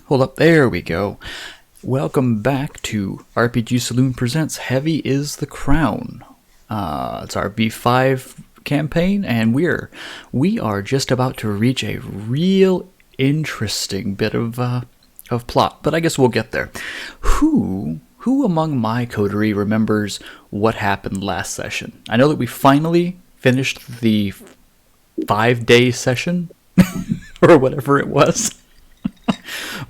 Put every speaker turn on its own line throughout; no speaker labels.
Hold up, there we go. Welcome back to RPG Saloon Presents Heavy is the Crown. It's our B5 campaign, and we are just about to reach a real interesting bit of plot, but I guess we'll get there. Who among my coterie remembers what happened last session? I know that we finally finished the 5-day session, or whatever it was.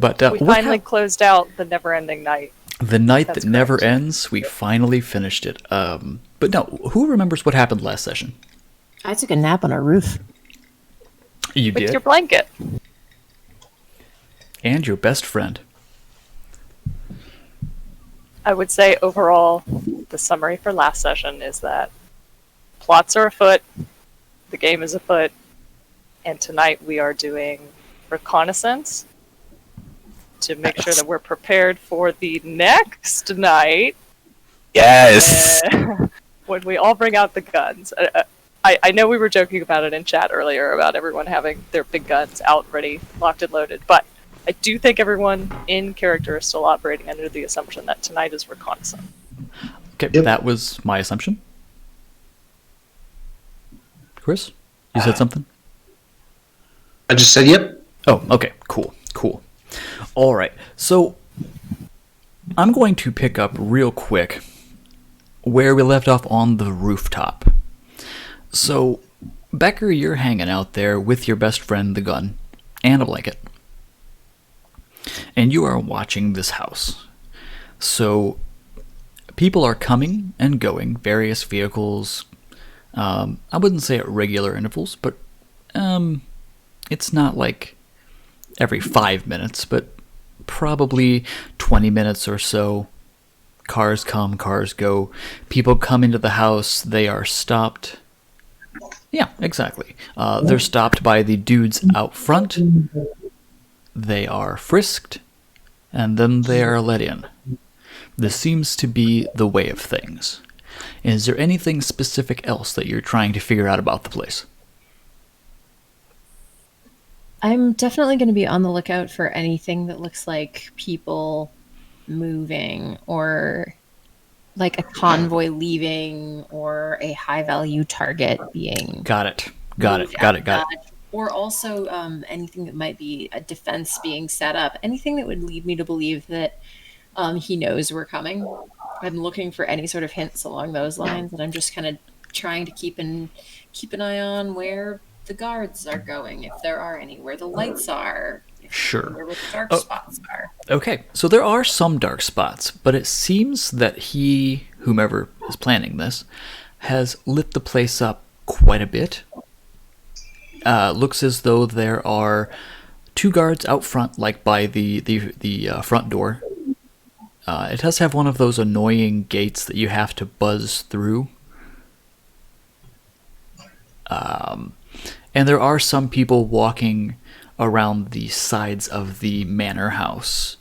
But
we finally closed out the never-ending night.
The night that never ends, we finally finished it. But no, who remembers what happened last session?
I took a nap on a roof.
You did?
With your blanket.
And your best friend.
I would say overall, the summary for last session is that plots are afoot, the game is afoot, and tonight we are doing reconnaissance to make sure that we're prepared for the next night.
Yes!
When we all bring out the guns. I know we were joking about it in chat earlier about everyone having their big guns out, ready, locked and loaded, but I do think everyone in character is still operating under the assumption that tonight is reconnaissance.
Okay, That was my assumption. Chris, you said something?
I just said yep.
Oh, okay, cool. All right, so I'm going to pick up real quick where we left off on the rooftop. So, Becker, you're hanging out there with your best friend, the gun, and a blanket. And you are watching this house. So, people are coming and going, various vehicles. I wouldn't say at regular intervals, but it's not like every 5 minutes, but probably 20 minutes or so. Cars come, cars go. People come into the house, they are stopped. Yeah, exactly. They're stopped by the dudes out front. They are frisked, and then they are let in. This seems to be the way of things. Is there anything specific else that you're trying to figure out about the place?
I'm definitely going to be on the lookout for anything that looks like people moving or like a convoy leaving or a high-value target being...
Got it.
Or also anything that might be a defense being set up. Anything that would lead me to believe that he knows we're coming. I'm looking for any sort of hints along those lines, and I'm just kind of trying to keep an eye on where the guards are going, if there are any, where the lights are, where the dark spots are.
Okay, so there are some dark spots, but it seems that whomever is planning this, has lit the place up quite a bit. Looks as though there are 2 guards out front, like by the front door. It does have one of those annoying gates that you have to buzz through. And there are some people walking around the sides of the manor house,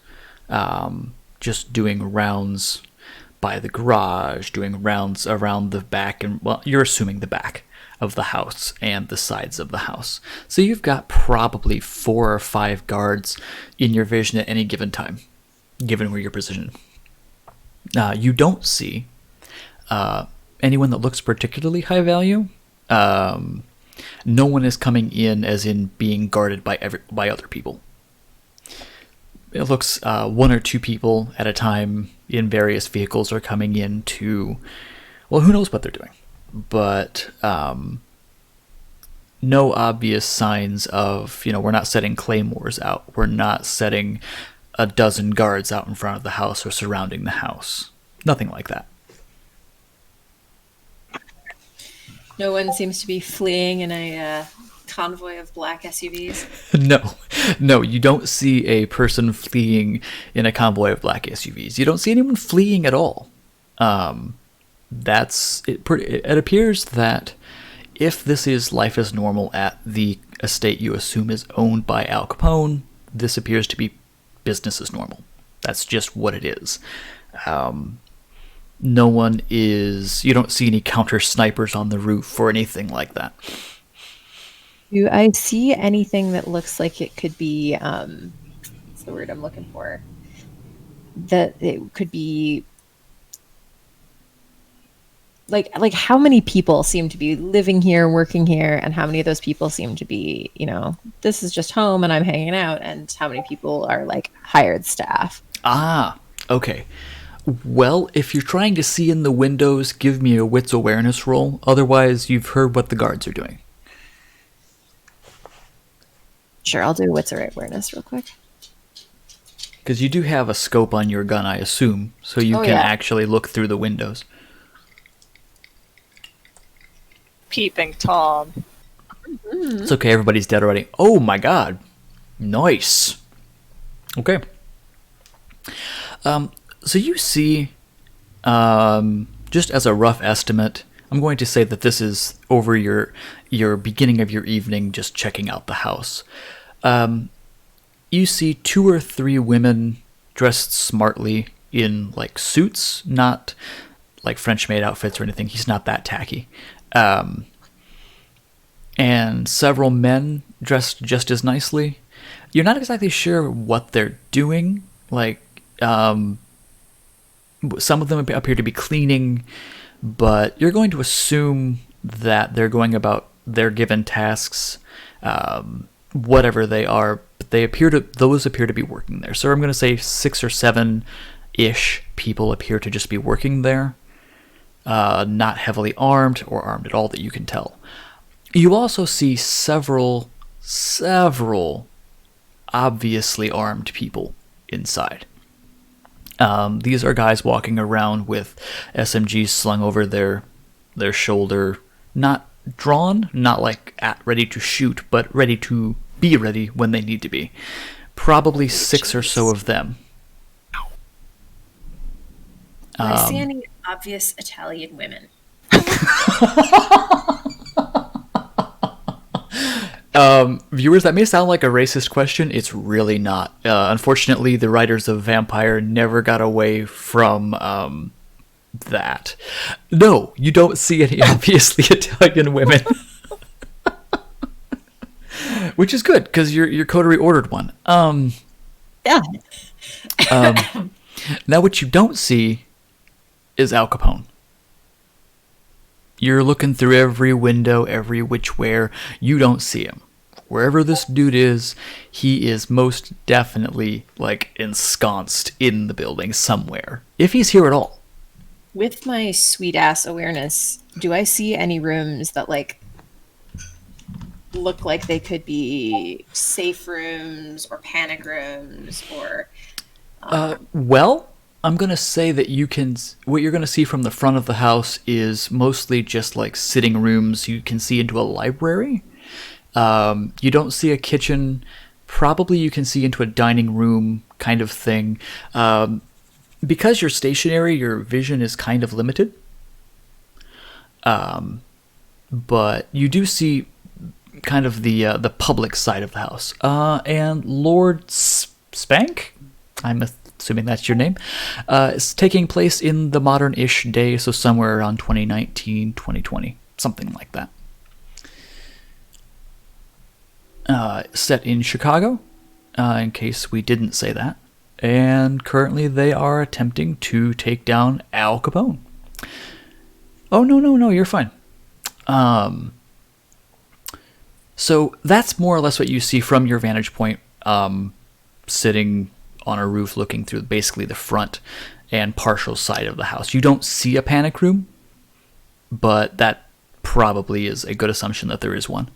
just doing rounds by the garage, doing rounds around the back, and, well, you're assuming the back of the house and the sides of the house. So you've got probably 4 or 5 guards in your vision at any given time, given where you're positioned. You don't see anyone that looks particularly high value. No one is coming in as in being guarded by other people. It looks 1 or 2 people at a time in various vehicles are coming in to, well, who knows what they're doing. But no obvious signs of, we're not setting claymores out. We're not setting a dozen guards out in front of the house or surrounding the house. Nothing like that.
No one seems to be fleeing in a convoy of black SUVs.
No, you don't see a person fleeing in a convoy of black SUVs. You don't see anyone fleeing at all. It appears that if this is life as normal at the estate you assume is owned by Al Capone, this appears to be business as normal. That's just what it is. No one is... You don't see any counter snipers on the roof or anything like that.
Do I see anything that looks like it could be the word I'm looking for. That it could be like how many people seem to be living here, working here, and how many of those people seem to be, this is just home and I'm hanging out, and how many people are like hired staff.
Ah, okay. Well, if you're trying to see in the windows, give me a wits awareness roll. Otherwise, you've heard what the guards are doing.
Sure, I'll do a wits awareness real quick.
Because you do have a scope on your gun, I assume, so you can actually look through the windows.
Peeping Tom.
It's okay, everybody's dead already. Oh my god. Nice. Okay. So you see, just as a rough estimate, I'm going to say that this is over your beginning of your evening, just checking out the house. You see 2 or 3 women dressed smartly in like suits, not like French maid outfits or anything. He's not that tacky. And several men dressed just as nicely. You're not exactly sure what they're doing. Like, some of them appear to be cleaning, but you're going to assume that they're going about their given tasks, whatever they are. But those appear to be working there. So I'm going to say 6 or 7-ish people appear to just be working there. Not heavily armed or armed at all that you can tell. You also see several obviously armed people inside. These are guys walking around with SMGs slung over their shoulder, not drawn, not like ready to shoot, but ready to be ready when they need to be. Probably 6 or so of them.
Do I see any obvious Italian women?
Viewers, that may sound like a racist question. It's really not. Unfortunately, the writers of Vampire never got away from that. No, you don't see any obviously Italian women. Which is good, because your coterie ordered one.
Yeah.
Now, what you don't see is Al Capone. You're looking through every window, every which where. You don't see him. Wherever this dude is, he is most definitely, like, ensconced in the building somewhere. If he's here at all.
With my sweet-ass awareness, do I see any rooms that, like, look like they could be safe rooms or panic rooms or...
Well, I'm going to say that what you're going to see from the front of the house is mostly just, like, sitting rooms. You can see into a library. You don't see a kitchen. Probably you can see into a dining room kind of thing. Because you're stationary, your vision is kind of limited. But you do see kind of the public side of the house. And Lord Spank, I'm assuming that's your name, is taking place in the modern-ish day, so somewhere around 2019, 2020, something like that. Set in Chicago, in case we didn't say that. And currently they are attempting to take down Al Capone. Oh, no, you're fine. So that's more or less what you see from your vantage point, sitting on a roof looking through basically the front and partial side of the house. You don't see a panic room, but that probably is a good assumption that there is one.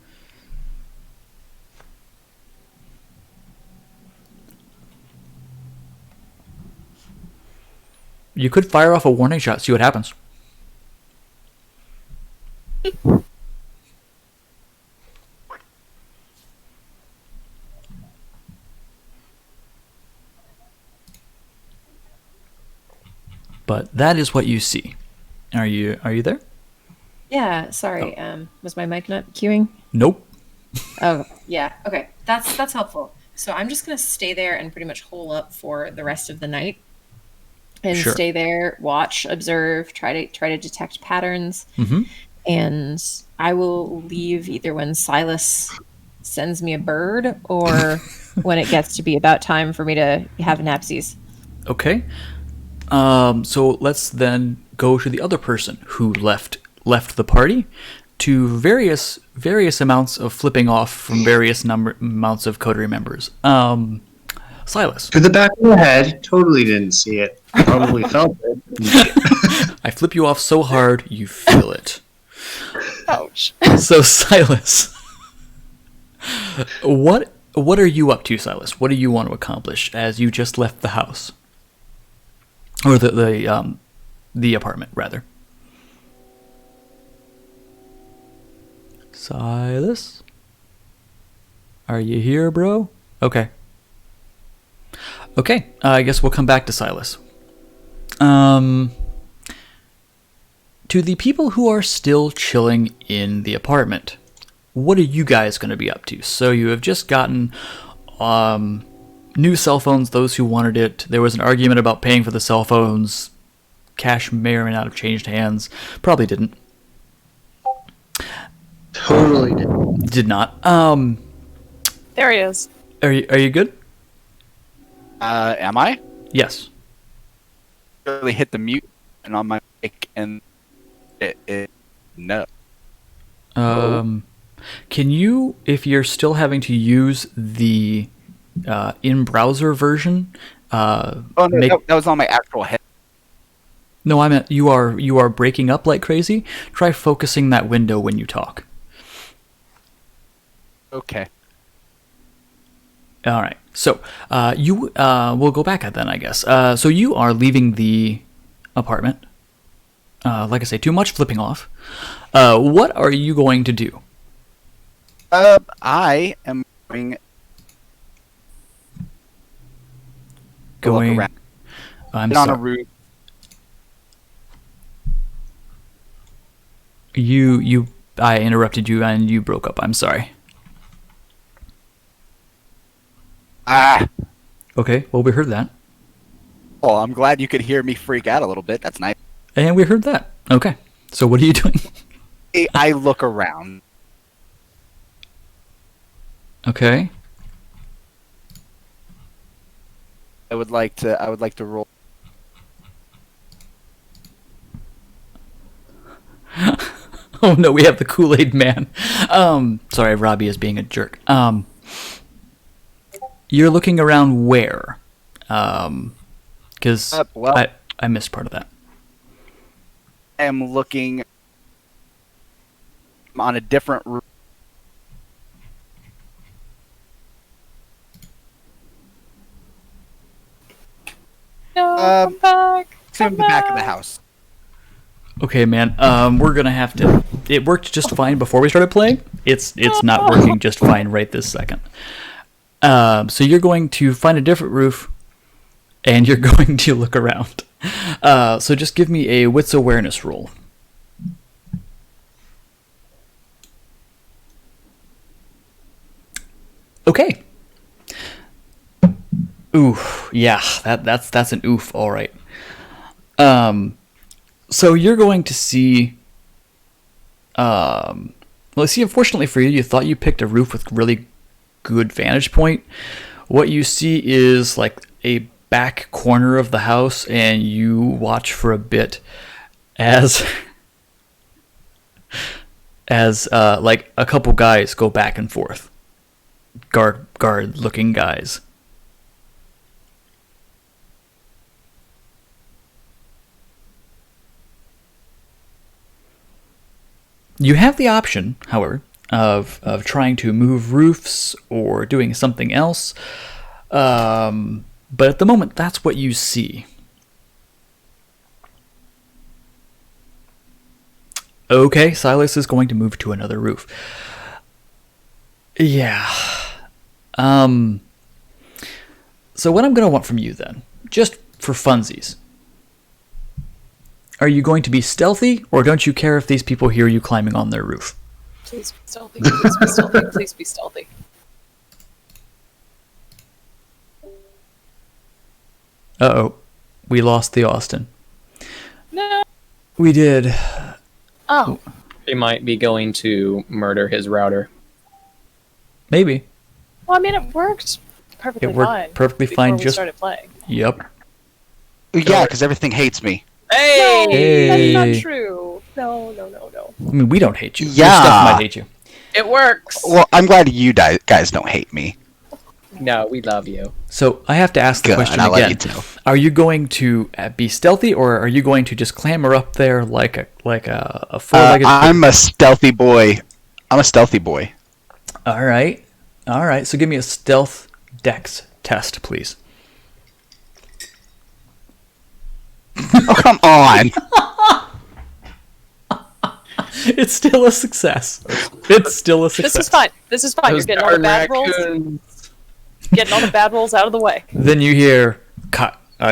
You could fire off a warning shot, see what happens. But that is what you see. Are you there?
Yeah, sorry. Was my mic not queuing?
Nope.
Oh, yeah. Okay. That's helpful. So I'm just going to stay there and pretty much hole up for the rest of the night. And
Sure.
stay there, watch, observe, try to detect patterns.
Mm-hmm.
And I will leave either when Silas sends me a bird, or when it gets to be about time for me to have napsies.
Okay. So let's then go to the other person who left the party, to various amounts of flipping off from various amounts of coterie members. Silas.
To the back of the head, totally didn't see it. Probably felt it.
I flip you off so hard you feel it.
Ouch.
So Silas, what are you up to, Silas? What do you want to accomplish as you just left the house, or the apartment rather? Silas, are you here, bro? Okay. I guess we'll come back to Silas. To the people who are still chilling in the apartment, what are you guys going to be up to? So you have just gotten new cell phones, those who wanted it. There was an argument about paying for the cell phones. Cash may or may not have changed hands. Probably didn't.
Totally didn't.
Did not.
There he is.
Are you good?
Am I?
Yes.
Really hit the mute and on my mic and no.
Can you, if you're still having to use the in-browser version,
Oh no, that was on my actual head.
No, I meant you are breaking up like crazy. Try focusing that window when you talk.
Okay.
All right. So we'll go back at then, I guess. So you are leaving the apartment. Like I say, too much flipping off. What are you going to do?
I am going
Going.
around.
I'm
Get on a
sorry.
roof.
I interrupted you and you broke up. I'm sorry. Okay. Well, we heard that.
Oh, I'm glad you could hear me freak out a little bit. That's nice.
And we heard that. Okay. So what are you doing?
I look around.
Okay.
I would like to roll.
Oh no, we have the Kool-Aid man. Sorry, Robbie is being a jerk. You're looking around where? Because
Well-
I missed part of that.
I am looking on a different roof.
No, come back.
To the back of the house.
Okay, man. We're gonna have to. It worked just fine before we started playing. It's not working just fine right this second. So you're going to find a different roof, and you're going to look around. So just give me a wits awareness roll. Okay. Oof. Yeah, that's an oof. All right. So you're going to see. Well, see, unfortunately for you, you thought you picked a roof with really good vantage point. What you see is like a back corner of the house, and you watch for a bit as like a couple guys go back and forth, guard looking guys. You have the option, however, of trying to move roofs or doing something else. But at the moment, that's what you see. Okay, Silas is going to move to another roof. Yeah. So what I'm going to want from you then, just for funsies, are you going to be stealthy, or don't you care if these people hear you climbing on their roof?
Please be stealthy. Please be stealthy. Please be stealthy.
Uh-oh. We lost the Austin.
No.
We did.
Oh.
He might be going to murder his router.
Maybe.
Well, I mean, it worked perfectly
It worked
fine.
perfectly
before
fine
we
just-
started playing.
Yep.
Yeah, because everything hates me.
No,
Hey!
that's not true. No.
I mean, we don't hate you. Your
Yeah.
stuff might hate you.
It works.
Well, I'm glad you guys don't hate me.
No, we love you.
So I have to ask the
Good,
question
I love
again.
you too.
Are you going to be stealthy, or are you going to just clamber up there like a four-legged?
I'm a stealthy boy.
All right. So give me a stealth dex test, please.
Oh, come on.
It's still a success. It's still a success.
This is fine. You're
Those
getting all the bad rolls.
raccoons.
Getting all the bad rolls out of the way.
Then you hear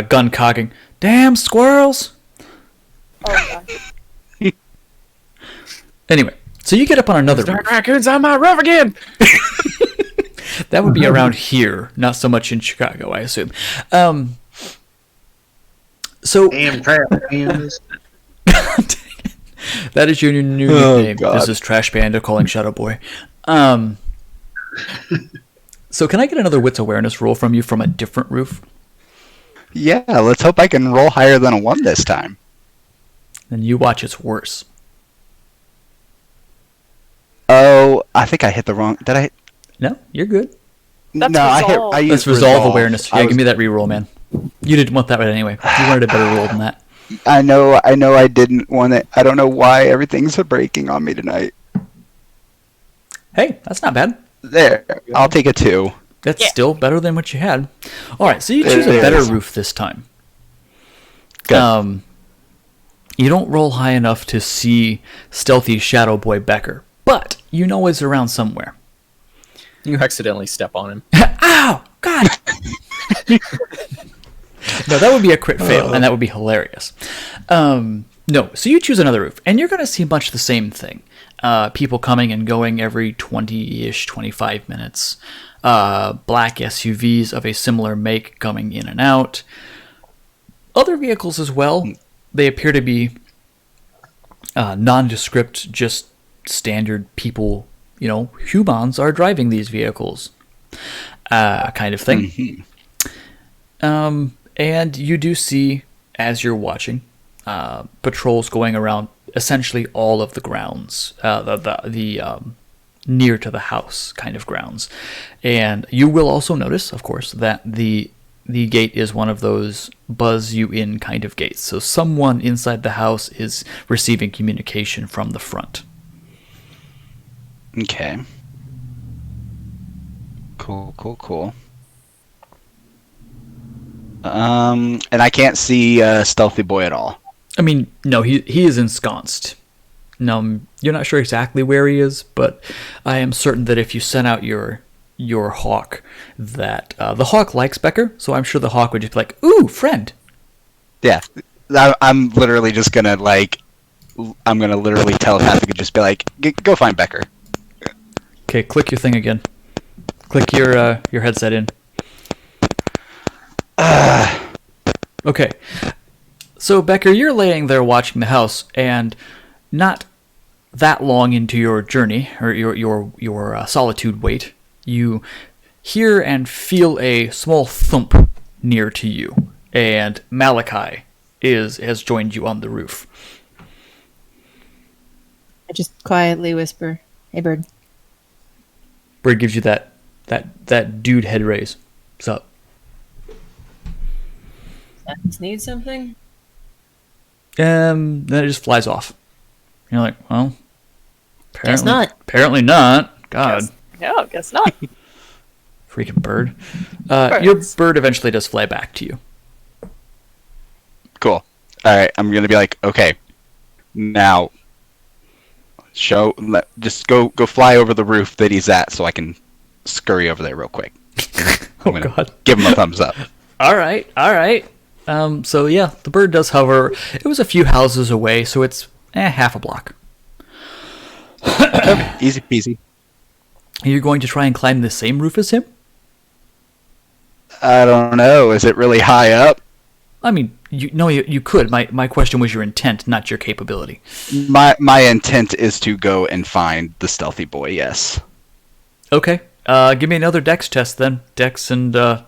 gun cocking. Damn squirrels!
Oh god.
Anyway, so you get up on another
Those
roof.
raccoons on my roof again.
That would be around here, not so much in Chicago, I assume. So
Damn crap, man.
that is your new
Oh,
nickname.
God.
This is Trash Panda calling Shadow Boy. So can I get another wits awareness roll from you from a different roof?
Yeah, let's hope I can roll higher than a 1 this time.
Then you watch it's worse.
Oh, I think I hit the wrong. Did I?
No, you're good.
That's
no,
resolve.
I
Let's
used
resolve awareness. Yeah,
I
give me that reroll, man. You didn't want that right anyway. You wanted a better roll than that.
I know I didn't want it. I don't know why everything's breaking on me tonight.
Hey, that's not bad.
There, I'll take a 2.
That's
Yeah.
still better than what you had. All right, so you choose
It
a better
is.
roof this time.
Good.
You don't roll high enough to see stealthy Shadow Boy Becker, but you know he's around somewhere.
You accidentally step on him.
Ow! God! No, that would be a crit fail, and that would be hilarious. No, so you choose another roof, and you're going to see much the same thing. People coming and going every 20-ish, 25 minutes. Black SUVs of a similar make coming in and out. Other vehicles as well. They appear to be nondescript, just standard people. You know, humans are driving these vehicles, kind of thing. And you do see, as you're watching, patrols going around essentially all of the grounds, the near to the house kind of grounds. And you will also notice, of course, that the gate is one of those buzz you in kind of gates. So someone inside the house is receiving communication from the front.
Okay. Cool. And I can't see Stealthy Boy at all.
I mean, no, he is ensconced. No, you're not sure exactly where he is, but I am certain that if you sent out your hawk, that the hawk likes Becker, so I'm sure the hawk would just be like, "Ooh, friend."
Yeah, I'm literally just gonna I'm gonna literally telepathically just be like, go find Becker.
Okay, click your thing again. Click your headset in. Okay, so Becker, you're laying there watching the house, and not that long into your journey or your solitude wait, you hear and feel a small thump near to you, and Malachi has joined you on the roof.
I just quietly whisper, "Hey, bird."
Bird gives you that dude head raise. What's up?
Just need something?
Then it just flies off. You're like, well,
Guess not.
Apparently not. God,
No, guess not.
freaking bird. Your bird eventually does fly back to you.
Cool. All right, I'm gonna be like, okay, now just go fly over the roof that he's at, so I can scurry over there real quick.
Oh
I'm gonna
God.
give him a thumbs up.
All right. So yeah, the bird does hover. It was a few houses away, so it's half a block.
Okay, easy peasy.
You're going to try and climb the same roof as him?
I don't know. Is it really high up?
I mean, you could. My question was your intent, not your capability.
My intent is to go and find the Stealthy Boy. Yes.
Okay. Give me another dex test then. Dex and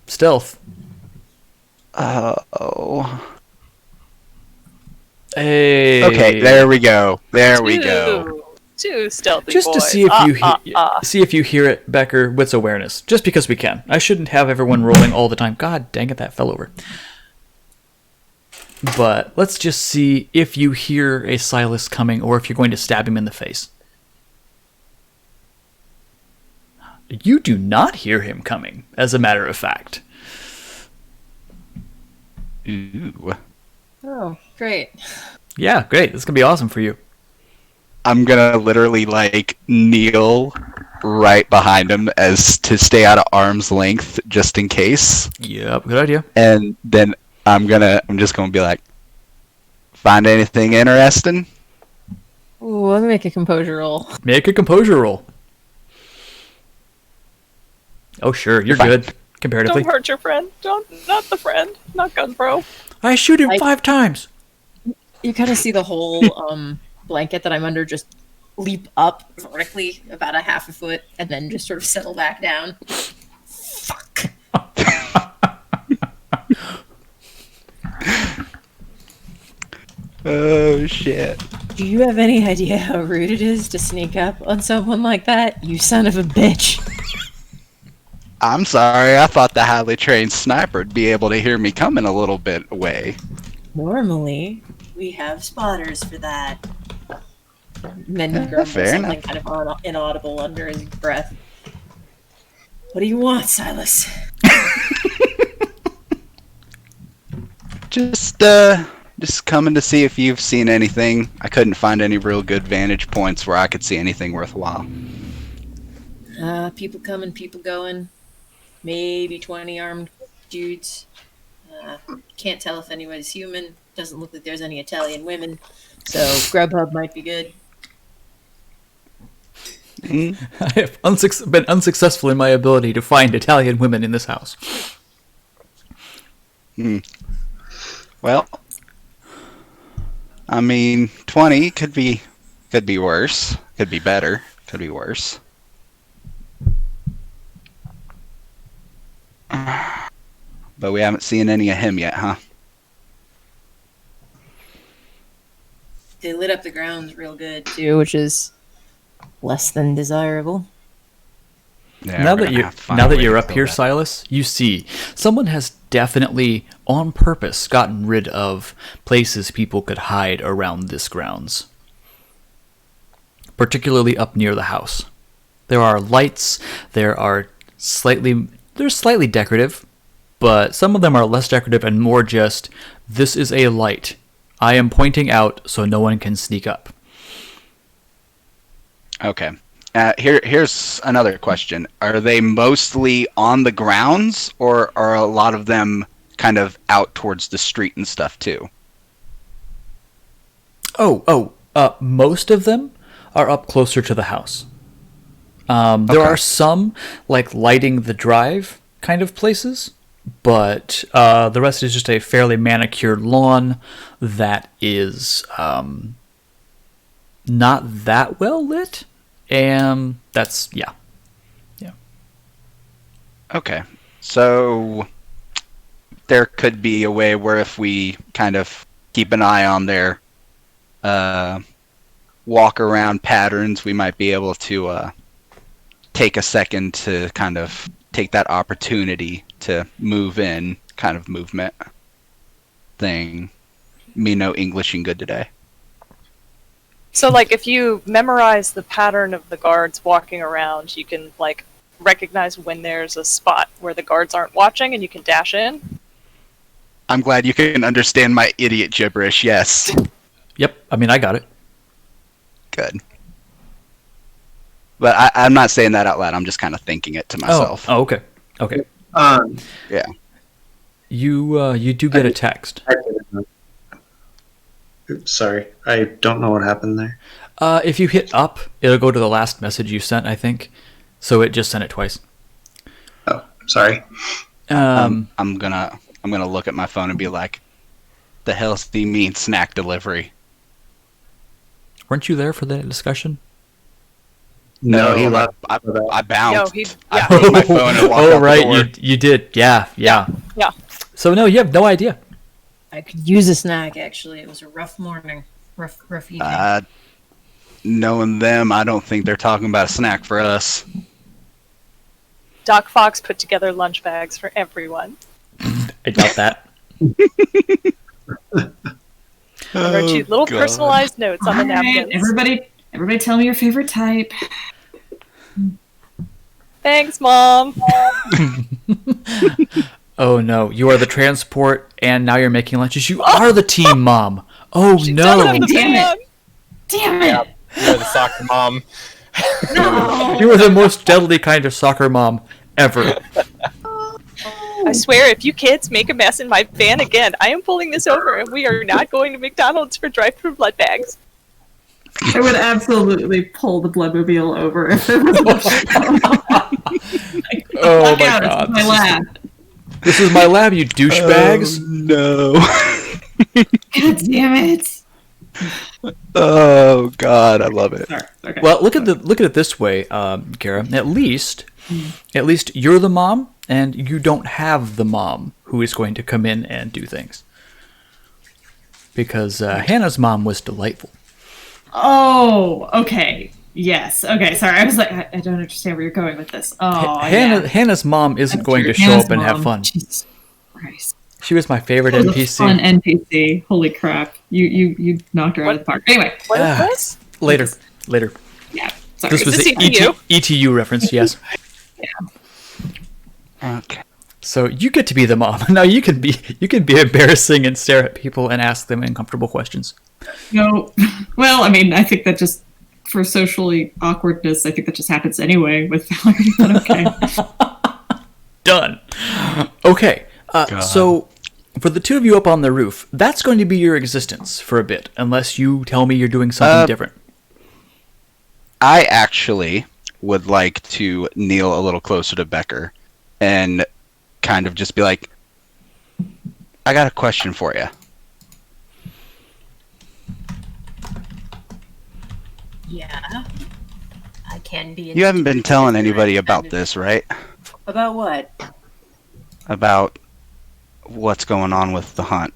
stealth.
Oh.
Hey.
Okay, there we go. There we go.
Two stealthy
Just to
boys.
see if you hear it, Becker, wits awareness. Just because we can. I shouldn't have everyone rolling all the time. God dang it, that fell over. But let's just see if you hear a Silas coming or if you're going to stab him in the face. You do not hear him coming, as a matter of fact.
Ooh.
Oh, great.
Yeah, great. This is going to be awesome for you.
I'm gonna literally like kneel right behind him as to stay out of arm's length just in case.
Yep, good idea.
And then I'm just gonna be like, find anything interesting?
Ooh, let me make a composure roll.
Make a composure roll. Oh, sure, you're
Fine.
good, comparatively.
Don't hurt your friend. Not the friend. Not Gunbro.
I shoot him 5 times.
You kind of see the whole blanket that I'm under just leap up vertically about a half a foot and then just sort of settle back down. Fuck.
Oh shit.
Do you have any idea how rude it is to sneak up on someone like that? You son of a bitch.
I'm sorry, I thought the highly trained sniper'd be able to hear me coming a little bit away.
Normally, we have spotters for that. And then he grumbles
Fair
something
enough.
kind of inaudible under his breath. What do you want, Silas?
Just coming to see if you've seen anything. I couldn't find any real good vantage points where I could see anything worthwhile.
People coming, people going. Maybe 20 armed dudes. Can't tell if anybody's human. Doesn't look like there's any Italian women. So Grubhub might be good.
Mm,
I have been unsuccessful in my ability to find Italian women in this house.
Well, I mean, 20 could be worse. Could be better. Could be worse. But we haven't seen any of him yet, huh?
They lit up the grounds real good too, which is less than desirable.
Yeah,
now
we're
that
gonna
you
have to find
now
a
that
way
you're
to
up
fill
here,
that.
Silas, you see someone has definitely, on purpose, gotten rid of places people could hide around this grounds, particularly up near the house. There are lights. They're slightly decorative, but some of them are less decorative and more just, this is a light. I am pointing out so no one can sneak up.
Okay. Here's another question. Are they mostly on the grounds, or are a lot of them kind of out towards the street and stuff too?
Most of them are up closer to the house. There
Okay.
are some, like, lighting the drive kind of places, but the rest is just a fairly manicured lawn that is not that well lit. And that's, yeah.
Okay. So there could be a way where if we kind of keep an eye on their walk around patterns, we might be able to take a second to kind of take that opportunity to move in, kind of movement thing. Me no Englishing good today.
So, like, if you memorize the pattern of the guards walking around, you can, like, recognize when there's a spot where the guards aren't watching and you can dash in.
I'm glad you can understand my idiot gibberish, yes.
Yep, I mean, I got it.
Good. But I'm not saying that out loud, I'm just kind of thinking it to myself.
Oh, okay. Okay.
Yeah.
You do get a text.
Oops, sorry. I don't know what happened there.
If you hit up, it'll go to the last message you sent, I think. So it just sent it twice.
Oh, sorry.
I'm gonna look at my phone and be like, the hell does he mean snack delivery?
Weren't you there for that discussion?
No, he left.
I bounced.
Yo,
I
yeah.
broke my phone and walked
Oh,
out
right,
the door.
you did. Yeah.
Yeah.
So no, you have no idea.
I could use a snack, actually. It was a rough morning. Rough evening.
Knowing them, I don't think they're talking about a snack for us.
Doc Fox put together lunch bags for everyone.
I doubt that.
And wrote you little
God.
personalized notes on the
All right,
napkins.
everybody tell me your favorite type.
Thanks, Mom.
Oh no, you are the transport, and now you're making lunches. You are the team mom. Oh
She
no.
doesn't have the
Damn it.
plan.
Damn it!
Yep. You're the soccer mom.
No.
You are the most deadly kind of soccer mom ever.
I swear, if you kids make a mess in my van again, I am pulling this over, and we are not going to McDonald's for drive-through blood bags.
I would absolutely pull the Bloodmobile over if there was
Oh
Fuck
my
out, it's
god.
my lab.
This is my lab, you douchebags.
No.
God damn it!
Oh God, I love it.
Sorry. Okay.
Well, look at it this way, Kara. At least you're the mom, and you don't have the mom who is going to come in and do things. Because Hannah's mom was delightful.
Oh, okay. Yes. Okay. Sorry. I was like, I don't understand where you're going with this. Oh, yeah.
Hannah's mom isn't going to show
Hannah's
up and have
mom.
fun.
Jesus Christ.
She was my favorite
That was a
NPC.
fun NPC. Holy crap. You knocked her out of the park. Anyway.
What is
Ah.
this?
Later.
Yeah. Sorry.
This was
Is
the
this ETU?
ETU reference, yes.
Okay.
So you get to be the mom. Now you can be embarrassing and stare at people and ask them uncomfortable questions.
No. Well, I mean, I think that just for socially awkwardness, I think that just happens anyway with Valerie, but okay.
Done. Okay.
God.
So for the two of you up on the roof, that's going to be your existence for a bit, unless you tell me you're doing something different.
I actually would like to kneel a little closer to Becker and kind of just be like, I got a question for you.
Yeah. I can be.
You haven't been telling anybody about this, right?
About what?
About what's going on with the hunt.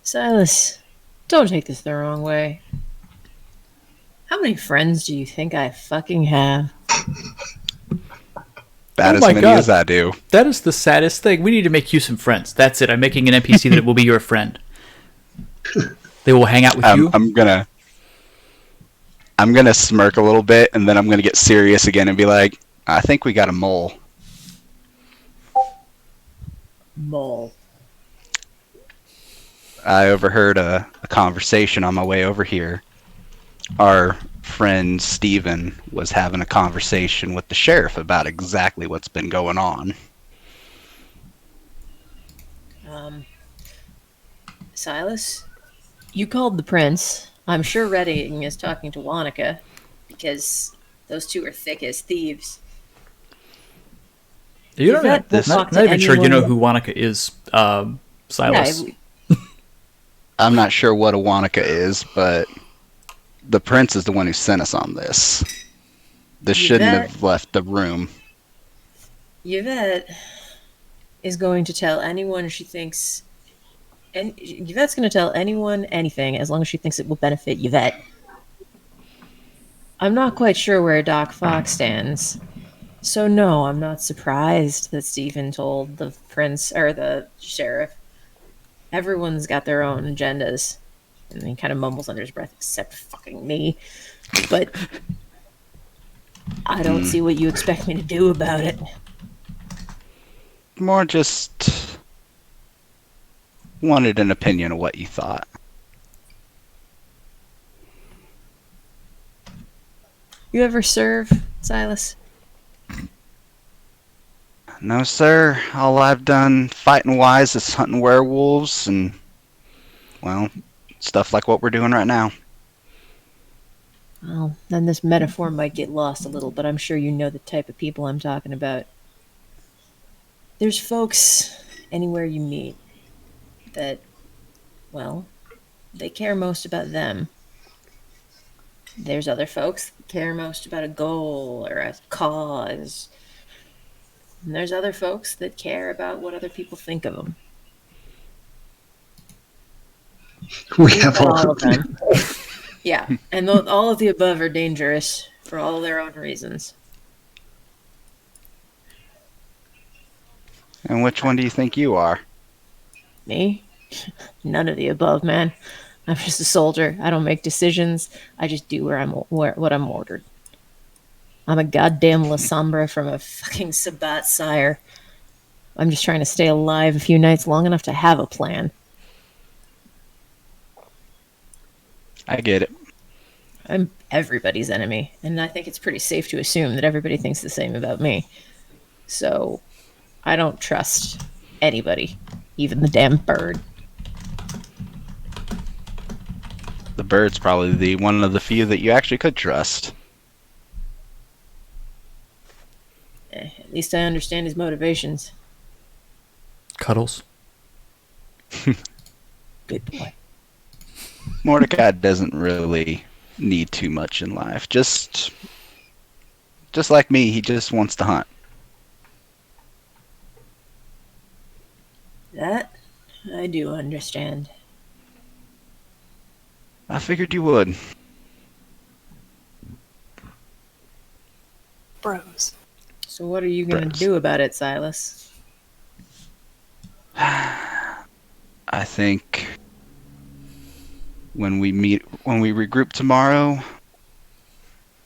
Silas, don't take this the wrong way. How many friends do you think I fucking have?
About
Oh
as
my
many
God.
as I do.
That is the saddest thing. We need to make you some friends. That's it. I'm making an NPC that will be your friend. They will hang out with you.
I'm gonna smirk a little bit, and then I'm gonna get serious again and be like, I think we got a mole.
Mole.
I overheard a conversation on my way over here. Our friend Steven was having a conversation with the sheriff about exactly what's been going on.
Silas, you called the prince. I'm sure Redding is talking to Wanaka because those two are thick as thieves.
You don't
Yvette will
not,
talk
not
to
even sure you know
anyone-
who Wanaka is, Silas.
Yeah,
I'm not sure what a Wanaka is, but the prince is the one who sent us on this. This shouldn't
Yvette-
have left the room.
Yvette is going to tell anyone she thinks. And Yvette's going to tell anyone anything as long as she thinks it will benefit Yvette. I'm not quite sure where Doc Fox stands. So no, I'm not surprised that Stephen told the prince or the sheriff. Everyone's got their own agendas. And he kind of mumbles under his breath, except fucking me. But I don't see what you expect me to do about it.
More just wanted an opinion of what you thought.
You ever serve, Silas?
No, sir. All I've done fighting wise is hunting werewolves and, well, stuff like what we're doing right now.
Well, then this metaphor might get lost a little, but I'm sure you know the type of people I'm talking about. There's folks anywhere you meet that, well, they care most about them. There's other folks that care most about a goal or a cause. And there's other folks that care about what other people think of them.
We have all
of them. Yeah, and all of the above are dangerous for all their own reasons.
And which one do you think you are?
Me? None of the above, man. I'm just a soldier. I don't make decisions. I just do what I'm ordered. I'm a goddamn La Sombra from a fucking Sabbat sire. I'm just trying to stay alive a few nights long enough to have a plan.
I get it.
I'm everybody's enemy, and I think it's pretty safe to assume that everybody thinks the same about me. So, I don't trust anybody, even the damn bird.
The bird's probably the one of the few that you actually could trust.
At least I understand his motivations.
Cuddles.
Good boy.
Mordecai doesn't really need too much in life. Just like me, he just wants to hunt.
That I do understand.
I figured you would.
Bros.
So what are you going to
Bros.
do about it, Silas?
I think when we regroup tomorrow,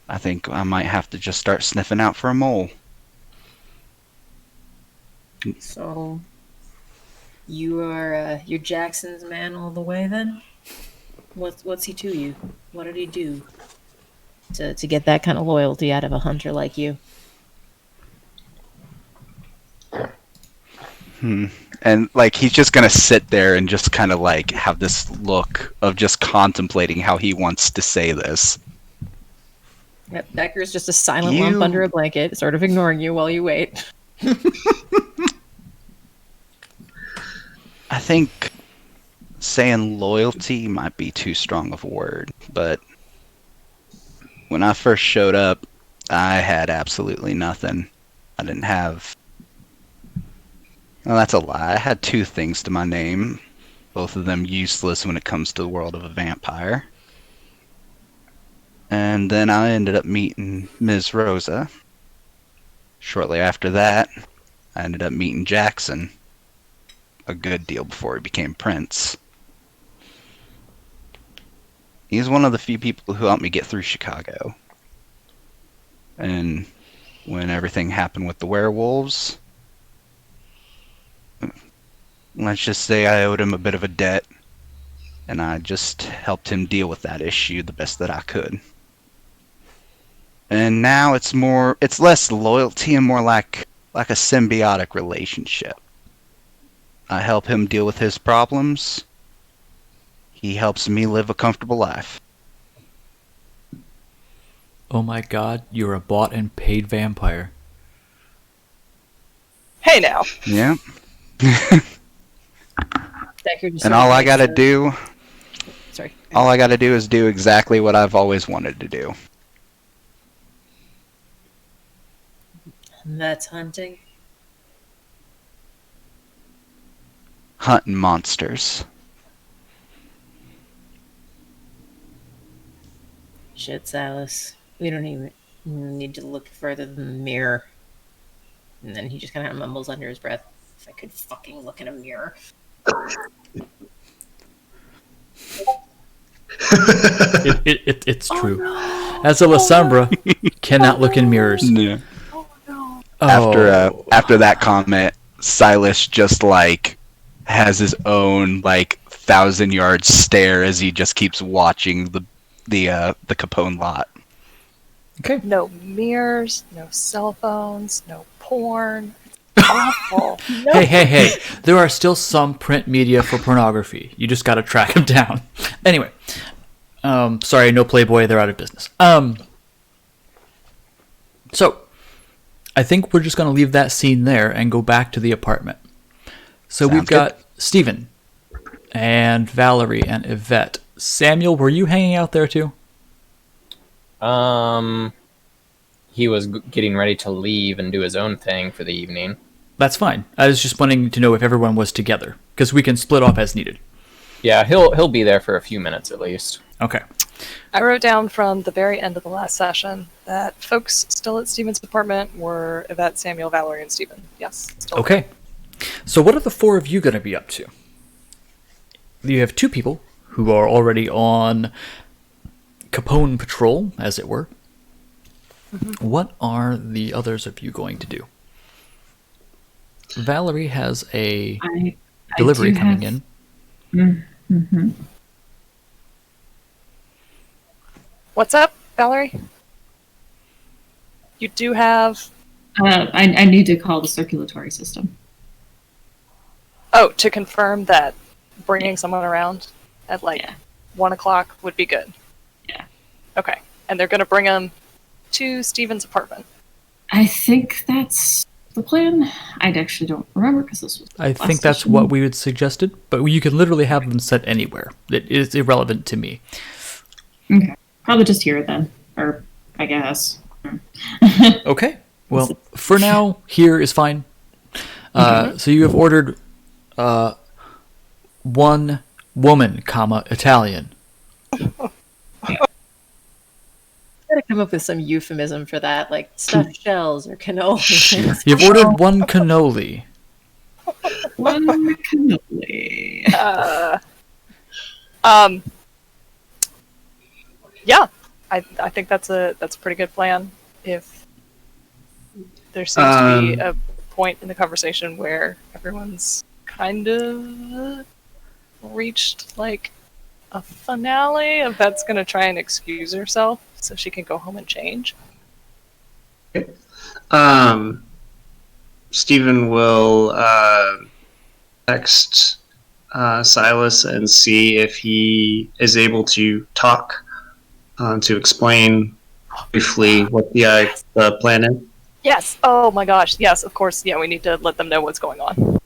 I think I might have to just start sniffing out for a mole.
So you are you're Jackson's man all the way then? What's he to you? What did he do to get that kind of loyalty out of a hunter like you?
And like he's just gonna sit there and just kind of like have this look of just contemplating how he wants to say this.
Yep, Becker's just a silent
You-
lump under a blanket, sort of ignoring you while you wait.
I think saying loyalty might be too strong of a word, but when I first showed up, I had absolutely nothing. I didn't have. Well, that's a lie. I had 2 things to my name, both of them useless when it comes to the world of a vampire. And then I ended up meeting Ms. Rosa. Shortly after that, I ended up meeting Jackson. A good deal before he became Prince. He's one of the few people who helped me get through Chicago. And when everything happened with the werewolves, let's just say I owed him a bit of a debt, and I just helped him deal with that issue the best that I could. And now it's less loyalty and more like a symbiotic relationship. I help him deal with his problems. He helps me live a comfortable life.
Oh my god, you're a bought and paid vampire.
Hey now.
Yeah.
Decker just
And
sort of
all I
makes
gotta
a-
do
Sorry.
All I gotta do is do exactly what I've always wanted to do.
That's hunting.
Hunting monsters.
Shit, Silas. We don't even need to look further than the mirror. And then he just kind of mumbles under his breath, "If I could fucking look in a mirror."
It's true. As a Lasombra, cannot look in mirrors.
Yeah.
Oh.
After that comment, Silas just like has his own like 1,000-yard stare as he just keeps watching the Capone lot.
Okay.
No mirrors, no cell phones, no porn. It's awful.
Hey. There are still some print media for pornography. You just gotta track them down. Anyway. Sorry, no Playboy, they're out of business. So, I think we're just gonna leave that scene there and go back to the apartment. So
Sounds
we've got Steven and Valerie and Yvette. Samuel, were you hanging out there too?
He was getting ready to leave and do his own thing for the evening.
That's fine. I was just wanting to know if everyone was together, because we can split off as needed.
Yeah, he'll be there for a few minutes at least.
Okay.
I wrote down from the very end of the last session that folks still at Steven's apartment were Yvette, Samuel, Valerie, and Steven. Yes. Still
Okay. So what are the four of you going to be up to? You have two people who are already on Capone patrol, as it were. Mm-hmm. What are the others of you going to do? Valerie has a delivery coming in.
Mm-hmm.
What's up, Valerie? You do have...
I need to call the circulatory system.
Oh, to confirm that bringing someone around at 1 o'clock would be good.
Yeah.
Okay. And they're going to bring him to Steven's apartment.
I think that's the plan. I actually don't remember because this was.
I think that's what we had suggested, but you can literally have them set anywhere. It is irrelevant to me.
Okay. Probably just here then. Or, I guess.
Okay. Well, for now, here is fine. So you have ordered one woman, Italian.
Gotta come up with some euphemism for that, like stuffed shells or cannoli.
You've ordered one cannoli.
One cannoli.
Yeah, I think that's a pretty good plan. If there seems to be a point in the conversation where everyone's kind of reached a finale, if that's going to try and excuse herself so she can go home and change.
Stephen will text Silas and see if he is able to talk to explain briefly what the plan is.
Yes. Oh my gosh. Yes, of course. Yeah, we need to let them know what's going on.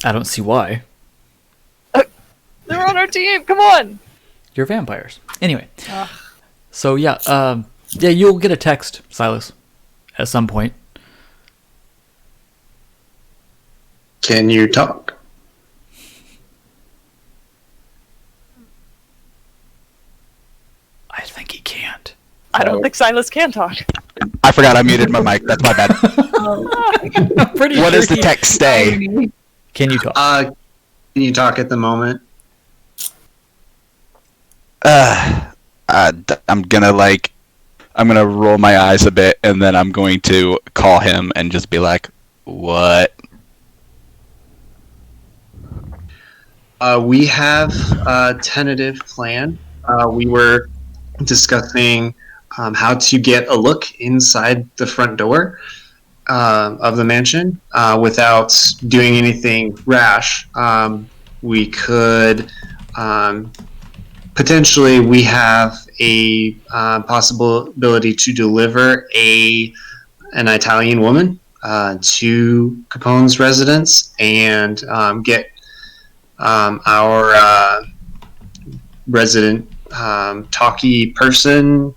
I don't see why.
They're on our team. Come on.
You're vampires. Anyway. So yeah, you'll get a text, Silas, at some point.
Can you talk?
I think he can't.
I don't think Silas can talk.
I forgot I muted my mic. That's my bad.
I'm pretty
What
sure
does the text say?
Can you talk?
Can you talk at the moment?
I'm gonna roll my eyes a bit, and then I'm going to call him and just be like, "What?"
We have a tentative plan. We were discussing how to get a look inside the front door of the mansion without doing anything rash. We could potentially we have a possibility to deliver an Italian woman to Capone's residence and get our resident talkie person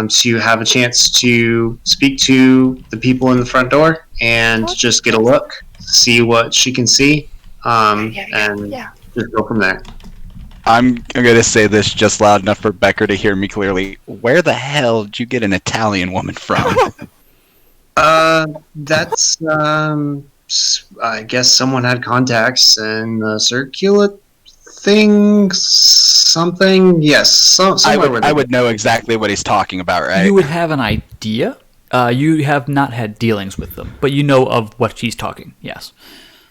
to have a chance to speak to the people in the front door and just get a look, see what she can see, and just go from there.
I'm gonna say this just loud enough for Becker to hear me clearly. Where the hell did you get an Italian woman from?
That's I guess someone had contacts and circulate thing, something. Yes,
I would know exactly what he's talking about, right?
You would have an idea. You have not had dealings with them, but you know of what she's talking. Yes.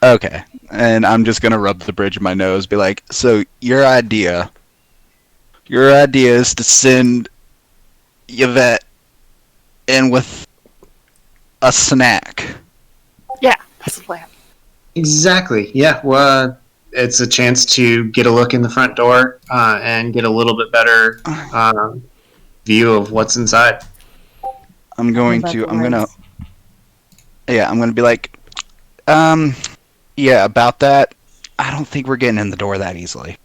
Okay, and I'm just gonna rub the bridge of my nose, be like, so your idea is to send Yvette in with a snack.
Yeah, that's the plan.
Exactly. Yeah. Well, it's a chance to get a look in the front door and get a little bit better view of what's inside.
I'm gonna be like, yeah, about that. I don't think we're getting in the door that easily.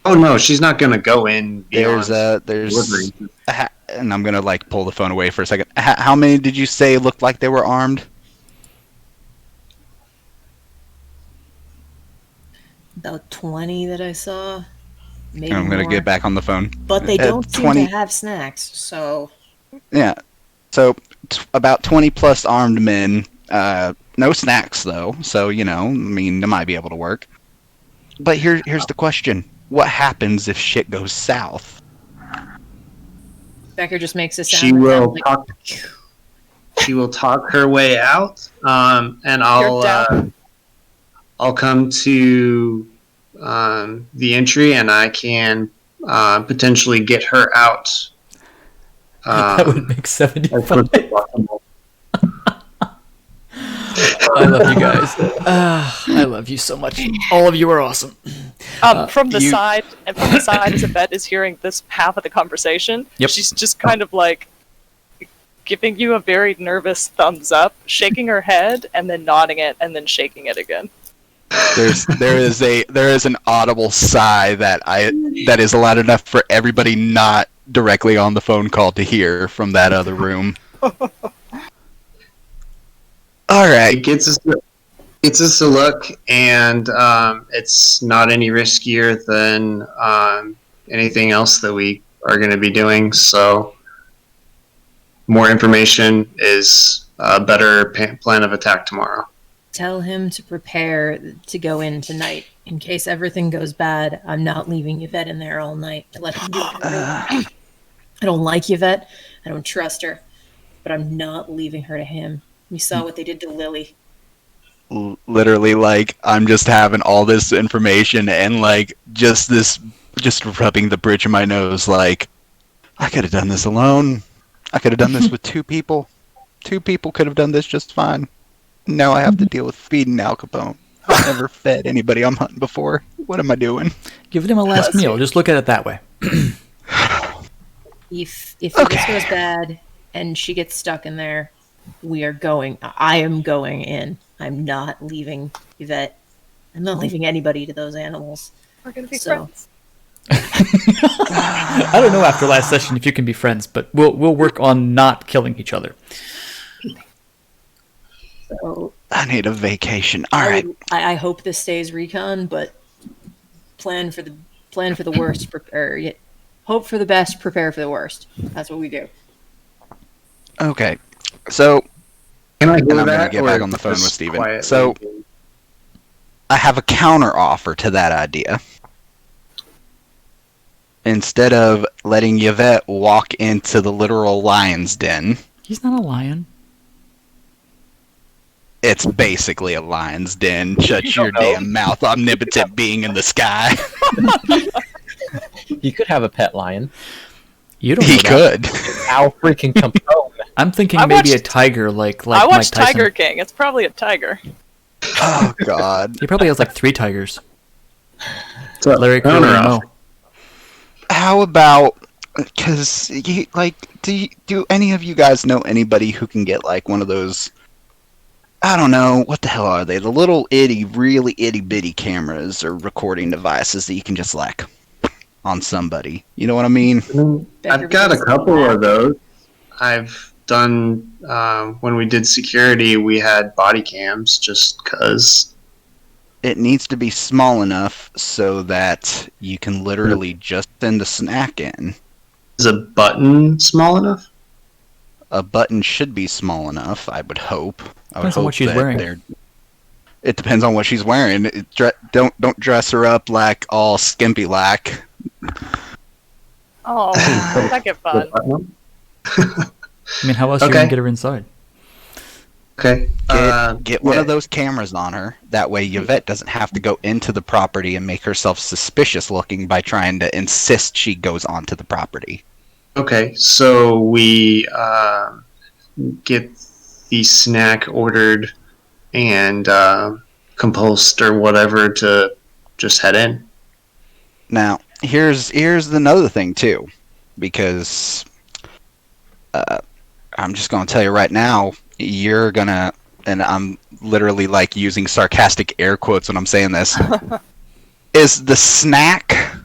Oh no, she's not gonna go in beyond
There's
delivery.
and I'm gonna like pull the phone away for a second. How many did you say looked like they were armed?
About 20 that I saw. Maybe
I'm gonna
more.
get back on the phone.
But they don't seem
20.
to have snacks, so
Yeah. So about 20 plus armed men. No snacks though. So I mean, they might be able to work. But here's the question: what happens if shit goes south?
Becker just makes a sound.
She
like
will
that,
talk. She will talk her way out, and
You're down.
I'll come to the entry, and I can potentially get her out.
That would make
As
75.
quickly as possible.
I love you guys. I love you so much. All of you are awesome.
From the side, and from the side, as Yvette is hearing this half of the conversation,
Yep.
she's just kind of like giving you a very nervous thumbs up, shaking her head, and then nodding it, and then shaking it again.
There is an audible sigh that is loud enough for everybody not directly on the phone call to hear from that other room. All right.
It gets us a look, and it's not any riskier than anything else that we are going to be doing. So, more information is a better plan of attack tomorrow.
tell him to prepare to go in tonight. In case everything goes bad, I'm not leaving Yvette in there all night to let him do it. I don't like Yvette. I don't trust her. But I'm not leaving her to him. We saw what they did to Lily.
Literally, like, I'm just having all this information and, like, just rubbing the bridge of my nose, like, I could have done this alone. I could have done this with two people. Two people could have done this just fine. Now I have to deal with feeding Al Capone. I've never fed anybody I'm hunting before. What am I doing?
Give him a last meal. Just look at it that way.
If this
Okay.
goes bad and she gets stuck in there, I am going in. I'm not leaving Yvette. I'm not leaving anybody to those animals.
We're gonna be
So-
friends.
I don't know after last session if you can be friends, but we'll work on not killing each other.
So
I need a vacation. All right.
I hope this stays recon, but plan for the worst. Hope for the best. Prepare for the worst. That's what we do.
Okay. So
Can I hear
And I'm gonna
that?
get
or
back on the phone
just
with Steven.
quietly?
So- I have a counter offer to that idea. Instead of letting Yvette walk into the literal lion's den,
He's not a lion.
it's basically a lion's den. Shut your damn mouth, omnipotent being in the sky.
You could have a pet lion.
You don't know
He
that.
could.
Al freaking Capone.
I'm thinking
I
maybe a
watched-
tiger like
I
Mike
watched
Tyson.
Tiger King. It's probably a tiger.
Oh God.
He probably has like 3 tigers.
So,
Larry,
counter
Curly, and
offer.
Mo.
How about? Because do any of you guys know anybody who can get like one of those? I don't know what the hell are they? The little really itty bitty cameras or recording devices that you can just like on somebody. You know what I mean?
I've got a couple of those. I've done when we did security, we had body cams just because.
It needs to be small enough so that you can literally just send a snack in.
Is a button small enough?
A button should be small enough, I would hope. I would
Depends on what
hope
she's
that
wearing.
It depends on what she's wearing. Don't dress her up like all skimpy like.
Oh, that get fun.
I mean, how else are you
Okay.
gonna get her inside?
Okay.
Get one
yeah.
of those cameras on her. That way Yvette doesn't have to go into the property and make herself suspicious looking by trying to insist she goes onto the property.
Okay, so we get the snack ordered and compulsed or whatever to just head in.
Now, here's another thing too, because I'm just gonna tell you right now, you're gonna, and I'm literally like using sarcastic air quotes when I'm saying this, is the snack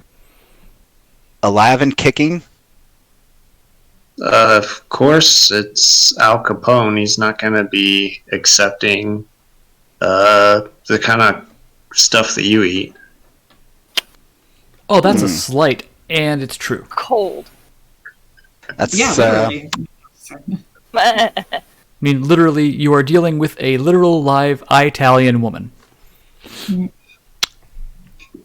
alive and kicking?
Of course, it's Al Capone. He's not going to be accepting the kind of stuff that you eat.
Oh, that's a slight, and it's true.
Cold.
That's
Yeah, literally.
I mean, literally, you are dealing with a literal live Italian woman.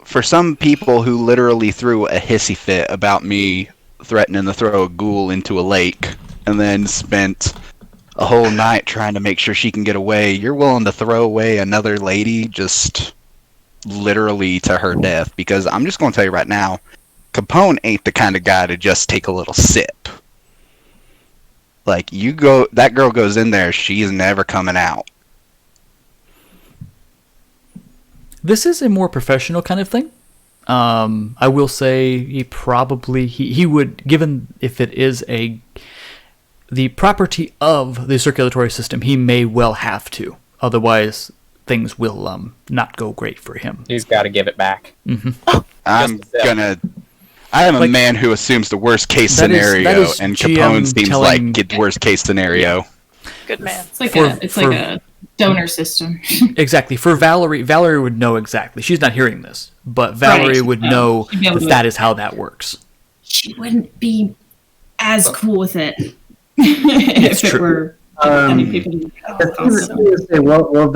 for some people who literally threw a hissy fit about me threatening to throw a ghoul into a lake and then spent a whole night trying to make sure she can get away, you're willing to throw away another lady just literally to her death. Because I'm just going to tell you right now, Capone ain't the kind of guy to just take a little sip. Like, that girl goes in there, she's never coming out.
This is a more professional kind of thing. I will say he would, given if it is the property of the circulatory system, he may well have to. Otherwise, things will not go great for him.
He's got to give it back.
I am a man who assumes the worst case scenario, and Capone seems like the worst case scenario.
Good man.
It's like a donor system.
Exactly. For Valerie would know exactly. She's not hearing this, but Valerie would know that is how that works.
She wouldn't be as cool with it
It's
if it
true.
were people.
Well,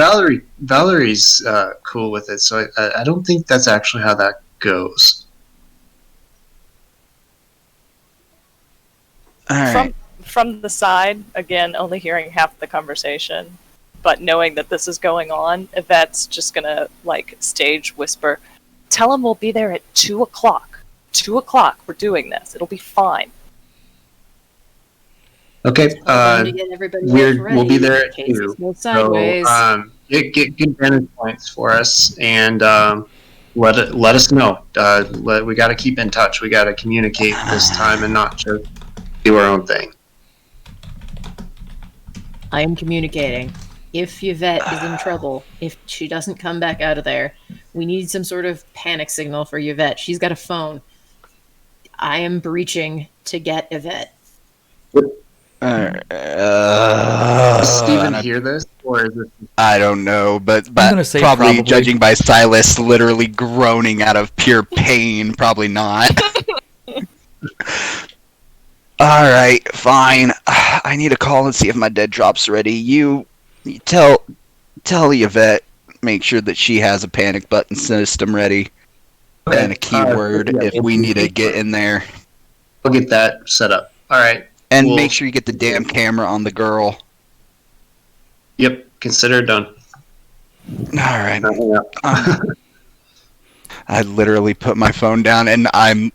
Valerie's cool with it, so I don't think that's actually how that goes.
All right.
From the side, again, only hearing half the conversation, but knowing that this is going on, Yvette's just gonna stage whisper, "Tell him we'll be there at 2:00. 2:00. We're doing this. It'll be fine."
Okay. We'll be there at 2.
Sideways.
So get vantage points for us, and let us know. We got to keep in touch. We got to communicate this time and not just do our own thing.
I am communicating. If Yvette is in trouble, if she doesn't come back out of there, we need some sort of panic signal for Yvette. She's got a phone. I am breaching to get Yvette.
Does Steven hear this, or is it?
I don't know, but
I'm gonna say
probably judging by Silas literally groaning out of pure pain, probably not. Alright, fine. I need to call and see if my dead drop's ready. You tell Yvette, make sure that she has a panic button system ready.
Okay.
And a keyword if we need to get in there.
We'll get that set up. Alright.
And
Cool.
make sure you get the damn camera on the girl.
Yep, consider it done.
Alright. I literally put my phone down and I'm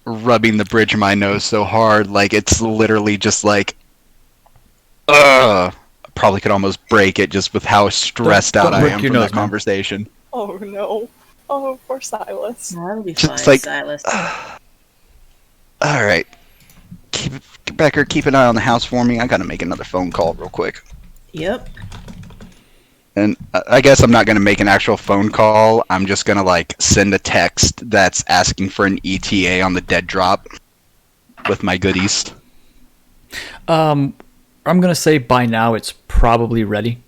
rubbing the bridge of my nose so hard, it's literally just probably could almost break it just with how stressed out I am from that conversation.
Oh no. Oh, poor Silas.
That'll be
Just
fine, Silas.
Alright. Becker, keep an eye on the house for me. I gotta make another phone call real quick.
Yep.
And I guess I'm not going to make an actual phone call. I'm just going to, send a text that's asking for an ETA on the dead drop with my goodies.
I'm going to say by now it's probably ready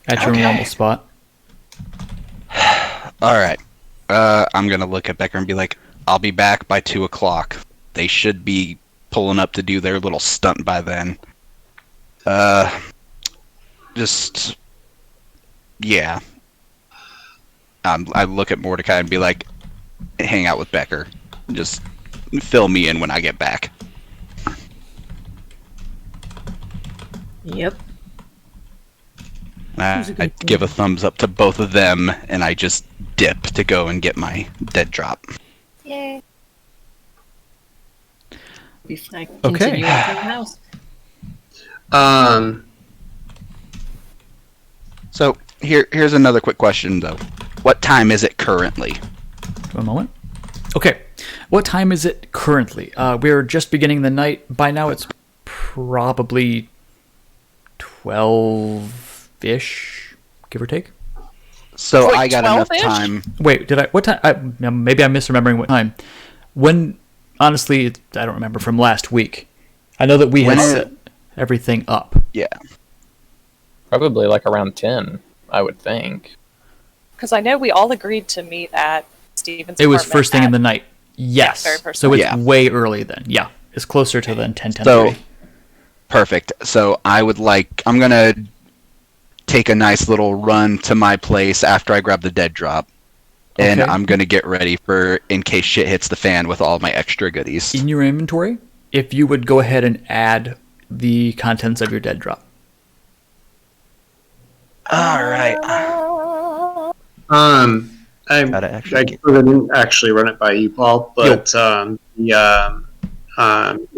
at your normal spot.
All right. I'm going to look at Becker and be like, I'll be back by 2:00. They should be pulling up to do their little stunt by then. Yeah. I look at Mordecai and be like, hang out with Becker. Just fill me in when I get back.
Yep.
I give a thumbs up to both of them, and I just dip to go and get my dead drop.
Yay.
I continue into the house.
So here's another quick question though. What time is it currently?
One moment. Okay. What time is it currently? We're just beginning the night. By now it's probably 12-ish, give or take.
So
Wait,
I got enough
12-ish?
time.
Wait, what time? Maybe I'm misremembering what time. When honestly, I don't remember from last week. I know that we had set everything up.
Yeah.
Probably like around 10, I would think.
Because I know we all agreed to meet at Steven's
It was
apartment
first thing in
at-
the night. Yes.
very first
So it's
Yeah.
way early then. Yeah. It's closer to then 10,
So
10:30.
perfect. So I'm gonna take a nice little run to my place after I grab the dead drop. And
Okay.
I'm gonna get ready for in case shit hits the fan with all my extra goodies.
In your inventory, if you would go ahead and add the contents of your dead drop.
All right.
I
Gotta actually
I
get-
didn't actually run it by you, Paul, but the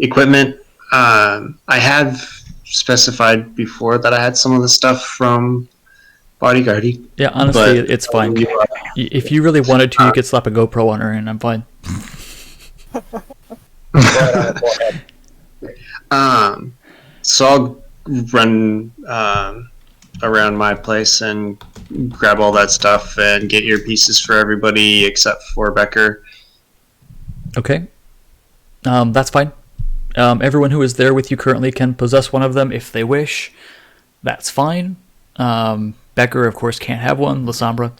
equipment I have specified before that I had some of the stuff from Bodyguardy.
Yeah, honestly,
But-
it's fine. If you really wanted to, you could slap a GoPro on her and I'm fine.
So I'll run around my place and grab all that stuff and get your pieces for everybody except for Becker.
Okay. That's fine. Everyone who is there with you currently can possess one of them if they wish. That's fine. Becker, of course, can't have one. Lasombra.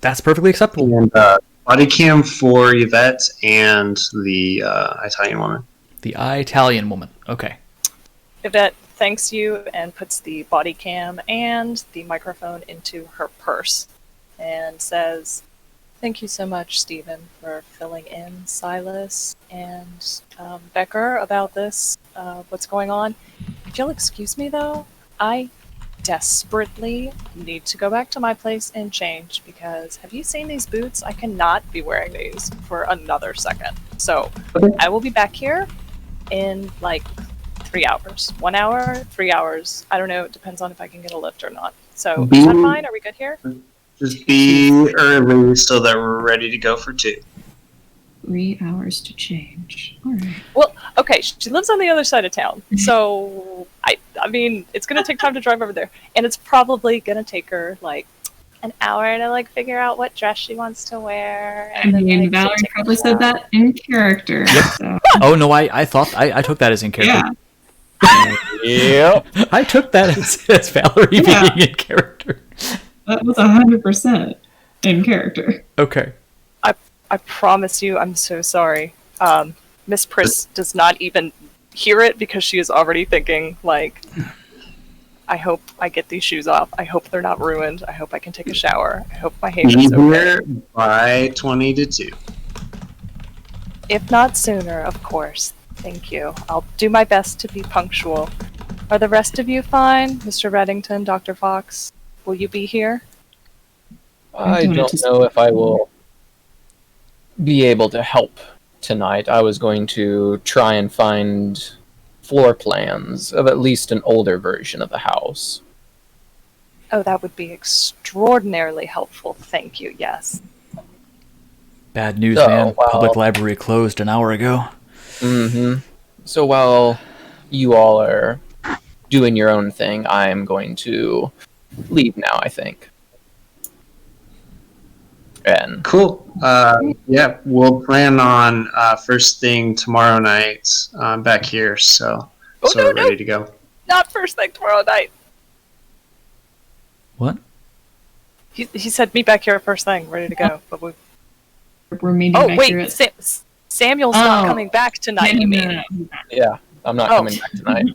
That's perfectly acceptable.
And body cam for Yvette and the Italian woman.
The Italian woman. Okay.
Yvette thanks you and puts the body cam and the microphone into her purse and says, "Thank you so much, Stephen, for filling in Silas and Becker about this, what's going on. If you'll excuse me, though, I desperately need to go back to my place and change because have you seen these boots? I cannot be wearing these for another second. So I will be back here in like 3 hours. 1 hour, 3 hours. I don't know. It depends on if I can get a lift or not. So is that fine? Are we good here?
Just be early so that we're ready to go for 2.
3 hours to change. All right.
Well, okay, she lives on the other side of town, so I mean, it's gonna take time to drive over there, and it's probably gonna take her like an hour to like figure out what dress she wants to wear.
I
And then,
mean,
like, she'll
Valerie
take a
probably
shower.
said that in character. So,
Oh, no, I thought, I took that as in character.
yeah,
Yep.
I took that as Valerie
Yeah.
being in character.
that was 100% in character.
Okay.
I promise you, I'm so sorry. Miss Priss does not even hear it because she is already thinking, like, I hope I get these shoes off. I hope they're not ruined. I hope I can take a shower. I hope my
Be
hair's okay.
here by 20 to 2.
If not sooner, of course. Thank you. I'll do my best to be punctual. Are the rest of you fine? Mr. Reddington, Dr. Fox? Will you be here?
I
don't
don't know if I will be able to help tonight. I was going to try and find floor plans of at least an older version of the house.
Oh, that would be extraordinarily helpful. Thank you, yes.
Bad news,
Oh,
man.
wow.
Public library closed an hour ago.
Mm-hmm. So while you all are doing your own thing, I'm going to leave now, I think. And
Cool. Yeah, we'll plan on first thing tomorrow night back here, so
Oh,
so
no,
we're
no.
ready to go.
Not first thing tomorrow night.
What?
He said meet back here first thing, ready to go. But we...
We're meeting
Oh,
back
wait,
here at...
Samuel's not
Oh.
coming back tonight, you mean?
No.
yeah, I'm not
Oh.
coming back tonight.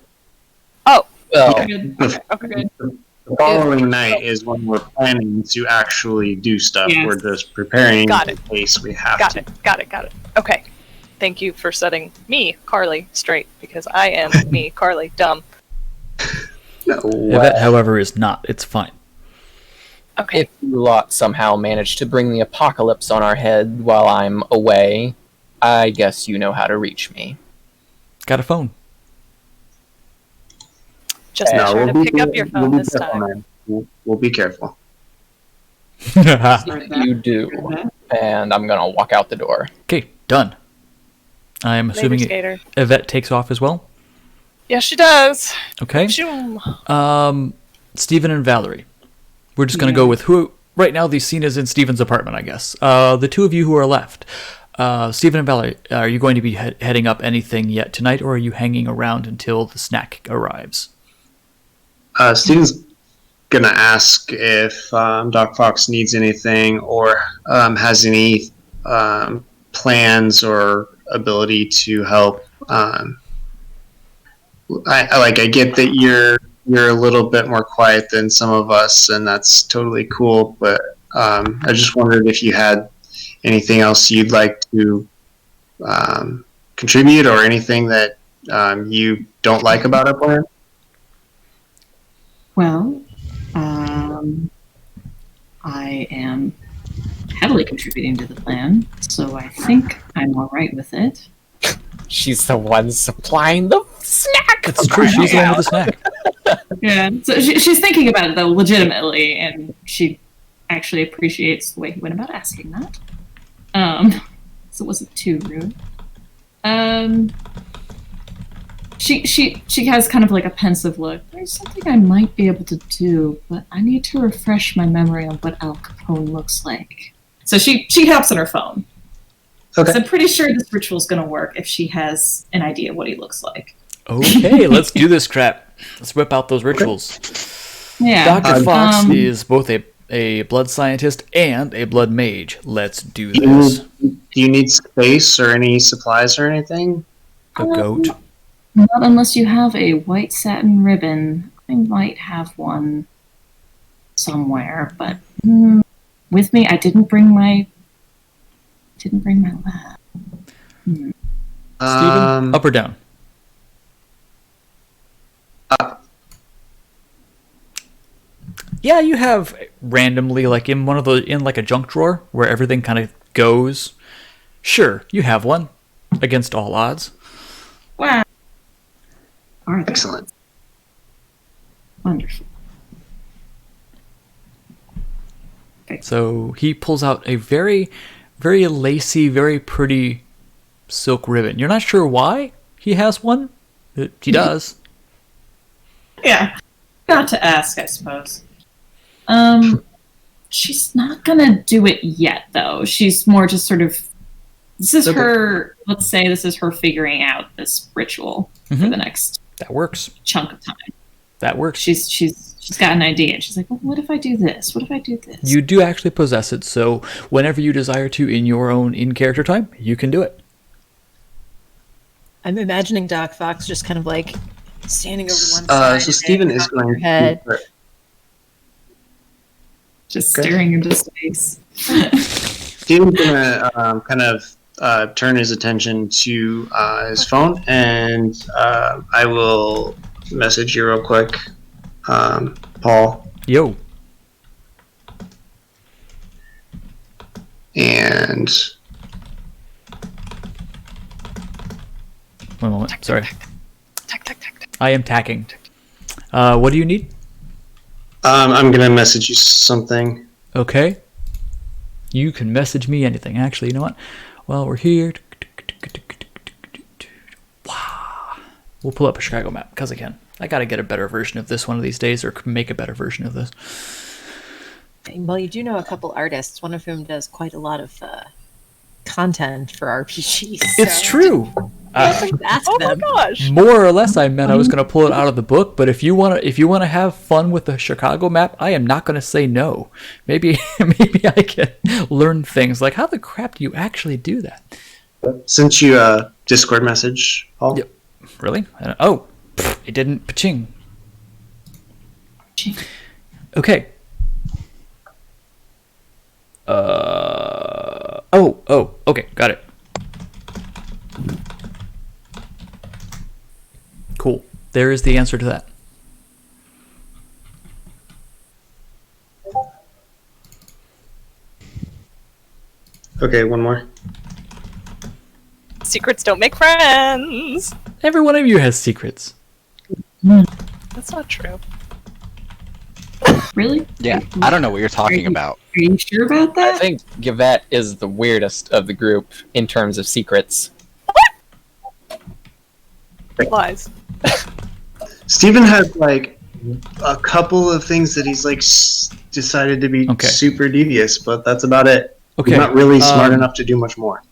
Oh.
Well,
Good.
The
Okay.
the following night is when we're planning to actually do stuff.
Yes.
We're just preparing
Got
in case we have
Got
to.
it, got it, got it. Okay. Thank you for setting me, Carly, straight, because I am me, Carly, dumb.
No.
Yvette, however, is not. It's fine.
Okay.
if you lot somehow manage to bring the apocalypse on our head while I'm away, I guess you know how to reach me.
Got a phone.
Just make
No,
sure
we'll
to
be-
pick up your
we'll
phone
be
this
careful,
time.
man. We'll be careful.
Start that.
You do, and I'm gonna walk out the door.
Okay, done. I'm
Later,
assuming
skater.
Yvette takes off as well.
Yes, she does.
Okay.
Shoom.
Stephen and Valerie. We're just going to
Yeah.
go with who. Right now, the scene is in Stephen's apartment, I guess. The two of you who are left. Stephen and Valerie, are you going to be heading up anything yet tonight, or are you hanging around until the snack arrives?
Steven's gonna ask if Doc Fox needs anything or has any plans or ability to help. I get that you're a little bit more quiet than some of us, and that's totally cool. But I just wondered if you had anything else you'd like to contribute, or anything that you don't like about our plan.
Well, I am heavily contributing to the plan, so I think I'm all right with it.
She's the one supplying the snack.
It's true. She's the one with the snack.
Yeah, so she's thinking about it though, legitimately, and she actually appreciates the way he went about asking that. So it wasn't too rude. She has kind of like a pensive look. There's something I might be able to do, but I need to refresh my memory on what Al Capone looks like. So she helps on her phone.
Okay.
So I'm pretty sure this ritual's going to work if she has an idea of what he looks like.
Okay, let's do this crap. Let's whip out those rituals.
Yeah.
Dr. Fox is both a blood scientist and a blood mage. Let's do
Do
this.
you need space or any supplies or anything?
A goat.
Not unless you have a white satin ribbon. I might have one somewhere, but with me, I didn't bring my lab.
Steven, up or down?
Up.
Yeah, you have randomly, like in like a junk drawer where everything kind of goes. Sure, you have one against all odds.
Wow. Are they?
Excellent.
Wonderful.
So he pulls out a very, very lacy, very pretty silk ribbon. You're not sure why he has one? He does.
Yeah. Got to ask, I suppose. She's not gonna do it yet, though. She's more just sort of. This is her. Let's say this is her figuring out this ritual for the next.
That works.
Chunk of time.
That works.
She's got an idea, and she's like, well, what if I do this? What if I do this?
You do actually possess it, so whenever you desire to in your own in-character time, you can do it.
I'm imagining Doc Fox just kind of like standing over to one side.
So Steven is going to
head.
Just staring into space.
Steven's gonna kind of turn his attention to his phone, and I will message you real quick, Paul.
Yo.
And
One moment. Sorry. I am tacking. What do you need?
I'm gonna message you something.
Okay. You can message me anything. Actually, you know what? While we're here, we'll pull up a Chicago map because I can. I gotta get a better version of this one of these days, or make a better version of this.
Well, you do know a couple artists, one of whom does quite a lot of content for RPGs.
It's
so
true.
ask
Oh
them.
my gosh!
More or less, I meant I was gonna pull it out of the book. But if you wanna have fun with the Chicago map, I am not gonna say no. Maybe I can learn things like how the crap do you actually do that?
Sent you a Discord message, Paul.
Yep. Really? Oh, it didn't. Paching. Okay. Oh. Okay. Got it. Cool. There is the answer to that.
Okay, one more.
Secrets don't make friends.
Every one of you has secrets.
That's not true.
Really?
Yeah, I don't know what you're talking about.
Are you sure about
I
that?
think Yvette is the weirdest of the group in terms of secrets.
Lies.
Steven has like a couple of things that he's like decided to be
Okay.
super devious, but that's about it.
Okay.
He's not really smart enough to do much more.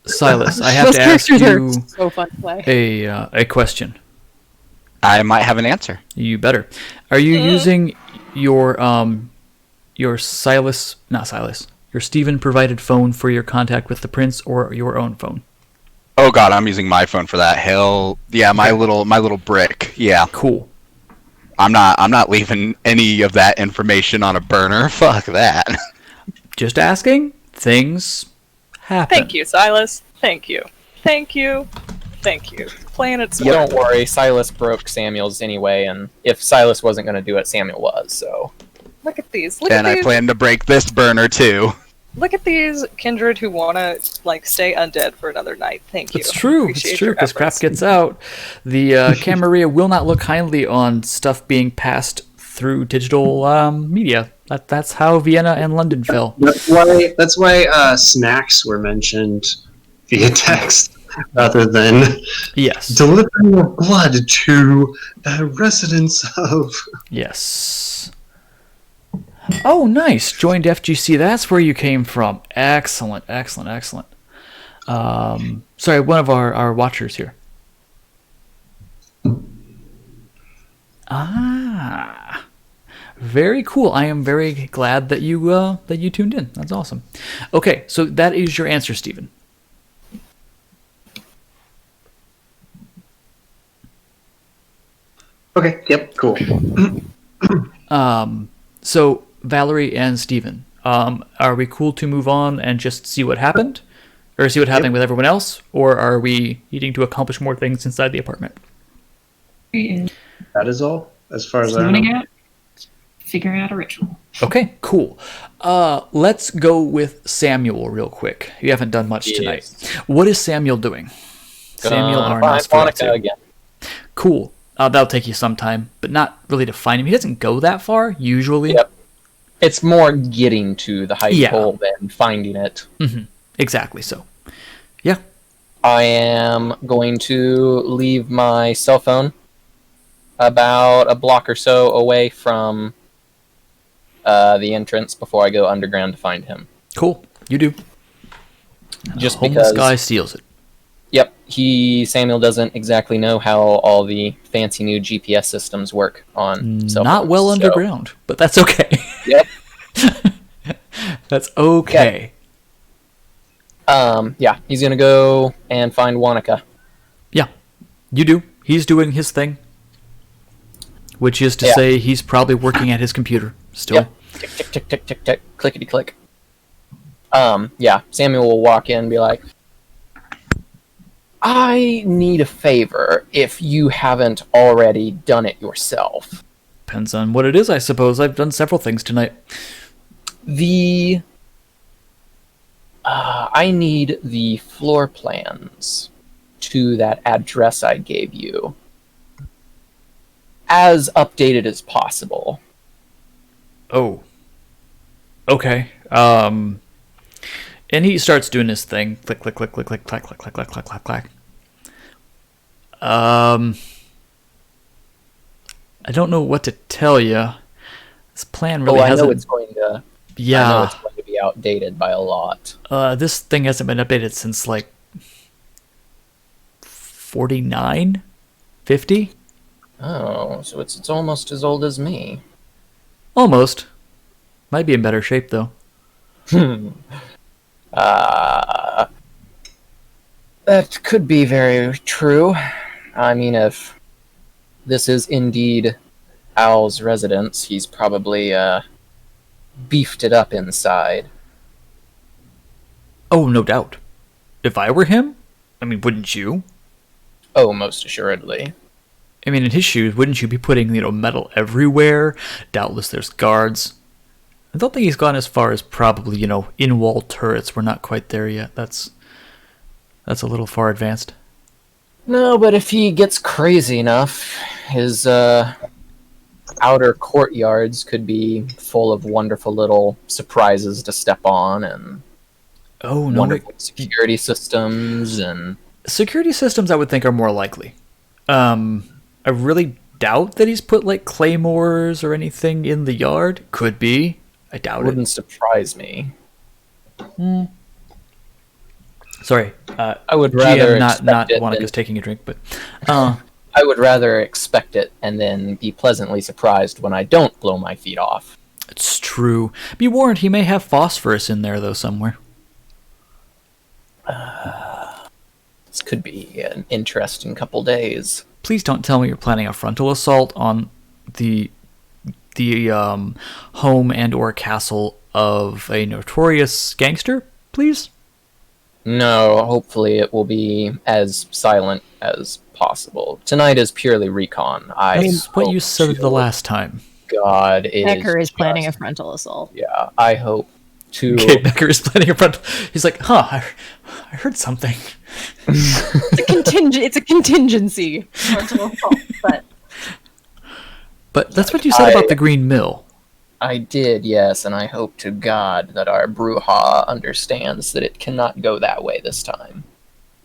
Silas, I have
Those
to ask
characters are
you
so fun to play.
a question.
I might have an answer.
You better. Are you using your Silas, not Silas, your Stephen provided phone for your contact with the prince, or your own phone?
Oh God, I'm using my phone for that. Hell, yeah, my little brick. Yeah,
Cool.
I'm not leaving any of that information on a burner. Fuck that.
Just asking. Things happen.
Thank you, Silas. Thank you. Thank you. Thank you. Playing it smart.
Don't worry, Silas broke Samuel's anyway, and if Silas wasn't going to do it, Samuel was, so...
Look at these. Look
And
at
I
these.
plan to break this burner too.
Look at these kindred who want to stay undead for another night. Thank you.
It's true.
Appreciate
It's true
your
because crap
efforts.
gets out. The Camarilla will not look kindly on stuff being passed through digital media. That's how Vienna and London fell.
That's why snacks were mentioned via text rather than
Yes.
delivering your blood to the residents of.
Yes. Oh, nice. Joined FGC. That's where you came from. Excellent. Excellent. Excellent. Sorry, one of our watchers here. Ah. Very cool. I am very glad that you tuned in. That's awesome. Okay, so that is your answer, Stephen.
Okay. Yep. Cool.
So Valerie and Stephen, are we cool to move on and just see what happened, or see what happened with everyone else, or are we needing to accomplish more things inside the apartment?
That is all, as far as I
Zoning
know.
out, figuring out a ritual.
Okay, cool. Let's go with Samuel real quick. You haven't done much tonight. What is Samuel doing? Samuel
find
Arnos
Monica again.
Cool. That'll take you some time, but not really to find him. He doesn't go that far, usually.
Yep. It's more getting to the height
Yeah.
pole than finding it.
Exactly so. Yeah.
I am going to leave my cell phone about a block or so away from the entrance before I go underground to find him.
Cool. You do.
Just
Homeless
because,
guy steals it.
yep, Samuel doesn't exactly know how all the fancy new GPS systems work on cell
Not
phones,
well
so-
underground, but that's okay.
Yep.
That's okay.
Yeah, he's gonna go and find Wanaka.
Yeah. You do. He's doing his thing. Which is to
Yeah.
say he's probably working at his computer still.
Yep. Tick, tick, tick, tick, tick, tick, clickety click. Yeah, Samuel will walk in and be like, I need a favor if you haven't already done it yourself.
Depends on what it is, I suppose. I've done several things tonight.
I need the floor plans to that address I gave you as updated as possible.
Oh. Okay. And he starts doing his thing. Click, click, click, click, click, clack, clack, clack, clack, clack, clack, clack. I don't know what to tell you. This plan really
I
hasn't.
know it's going to. I know
Yeah.
it's going to be outdated by a lot.
This thing hasn't been updated since like 49, 50,
Oh, so it's almost as old as me.
almost. Might be in better shape though.
That could be very true. I mean, if this is indeed Al's residence, he's probably beefed it up inside.
Oh, no doubt. If I were him, I mean, wouldn't you?
Oh, most assuredly.
I mean, in his shoes, wouldn't you be putting, metal everywhere? Doubtless there's guards. I don't think he's gone as far as probably, in-wall turrets. We're not quite there yet. That's a little far advanced.
No, but if he gets crazy enough, his outer courtyards could be full of wonderful little surprises to step on and
Oh, no.
wonderful security systems and...
Security systems, I would think, are more likely. I really doubt that he's put, claymores or anything in the yard. Could be. I doubt it.
Wouldn't surprise me.
Sorry,
I would rather
GM, not
expect it
Wanaka's
than,
taking a drink, but
I would rather expect it and then be pleasantly surprised when I don't blow my feet off.
it's true. Be warned, he may have phosphorus in there though somewhere.
This could be an interesting couple days.
Please don't tell me you're planning a frontal assault on the home and or castle of a notorious gangster, please.
No, hopefully it will be as silent as possible. Tonight is purely recon.
That's what you
hope
said
to
the last time.
God is
Becker is planning a
just-
frontal assault.
Yeah, I hope to.
Okay, Becker is planning a frontal. He's like, I heard something.
It's a contingency frontal assault, but
But that's what you said about the Green Mill.
I did, yes, and I hope to God that our Bruja understands that it cannot go that way this time.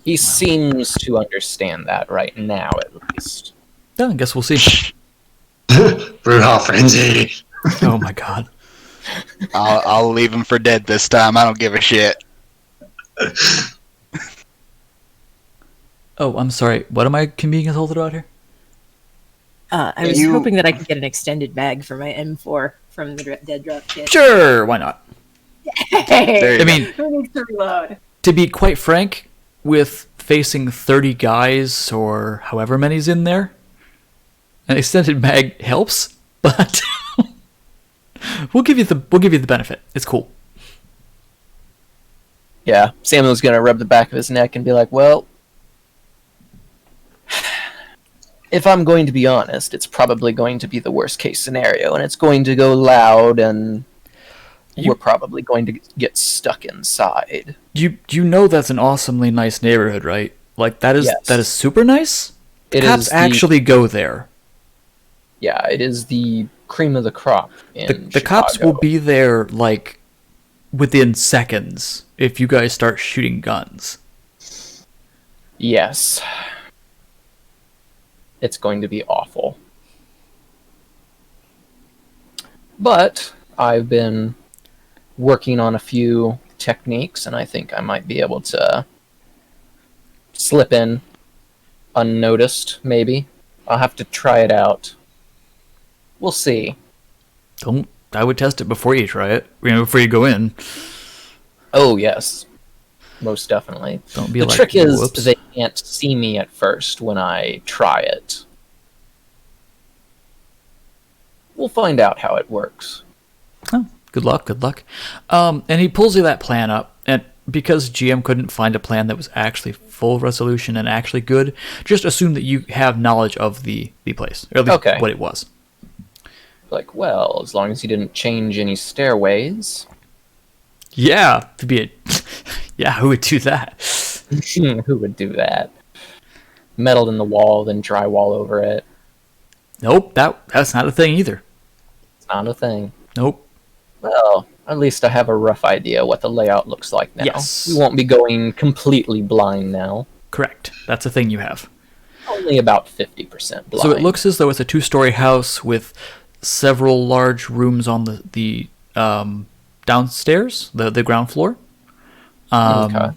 He seems to understand that right now, at least.
Yeah, I guess we'll see.
Brutal frenzy.
Oh my god.
I'll leave him for dead this time. I don't give a shit.
Oh, I'm sorry. What am I being consulted about here?
I was
You-
hoping that I could get an extended mag for my M4 from the Dead Drop kit.
Sure, why not?
Hey,
There you
I mean,
who needs to reload?
to be quite frank, with facing 30 guys or however many's in there, an extended mag helps, but we'll give you the benefit. It's cool.
Yeah, Samuel's gonna rub the back of his neck and be like, well, if I'm going to be honest, it's probably going to be the worst case scenario, and it's going to go loud, and we're probably going to get stuck inside.
You know that's an awesomely nice neighborhood, right? Like that is
Yes.
super nice.
It
Cops
is the-
actually go there.
Yeah, it is the cream of the crop in
The cops
Chicago.
will be there like within seconds if you guys start shooting guns.
Yes. It's going to be awful. But I've been working on a few techniques, and I think I might be able to slip in unnoticed, maybe. I'll have to try it out. We'll see.
I would test it before you try it. Before you go in.
Oh, yes. Most definitely.
Don't be
The
like,
trick is
whoops.
they can't see me at first when I try it. We'll find out how it works.
Oh, good luck, good luck. And he pulls you that plan up, and because GM couldn't find a plan that was actually full resolution and actually good, just assume that you have knowledge of the place, or at least
Okay.
what it was.
Like, well, as long as he didn't change any stairways.
Yeah, to be a, yeah, who would do that?
Who would do that? Metal in the wall, then drywall over it.
Nope, that's not a thing either.
It's not a thing.
Nope.
Well, at least I have a rough idea what the layout looks like now.
Yes.
We won't be going completely blind now.
Correct. That's a thing you have.
Only about 50% blind.
So it looks as though it's a two-story house with several large rooms on the downstairs, the ground floor.
Okay.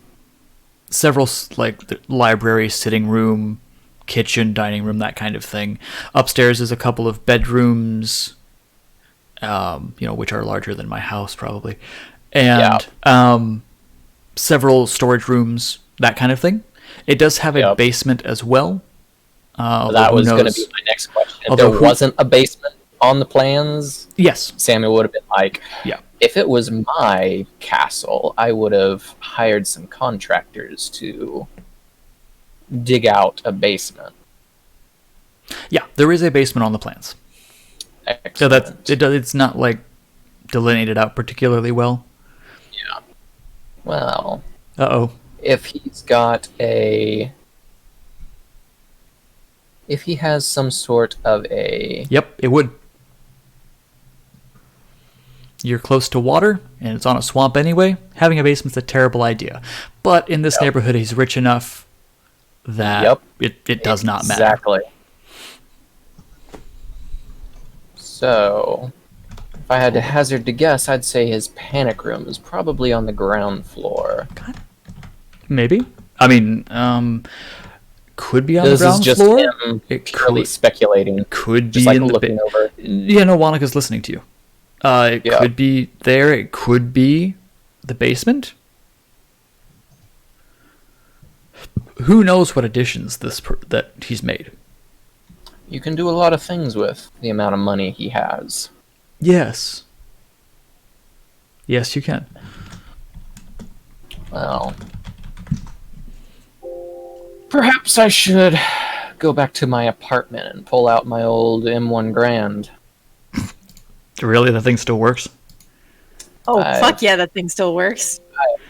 Several like the library, sitting room, kitchen, dining room, that kind of thing. Upstairs is a couple of bedrooms, which are larger than my house probably, and several storage rooms, that kind of thing. It does have a
Yep.
basement as well.
That
who
was going to
knows?
be my next question. If
Although
there
who-
wasn't a basement on the plans,
Yes.
Samuel would have been like,
Yeah.
if it was my castle, I would have hired some contractors to dig out a basement.
Yeah, there is a basement on the plans. So
Excellent.
it's not like delineated out particularly well.
Well,
Uh-oh.
if he has some sort of a
Yep, it would. You're close to water, and it's on a swamp anyway. Having a basement's a terrible idea. But in this neighborhood, he's rich enough that it does not matter.
Exactly. So, if I had to hazard to guess, I'd say his panic room is probably on the ground floor.
God. Maybe. I mean, could be on
This
the
is
ground
just
floor.
him
It
purely
could,
speculating.
could
Just
be
like
in the
looking over.
Yeah, no, Wanaka's listening to you. It
Yeah.
could be there. It could be the basement. Who knows what additions that he's made?
You can do a lot of things with the amount of money he has.
Yes. Yes, you can.
Well, perhaps I should go back to my apartment and pull out my old M1 Grand.
Really, the thing still works?
Oh,
I-
fuck yeah, that thing still works.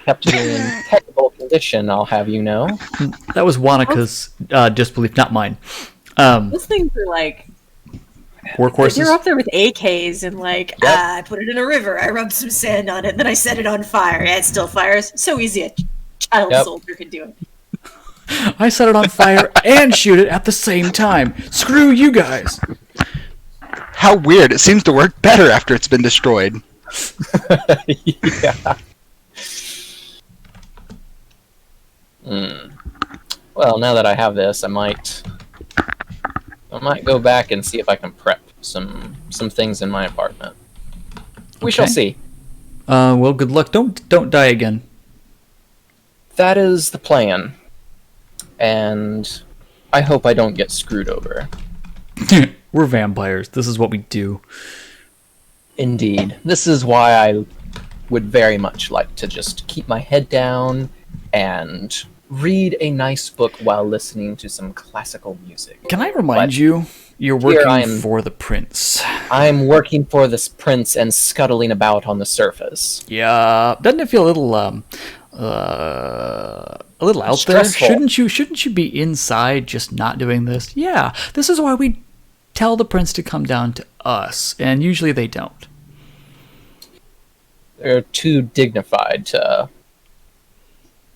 Kept it in impeccable condition, I'll have you know.
That was Wanaka's disbelief, not mine.
Those things are like,
Workhorses.
you're up there with AKs and like,
Yep.
I put it in a river, I rubbed some sand on it, then I set it on fire. Yeah, it still fires. So easy a child
Yep.
soldier could do it.
I set it on fire and shoot it at the same time. Screw you guys.
How weird. It seems to work better after it's been destroyed.
Yeah. Well, now that I have this, I might go back and see if I can prep some things in my apartment. We shall
Okay.
see.
Well, good luck. Don't die again.
That is the plan. And I hope I don't get screwed over.
We're vampires. This is what we do.
Indeed. This is why I would very much like to just keep my head down and read a nice book while listening to some classical music.
Can I remind
But
you, you're
here
working
I am.
for the prince.
I'm working for this prince and scuttling about on the surface.
Yeah, doesn't it feel a little out
Stressful.
there? Shouldn't you be inside just not doing this? Yeah, this is why we tell the prince to come down to us, and usually they don't.
They're too dignified to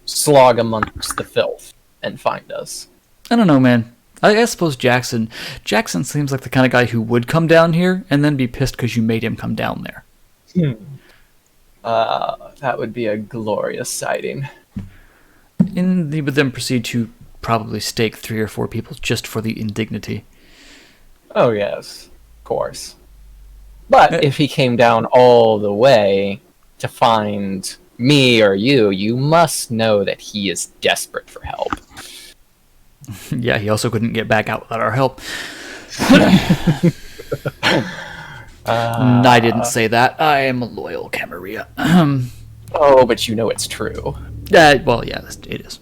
slog amongst the filth and find us.
I don't know, man. I suppose Jackson seems like the kind of guy who would come down here and then be pissed because you made him come down there.
That would be a glorious sighting.
And he would then proceed to probably stake 3 or 4 people just for the indignity.
Oh, yes. Of course. But if he came down all the way to find me or you must know that he is desperate for help.
Yeah, he also couldn't get back out without our help. I didn't say that. I am a loyal Camarilla.
Oh, but you know it's true.
Well, yeah, it is.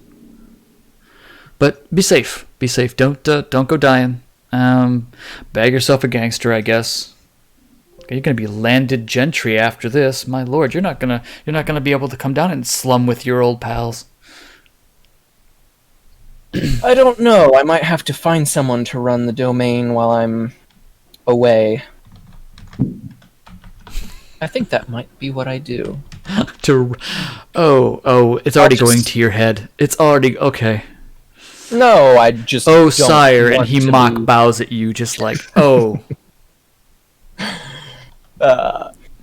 But be safe. Be safe. Don't go dying. Bag yourself a gangster, I guess. You're gonna be landed gentry after this. My lord, you're not gonna be able to come down and slum with your old pals.
I don't know. I might have to find someone to run the domain while I'm away. I think that might be what I do.
It's already going to your head. It's already okay.
No, I just
Oh,
don't
sire, and
want
he
to
mock
be-
bows at you, just like, oh.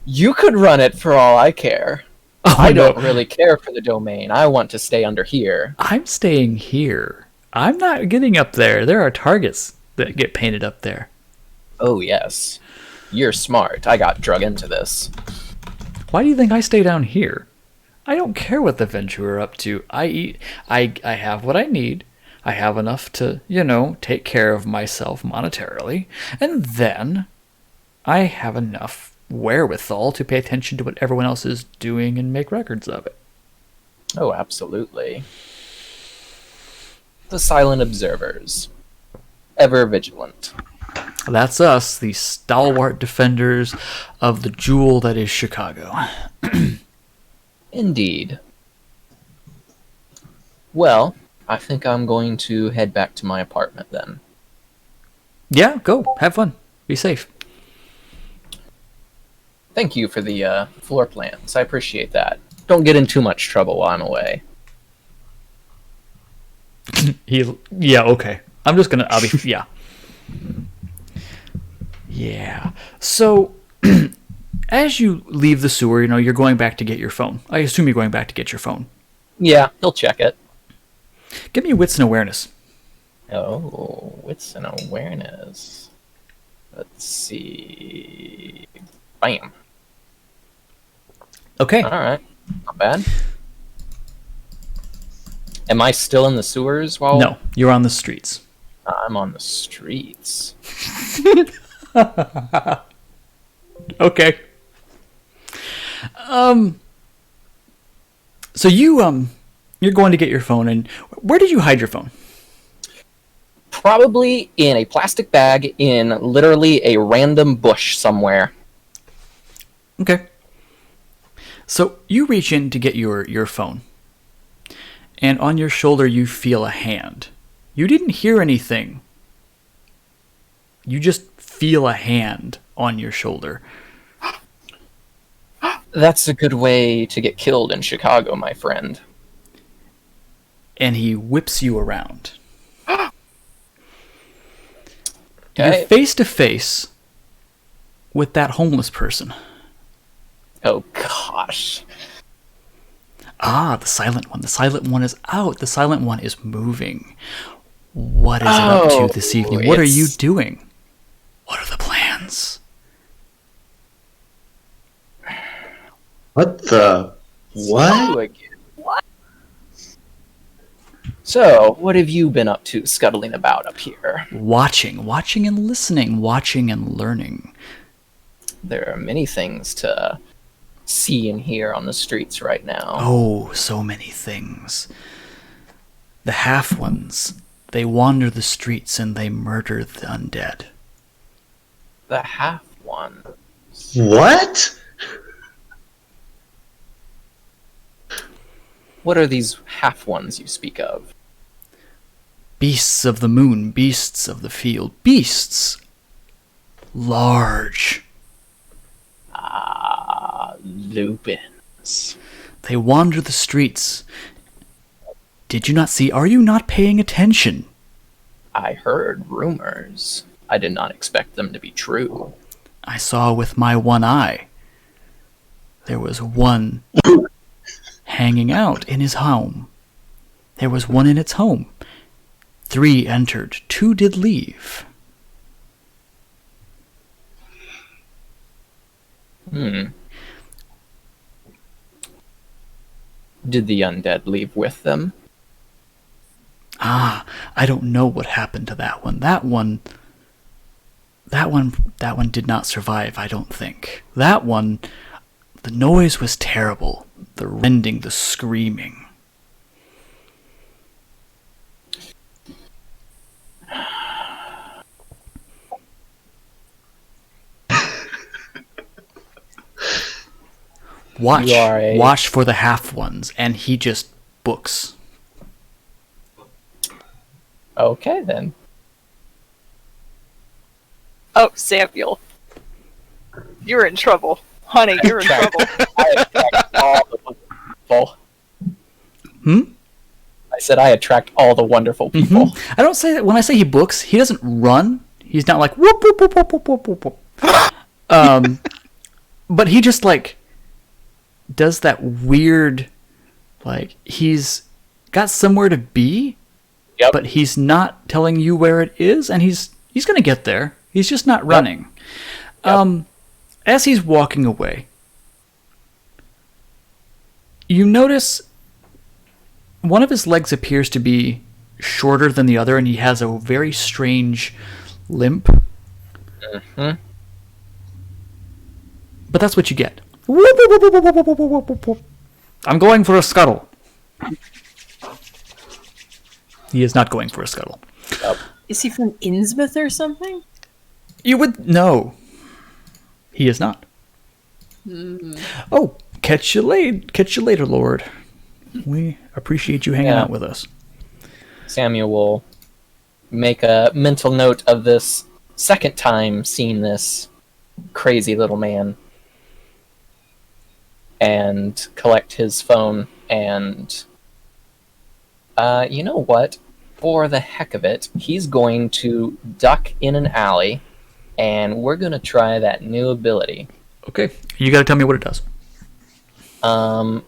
You could run it for all I care.
Oh,
I
no.
don't really care for the domain. I want to stay under here.
I'm staying here. I'm not getting up there. There are targets that get painted up there.
Oh, yes. You're smart. I got drug into this.
Why do you think I stay down here? I don't care what the Venture are up to. I eat. I have what I need. I have enough to, take care of myself monetarily. And then I have enough wherewithal to pay attention to what everyone else is doing and make records of it.
Oh, absolutely. The silent observers. Ever vigilant.
That's us, the stalwart defenders of the jewel that is Chicago.
Indeed. Well, I think I'm going to head back to my apartment then.
Yeah, go. Have fun. Be safe.
Thank you for the floor plans. I appreciate that. Don't get in too much trouble while I'm away.
Yeah, okay. I'll be, yeah. Yeah. So, as you leave the sewer, you're going back to get your phone. I assume you're going back to get your phone.
Yeah, he'll check it.
Give me wits and awareness.
Oh, wits and awareness. Let's see. Bam.
Okay.
All right. Not bad. Am I still in the sewers while...
No, you're on the streets.
I'm on the streets.
Okay. So you're going to get your phone, and where did you hide your phone?
Probably in a plastic bag in literally a random bush somewhere.
Okay. So you reach in to get your phone, and on your shoulder you feel a hand. You didn't hear anything. You just feel a hand on your shoulder.
That's a good way to get killed in Chicago, my friend.
And he whips you around.
Okay.
You're face to face with that homeless person.
Oh, gosh.
Ah, the silent one. The silent one is out. The silent one is moving. What is it up to this evening? What are you doing? What are the plans?
What the? What?
What? So, what have you been up to scuttling about up here?
Watching and listening, watching and learning.
There are many things to see and hear on the streets right now.
Oh, so many things. The half ones, they wander the streets and they murder the undead.
The half one.
What?
What are these half ones you speak of?
Beasts of the moon, beasts of the field, beasts. Large.
Ah, lupins.
They wander the streets. Did you not see? Are you not paying attention?
I heard rumors. I did not expect them to be true.
I saw with my one eye. There was one hanging out in his home. There was one in its home. 3 entered, 2 did leave.
Did the undead leave with them?
Ah, I don't know what happened to that one. That one did not survive, I don't think. That one, the noise was terrible. The rending, the screaming. Watch for the half ones, and he just books.
Okay, then.
Oh, Samuel. You're in trouble. Honey, you're in trouble.
I attract all the wonderful people. I said I attract all the wonderful people.
Mm-hmm. I don't say that when I say he books, he doesn't run. He's not like whoop whoop whoop whoop whoop whoop whoop. But he just like does that weird, like he's got somewhere to be, but he's not telling you where it is, and he's gonna get there. He's just not running. As he's walking away, you notice one of his legs appears to be shorter than the other, and he has a very strange limp.
Mm-hmm.
But that's what you get. I'm going for a scuttle. He is not going for a scuttle.
Is he from Innsmouth or something?
You would know. He is not. Oh, catch you later, Lord. We appreciate you hanging out with us.
Samuel will make a mental note of this second time seeing this crazy little man and collect his phone and you know what? For the heck of it, he's going to duck in an alley and we're going to try that new ability.
Okay. You got to tell me what it does.
From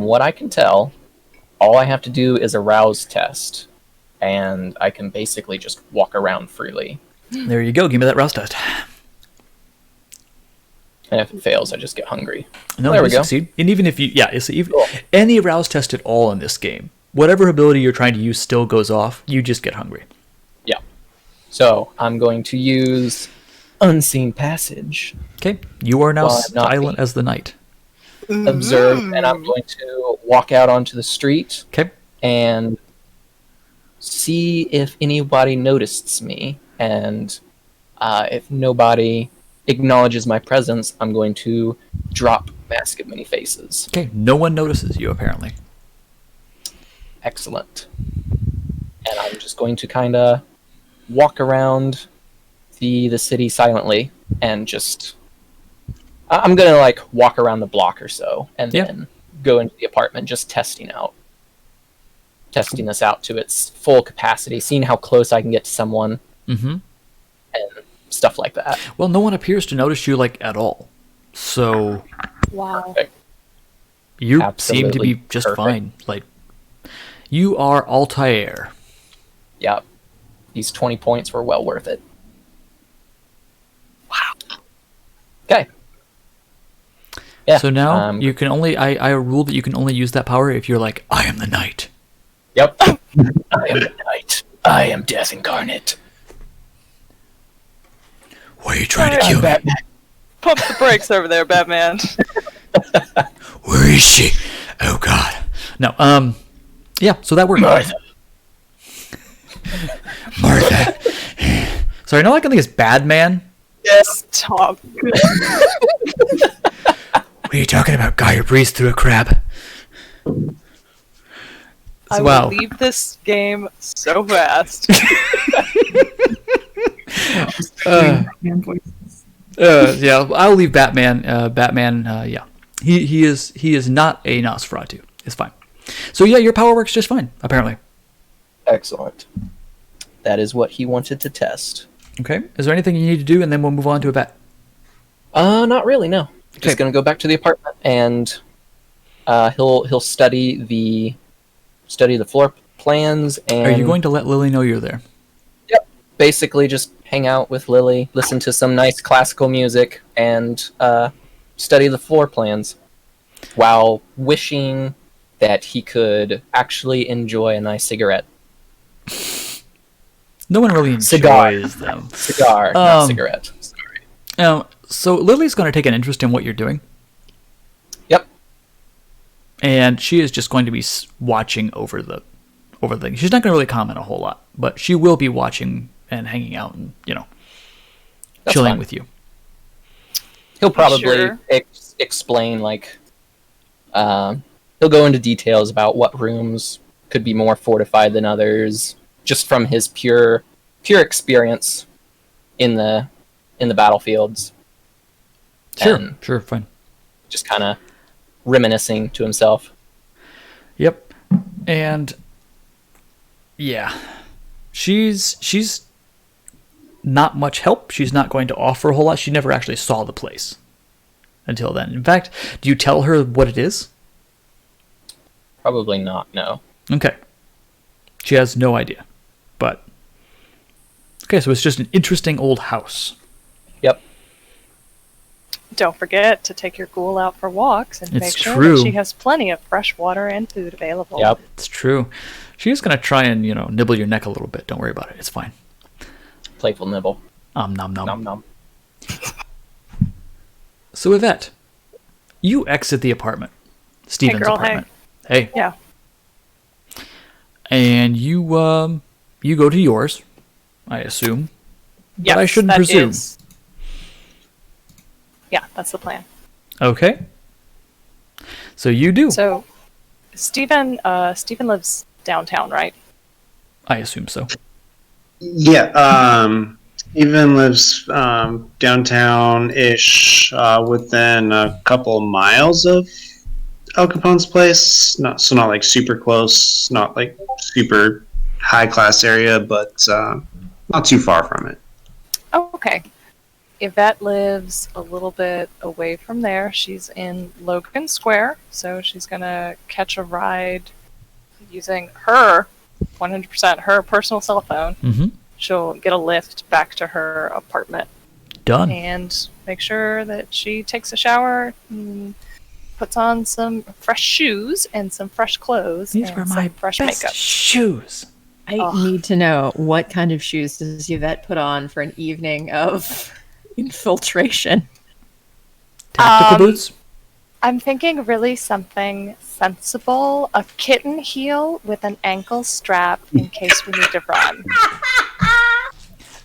what I can tell, all I have to do is a rouse test, and I can basically just walk around freely.
There you go. Give me that rouse test.
And if it fails, I just get hungry.
No,
There
you
we go.
succeed. And even if you, yeah, it's even
Cool.
any rouse test at all in this game, whatever ability you're trying to use still goes off. You just get hungry.
Yeah. So I'm going to use Unseen Passage.
Okay, you are now
Well, I'm not
silent
being-
as the night.
Observe, and I'm going to walk out onto the street
Okay,
and see if anybody noticed me. And if nobody acknowledges my presence, I'm going to drop Mask of Many Faces.
okay. No one notices you apparently.
Excellent. And I'm just going to kind of walk around the city silently and just... I'm going to like walk around the block or so and
Yeah.
then go into the apartment just testing this out to its full capacity, seeing how close I can get to someone
Mm-hmm.
and stuff like that.
Well, no one appears to notice you like at all. So
Wow.
you seem to
Absolutely
be just
perfect.
fine. Like you are Altair.
Yeah. These 20 points were well worth it. Wow. Okay. Yeah.
So now you can only I rule that you can only use that power if you're like, I am the night.
Yep. I am the night. I am death incarnate.
Why are you trying to
Alright.
kill me?
Batman.
Pump the brakes over there, Batman.
Where is she? Oh God. No. Yeah. So that worked.
Martha.
Martha. Sorry. No, I can think it's Bad Man.
Stop.
What are you talking about? Guy who breathes through a crab.
I
Wow.
will leave this game so fast.
Man voices.
Yeah, I'll leave Batman. Batman. Yeah, he is not a Nosferatu. It's fine. So yeah, your power works just fine. Apparently.
Excellent. That is what he wanted to test.
Okay. Is there anything you need to do, and then we'll move on to a bet?
Not really, no.
Okay.
Just gonna go back to the apartment and he'll study the floor plans and
Are you going to let Lily know you're there?
basically just hang out with Lily, listen to some nice classical music, and study the floor plans while wishing that he could actually enjoy a nice cigarette.
No one really enjoys
Cigar.
them.
Cigar, not
Um,
cigarette. Sorry.
So Lily's going to take an interest in what you're doing.
Yep.
And she is just going to be watching over the thing. She's not going to really comment a whole lot, but she will be watching and hanging out and
That's
chilling
fine.
with you.
He'll probably
Sure.
explain, like, he'll go into details about what rooms could be more fortified than others, just from his pure experience in the battlefields.
Sure,
And
sure, fine.
just kind of reminiscing to himself.
Yep. And yeah, she's not much help. She's not going to offer a whole lot. She never actually saw the place until then. In fact, do you tell her what it is?
Probably not, no.
Okay. She has no idea. But okay, so it's just an interesting old house.
Yep.
Don't forget to take your ghoul out for walks and
It's
make sure
true.
that she has plenty of fresh water and food available.
Yep.
It's true. She's gonna try and nibble your neck a little bit. Don't worry about it. It's fine.
Playful nibble.
Nom nom.
Nom nom.
So Yvette, you exit the apartment. Steven's
girl,
apartment. Hey.
Yeah.
And you go to yours, I assume.
Yes,
I shouldn't
that
presume.
is- Yeah, that's the plan.
Okay. So you do.
So, Stephen lives downtown, right?
I assume so.
Yeah, Steven lives downtown-ish, within a couple miles of Al Capone's place. Not like super close, not like super high class area, but not too far from it.
Oh, okay. Yvette lives a little bit away from there. She's in Logan Square, so she's gonna catch a ride using her 100% her personal cell phone.
Mm-hmm.
She'll get a lift back to her apartment
Done.
and make sure that she takes a shower and puts on some fresh shoes and some fresh clothes
These
and
were
some
my
fresh
best
makeup.
shoes.
I
Ugh.
need to know, what kind of shoes does Yvette put on for an evening of infiltration?
Tactical boots.
I'm thinking really something sensible. A kitten heel with an ankle strap in case we need to run.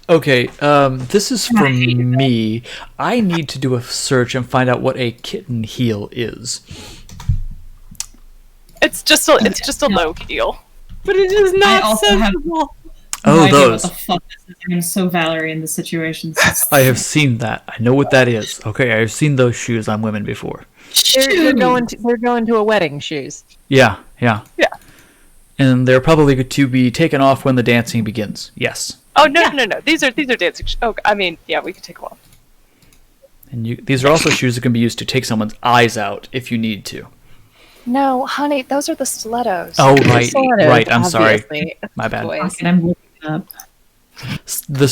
Okay, this is for me. I need to do a search and find out what a kitten heel is.
It's just a low heel.
But it is
I
not
also
sensible.
Oh,
no idea
those.
What the fuck this is. I'm so Valerie in the situation.
I have seen that. I know what that is. Okay, I've seen those shoes on women before.
They're going to a wedding shoes.
Yeah.
Yeah.
And they're probably to be taken off when the dancing begins. Yes.
Oh no. These are dancing. Oh, I mean, yeah, we can take them off.
And these are also shoes that can be used to take someone's eyes out if you need to.
No, honey, those are the stilettos.
Oh, right.
Stilettos,
Right, I'm sorry.
obviously.
My bad.
Boys.
And I'm looking up.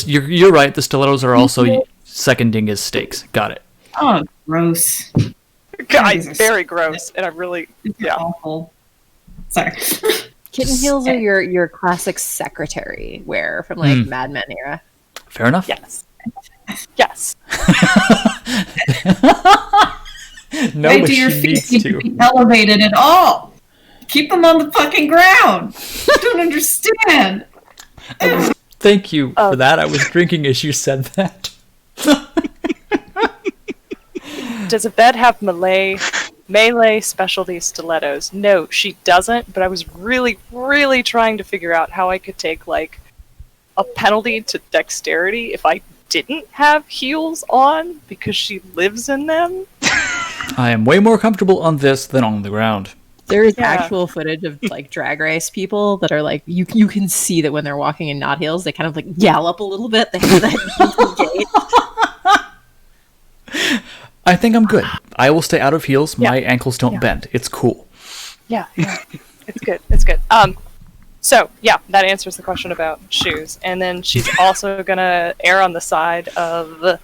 You're right. The stilettos are also seconding as stakes. Got it.
Oh, gross.
Guys, very gross, and I'm really
Yeah. Awful. Sorry.
Kitten heels are your classic secretary wear from like Mad Men era.
Fair enough.
yes.
No,
Why
but
do your
she
feet
needs
need to
to.
be elevated at all? Keep them on the fucking ground. I don't understand.
Thank you for that. I was drinking as you said that.
Does Yvette have melee specialty stilettos? No, she doesn't. But I was really, really trying to figure out how I could take like a penalty to dexterity if I didn't have heels on because she lives in them.
I am way more comfortable on this than on the ground.
There is
Yeah.
actual footage of like drag race people that are like you can see that when they're walking in not heels, they kind of like gallop a little bit. They have that gait.
I think I'm good. I will stay out of heels.
Yeah.
My ankles don't bend. It's cool.
Yeah. It's good. So yeah, that answers the question about shoes. And then she's also gonna err on the side of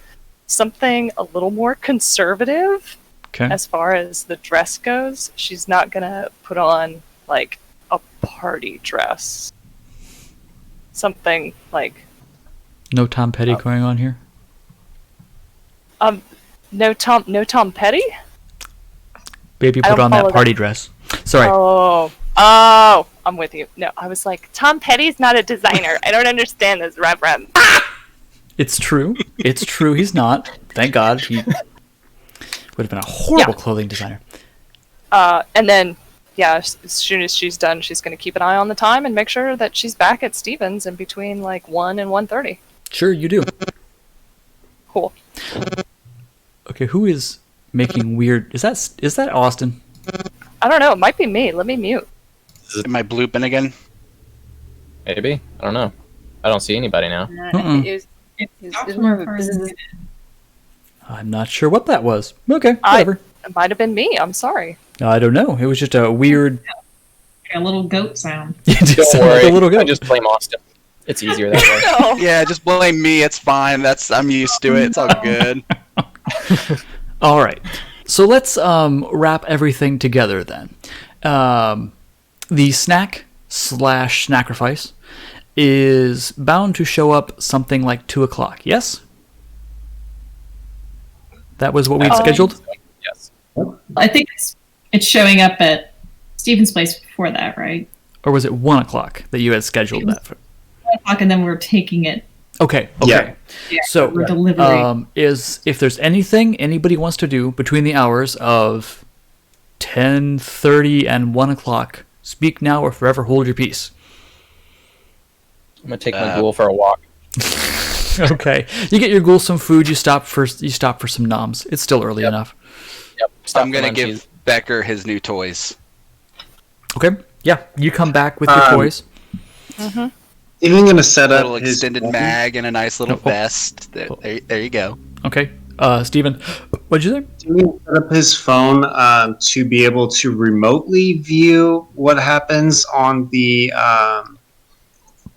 something a little more conservative
Okay.
as far as the dress goes. She's not gonna put on like a party dress. Something like
No Tom Petty going on here.
no Tom Petty?
Baby
I
put
don't
on that
follow
party dress. Sorry.
Oh, I'm with you. No, I was like, Tom Petty's not a designer. I don't understand this, Reverend.
It's true. It's true. He's not. Thank God. He would have been a horrible clothing designer.
And then, yeah, as soon as she's done, she's going to keep an eye on the time and make sure that she's back at Stevens in between like 1 and 1:30.
Sure, you do.
Cool.
Okay, who is making weird? Is that Austin?
I don't know. It might be me. Let me mute.
Am I blooping again?
Maybe. I don't know. I don't see anybody now.
I'm not sure what that was. Okay, whatever.
It might have been me. I'm sorry.
I don't know. It was just a weird.
A little goat sound.
It just
Don't
sounded
worry.
like a little
I
goat.
just blame Austin. It's easier that way.
No.
Yeah, just blame me. It's fine. I'm used to it. It's all good.
All right. So let's wrap everything together then. The snack/snacrifice is bound to show up something like 2 o'clock. Yes? That was what we'd scheduled?
Yes.
I think it's showing up at Stephen's place before that, right?
Or was it 1 o'clock that you had scheduled that for?
1 o'clock, and then we're taking it.
Okay.
Yeah.
So,
for delivery.
if there's anything anybody wants to do between the hours of 10:30 and 1 o'clock, speak now or forever hold your peace.
I'm gonna take my ghoul for a walk.
Okay. You get your ghoul some food. You stop for some noms. It's still early enough.
Yep. Stop
I'm gonna
for
give
munchies.
Becker his new toys.
Okay. Yeah. You come back with your toys.
Even gonna set
A
up
little
his
extended
phone.
mag and a nice little
Oh.
vest. There you go.
Okay. Steven, what'd you say?
Did he set up his phone to be able to remotely view what happens on the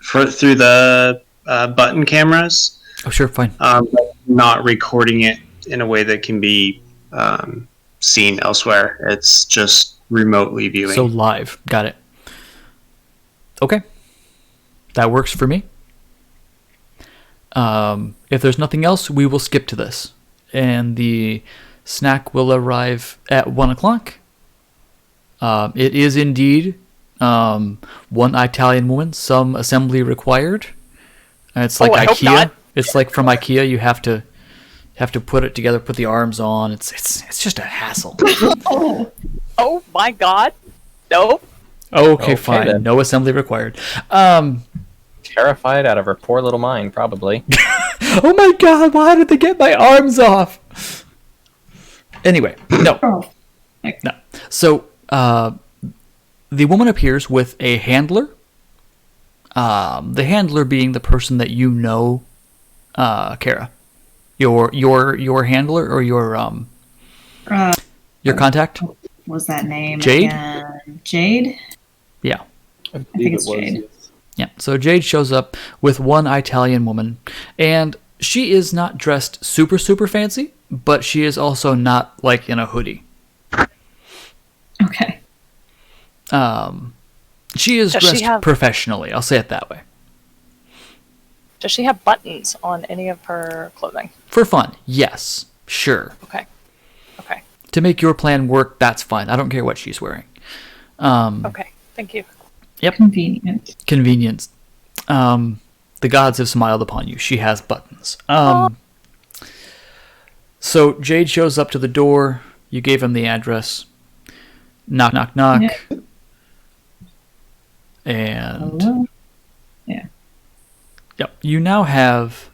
through the button cameras,
Oh, sure, fine.
but not recording it in a way that can be seen elsewhere? It's just remotely viewing.
So live. Got it. Okay. That works for me. If there's nothing else, we will skip to this. And the snack will arrive at 1 o'clock. It is indeed one Italian woman, some assembly required. It's like
I hope
IKEA.
not.
It's like from IKEA. You have to put it together, put the arms on. It's just a hassle.
Oh my god. Nope.
Okay,
Okay,
fine.
then.
No assembly required.
Terrified out of her poor little mind, probably.
Oh my god, why did they get my arms off? Anyway, no.
Oh.
No. So, the woman appears with a handler. The handler being the person that you know, Kara. Your handler or your contact?
Was that name?
Jade?
Again? Jade?
Yeah.
I think it's Jade.
Yeah, so Jade shows up with one Italian woman, and she is not dressed super, super fancy, but she is also not, like, in a hoodie.
Okay.
She is
Does she
dressed
have-
professionally, I'll say it that way.
Does she have buttons on any of her clothing?
For fun, yes, sure.
Okay. Okay.
To make your plan work, that's fine. I don't care what she's wearing.
Okay. Thank you.
Convenient.
Convenience. The gods have smiled upon you. She has buttons. So Jade shows up to the door. You gave him the address. Knock, knock, knock.
Yeah.
And
Hello? Yeah.
yep, you now have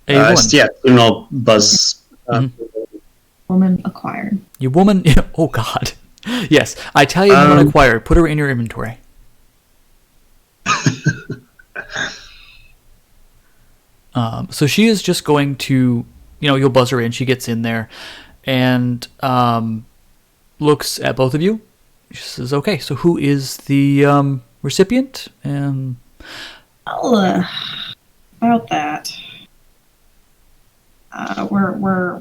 a woman.
Yeah, criminal buzz.
Woman acquired.
You woman. Oh God. Yes, Italian woman acquired. Put her in your inventory. So she is just going to, you'll buzz her in. She gets in there and looks at both of you. She says, "Okay, so who is the recipient?" And
Well, about that, we're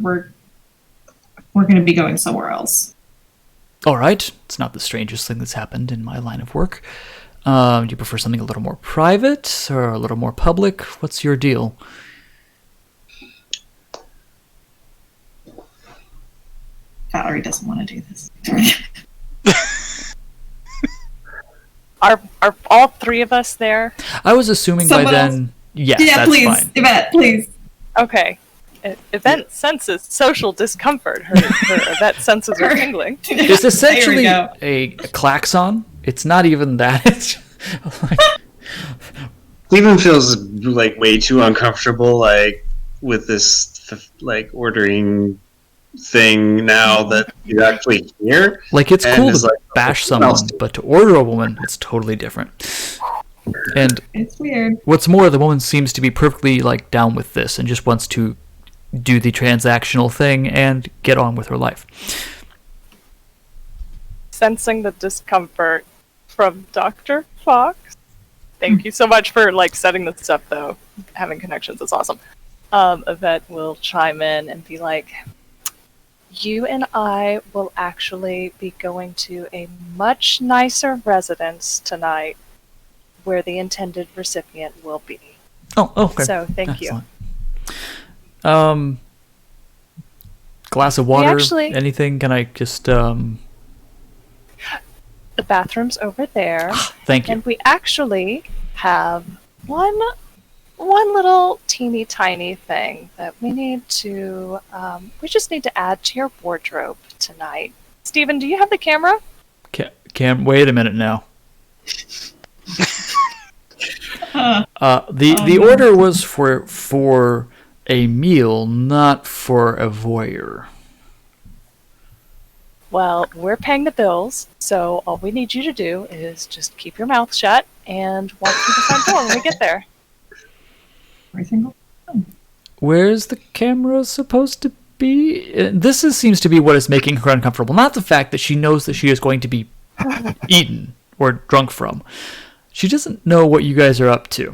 going to be going somewhere else.
all right, it's not the strangest thing that's happened in my line of work. Do you prefer something a little more private or a little more public? What's your deal?
Valerie doesn't want to do this.
Are all three of us there?
I was assuming
Someone
by then. Yes,
yeah,
that's
please,
fine.
Yvette, please.
Okay. Event senses social discomfort. Her Evette senses are tingling.
It's essentially
There
a klaxon. It's not even that. It's like,
Stephen feels like way too uncomfortable, like with this like ordering thing now that he's actually here.
like it's
And
cool
it's
to
like,
bash
what else?
someone, but to order a woman, it's totally different. And
It's weird.
what's more, the woman seems to be perfectly like down with this and just wants to do the transactional thing and get on with her life.
Sensing the discomfort from Dr. Fox. Thank you so much for setting this up though. Having connections is awesome. Yvette will chime in and be like, "You and I will actually be going to a much nicer residence tonight where the intended recipient will be.
Oh, okay.
So thank you."
Excellent. Glass of water,
actually-
anything? Can I just
The bathroom's over there.
thank you.
And we actually have one little teeny tiny thing that we need to we just need to add to your wardrobe tonight. Steven, do you have the camera?
Cam, wait a minute now. The order was for a meal, not for a voyeur.
Well, we're paying the bills, so all we need you to do is just keep your mouth shut and walk through the front door when we get there.
Every single.
Where's the camera supposed to be. Seems to be what is making her uncomfortable. Not the fact that she knows that she is going to be eaten or drunk from. She doesn't know what you guys are up to.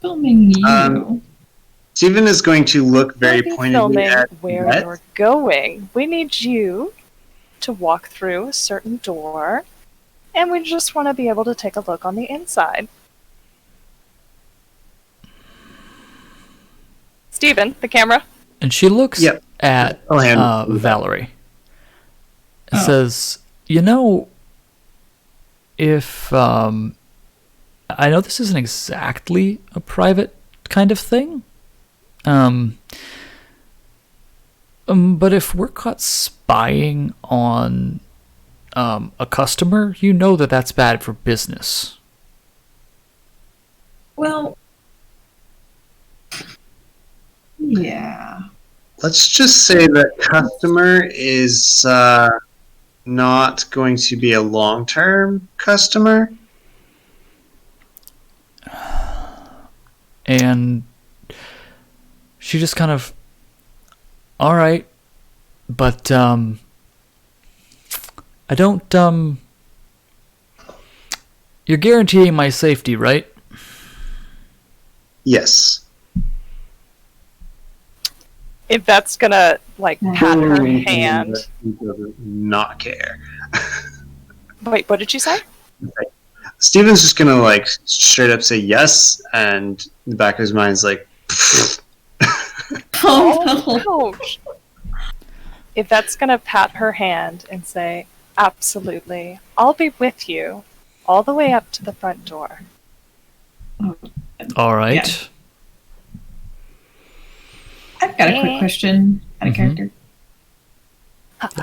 Filming you.
Steven is going to look very
We'll be
pointedly
filming
at
where
Yvette.
you're going. We need you to walk through a certain door, and we just want to be able to take a look on the inside. Steven, the camera.
And she looks
Yep.
at
I'll hand it.
Valerie. And
Oh.
says, if I know this isn't exactly a private kind of thing, but if we're caught spying on a customer, you know that that's bad for business.
Well, yeah.
Let's just say that customer is not going to be a long-term customer.
And she just kind of, all right, but I don't, you're guaranteeing my safety, right?
Yes.
If that's gonna, like, pat her hand.
He does not care.
Wait, what did you say?
Steven's just gonna like straight up say yes, and in the back of his mind is like,
Oh, no.
Ouch. If that's gonna pat her hand and say, absolutely, I'll be with you all the way up to the front door.
All right.
Yeah. I've got a quick question out of
Mhm.
character.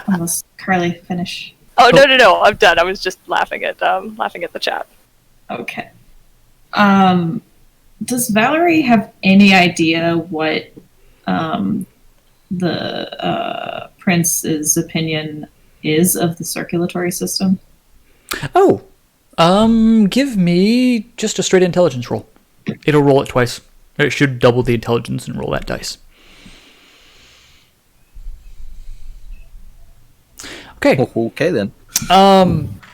Unless Carly finish.
Oh, no, I'm done. I was just laughing at the chat.
Okay. Does Valerie have any idea what the prince's opinion is of the circulatory system?
Oh, give me just a straight intelligence roll. It'll roll it twice. It should double the intelligence and roll that dice. Okay.
Okay then.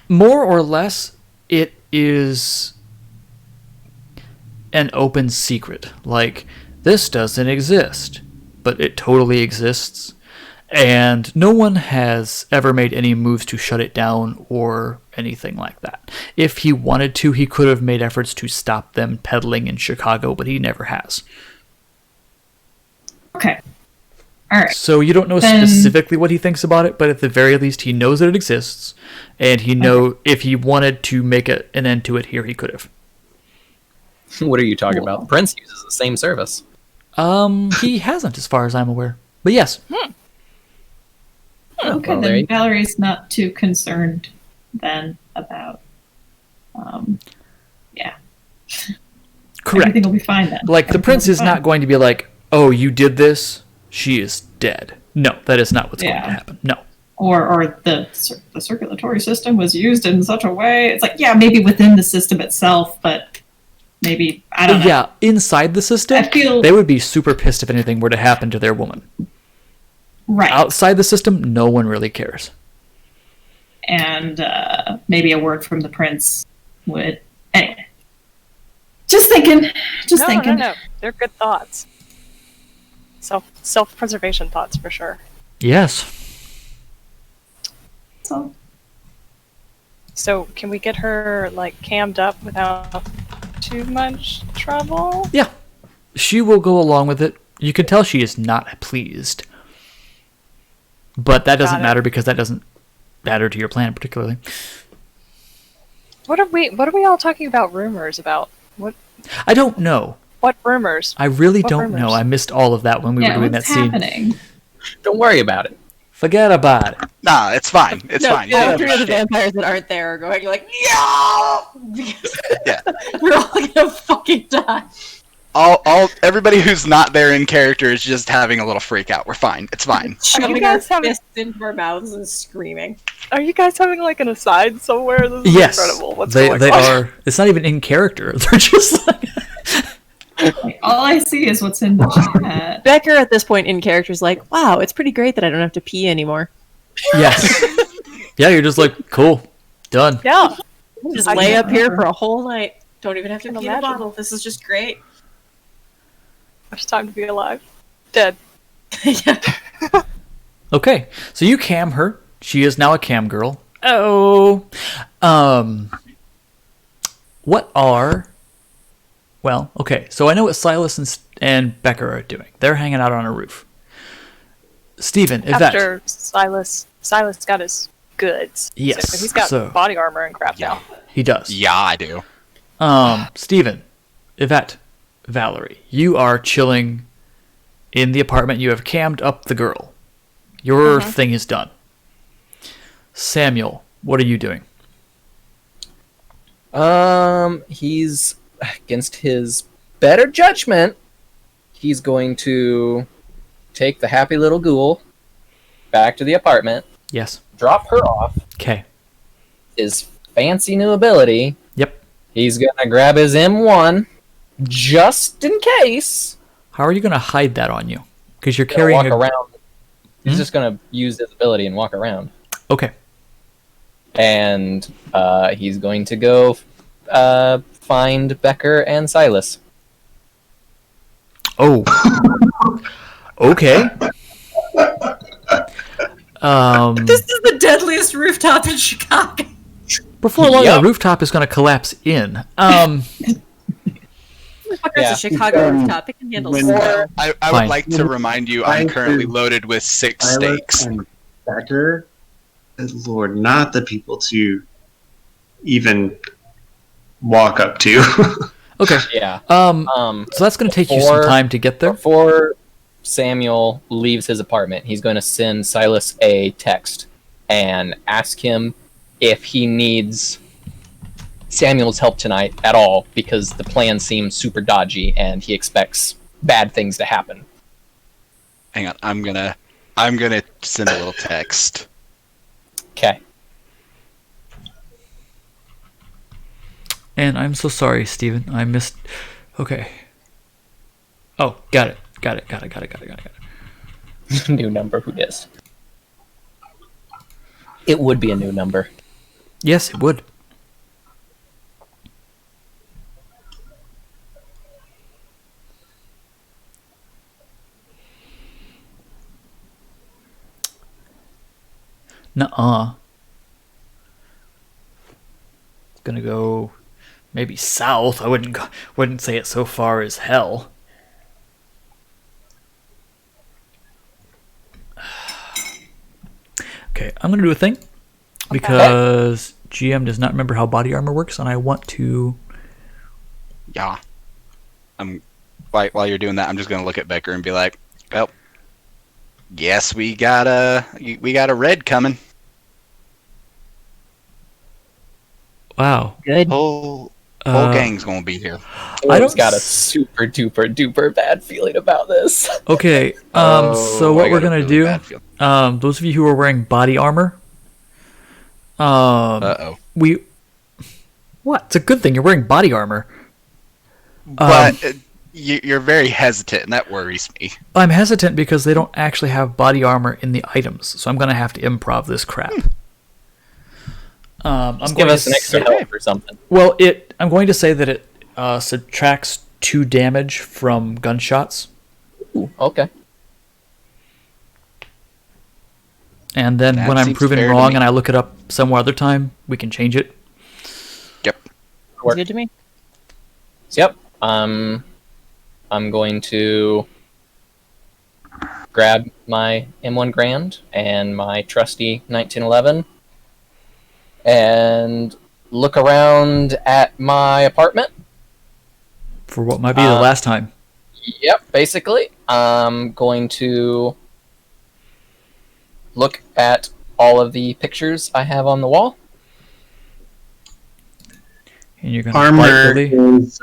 More or less, it is an open secret. Like, this doesn't exist, but it totally exists. And no one has ever made any moves to shut it down or anything like that. If he wanted to, he could have made efforts to stop them peddling in Chicago, but he never has.
Okay. All right.
So you don't know
Then-
specifically what he thinks about it, but at the very least, he knows that it exists, and he if he wanted to make an end to it here, he could have.
What are you talking about? The Prince uses the same service.
He hasn't, as far as I'm aware. But yes,
Okay,
well, there
then
you-
Valerie's not too concerned then about, yeah.
correct.
Everything will be fine then.
Like, the
Everything
prince
will be
is not
fine.
going to be like, oh, you did this, she is dead. No, that is not what's going to
Yeah.
happen. No.
Or the circulatory system was used in such a way. It's like, yeah, maybe within the system itself, but maybe, I don't know.
Yeah, inside the system,
I feel-
they would be super pissed if anything were to happen to their woman.
Right.
Outside the system, no one really cares.
And maybe a word from the prince would. Anyway. Just thinking. Just thinking.
No. They're good thoughts. Self-preservation thoughts for sure.
Yes.
So,
So can we get her like cammed up without too much trouble?
Yeah. She will go along with it. You can tell she is not pleased. But that doesn't
Got it.
matter because that doesn't matter to your plan particularly.
What are we all talking about rumors about?
I don't know.
What rumors?
I really
What
don't know.
rumors?
I missed all of that when we were
yeah,
doing that
what's
scene.
happening?
Don't worry about it.
Forget about it.
Nah, it's fine. It's fine.
Yeah,
Yeah,
three of the vampires that aren't there are going like, no! Because we're all gonna fucking die.
everybody who's not there in character is just having a little freak out. We're fine. It's fine.
Shoving our
guys having-
fists into our mouths and screaming.
Are you guys having like an aside somewhere? This is
Yes.
incredible. What's
they
going
they
on?
are. It's not even in character. They're just like
All I see is what's in the chat.
Becker at this point in character is like, wow, it's pretty great that I don't have to pee anymore.
Yes. Yeah, you're just like, cool, done.
Yeah.
Just
I
lay
can-
up here for a whole night. Don't even have to
Can
pee in a
imagine.
bottle. This is just great.
Much time to be alive. Dead.
Yeah.
Okay, so you cam her. She is now a cam girl. Oh. What are... Well, okay, so I know what Silas and Becker are doing. They're hanging out on a roof. Steven, Yvette.
After Silas got his goods.
Yes,
So he's got
so-
body armor and crap
Yeah.
now.
He does.
Yeah, I do.
Steven, Yvette, Valerie, you are chilling in the apartment. You have cammed up the girl. Your thing is done. Samuel, what are you doing?
He's against his better judgment. He's going to take the happy little ghoul back to the apartment,
Yes.
drop her off.
Okay.
His fancy new ability.
Yep.
He's gonna grab his M1 just in case.
How are you going to hide that on you? Because you're
Gonna
carrying
walk
a...
around. He's
Hmm?
just gonna use his ability and walk around.
Okay.
And he's going to go find Becker and Silas.
Oh. Okay.
This is the deadliest rooftop in Chicago.
Before long,
Yep.
the rooftop is going to collapse in.
Fucker's
Yeah.
a Chicago rooftop. It can handle
When-
snow.
I
Fine.
would like to remind you I'm currently loaded with 6
Silas
steaks.
and Becker, good Lord, not the people to even walk up to.
Okay.
Yeah.
So that's going to take you some
Before-
time to get there.
Before Samuel leaves his apartment, he's going to send Silas a text and ask him if he needs Samuel's help tonight at all, because the plan seems super dodgy and he expects bad things to happen.
Hang on, I'm gonna send a little text.
Okay.
And I'm so sorry, Steven. I missed... Okay. Oh, got it. Got it.
New number, who dis? It would be a new number.
Yes, it would. Nuh-uh. It's gonna go maybe south. I wouldn't say it's so far as hell. Okay, I'm gonna do a thing because GM does not remember how body armor works, and I want to.
Yeah. While you're doing that, I'm just gonna look at Becker and be like, "Well, guess we got a red coming.
Wow.
Good.
Whole
Uh,
gang's gonna be here."
I
I
don't
got a
s-
super duper bad feeling about this.
Okay.
Oh,
So what
I
we're
got a
gonna
really
do?
bad feeling.
Those of you who are wearing body armor.
Uh-oh.
We. What? It's a good thing you're wearing body armor.
But you're very hesitant, and that worries me.
I'm hesitant because they don't actually have body armor in the items, so I'm gonna have to improv this crap. I'm
Just
going
give us
to
an extra
say-
help or something.
Well, I'm going to say that it subtracts 2 damage from gunshots,
Ooh, okay.
and then
That
when I'm
seems
proven
fair to
wrong
me.
and I look it up some other time, we can change it.
Yep.
Work.
Good to me.
Yep. I'm going to grab my M1 Grand and my trusty 1911 and look around at my apartment.
For what might be the last time.
Yep, basically. I'm going to look at all of the pictures I have on the wall.
And you're gonna
Armor
fight Billy.
is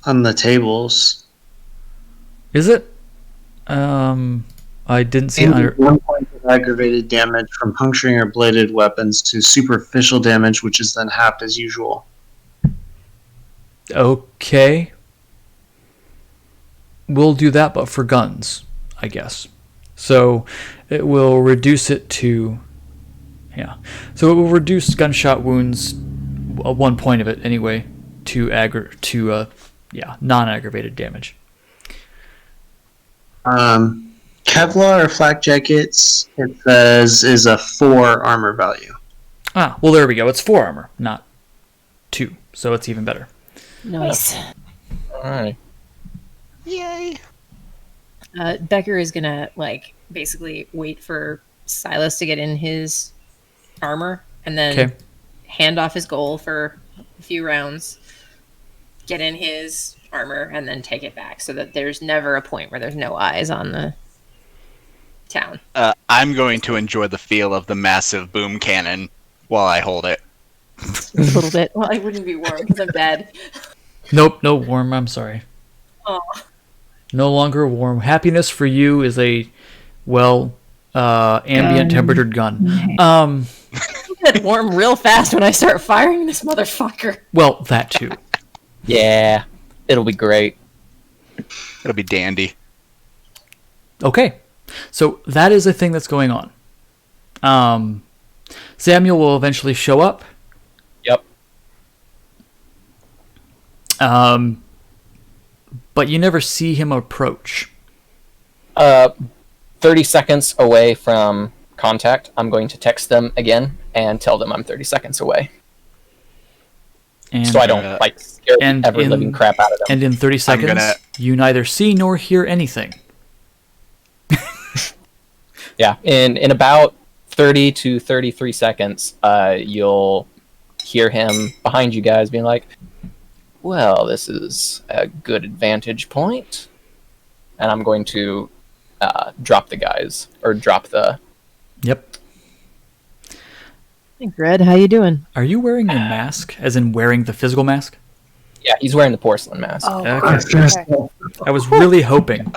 on the tables.
Is it? I didn't see it
And
under.
1 point of aggravated damage from puncturing or bladed weapons to superficial damage, which is then halved as usual.
Okay. We'll do that, but for guns, I guess. So it will reduce it to... Yeah. So it will reduce gunshot wounds, 1 point of it anyway, to non-aggravated damage.
Kevlar or flak jackets, it says, is a 4 armor value.
Ah, well, there we go. It's 4 armor, not 2. So it's even better.
Nice.
Alright.
Yay!
Becker is gonna basically wait for Silas to get in his armor and then
Okay.
hand off his goal for a few rounds, get in his armor, and then take it back so that there's never a point where there's no eyes on the town.
I'm going to enjoy the feel of the massive boom cannon while I hold it.
A little bit. Well, I wouldn't be warm because I'm dead.
Nope, no warm. I'm sorry.
Oh.
No longer warm. Happiness for you is a, ambient temperatured gun.
Get warm real fast when I start firing this motherfucker.
Well, that too.
Yeah, it'll be great.
It'll be dandy.
Okay, so that is a thing that's going on. Samuel will eventually show up.
Yep.
But you never see him approach.
30 seconds away from contact, I'm going to text them again and tell them I'm 30 seconds away.
And,
So I don't, scare the
and
ever-living crap out of them.
And in 30 seconds, you neither see nor hear anything.
Yeah, in about 30 to 33 seconds, you'll hear him behind you guys being like, well, this is a good advantage point. And I'm going to drop the guys, or drop the...
Yep.
Hey, Gred, how you doing?
Are you wearing your mask, as in wearing the physical mask?
Yeah, he's wearing the porcelain mask.
Oh,
Okay. I was really hoping.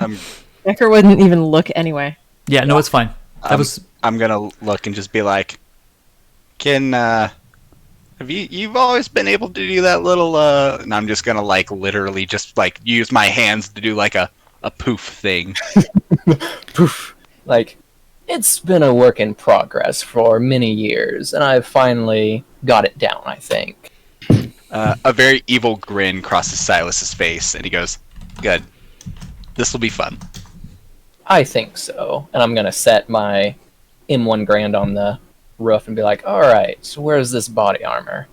Becker wouldn't even look anyway.
Yeah, no, it's fine.
I'm gonna look and just be like, have you've always been able to do that little and I'm just gonna literally just use my hands to do a poof thing.
Poof. It's been a work in progress for many years, and I've finally got it down, I think.
A very evil grin crosses Silas's face, and he goes, "Good. This will be fun."
I think so. And I'm going to set my M1 Grand on the roof and be like, alright, so where's this body armor?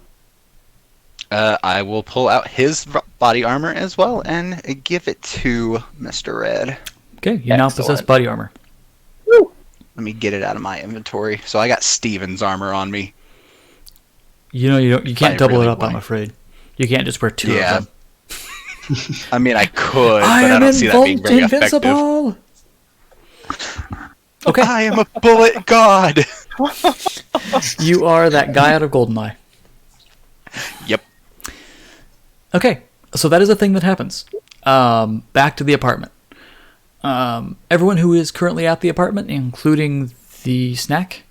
I will pull out his body armor as well and give it to Mr. Red.
Okay, you now possess
Excellent.
body armor.
Let me get it out of my inventory. So I got Steven's armor on me.
You can't double
really
it up, I'm
want.
afraid. You can't just wear 2 of them.
I mean, I could, but I don't see that being very effective.
Okay.
I am a bullet god!
You are that guy out of Goldeneye.
Yep.
Okay, so that is a thing that happens. Back to the apartment. Everyone who is currently at the apartment, including the snack,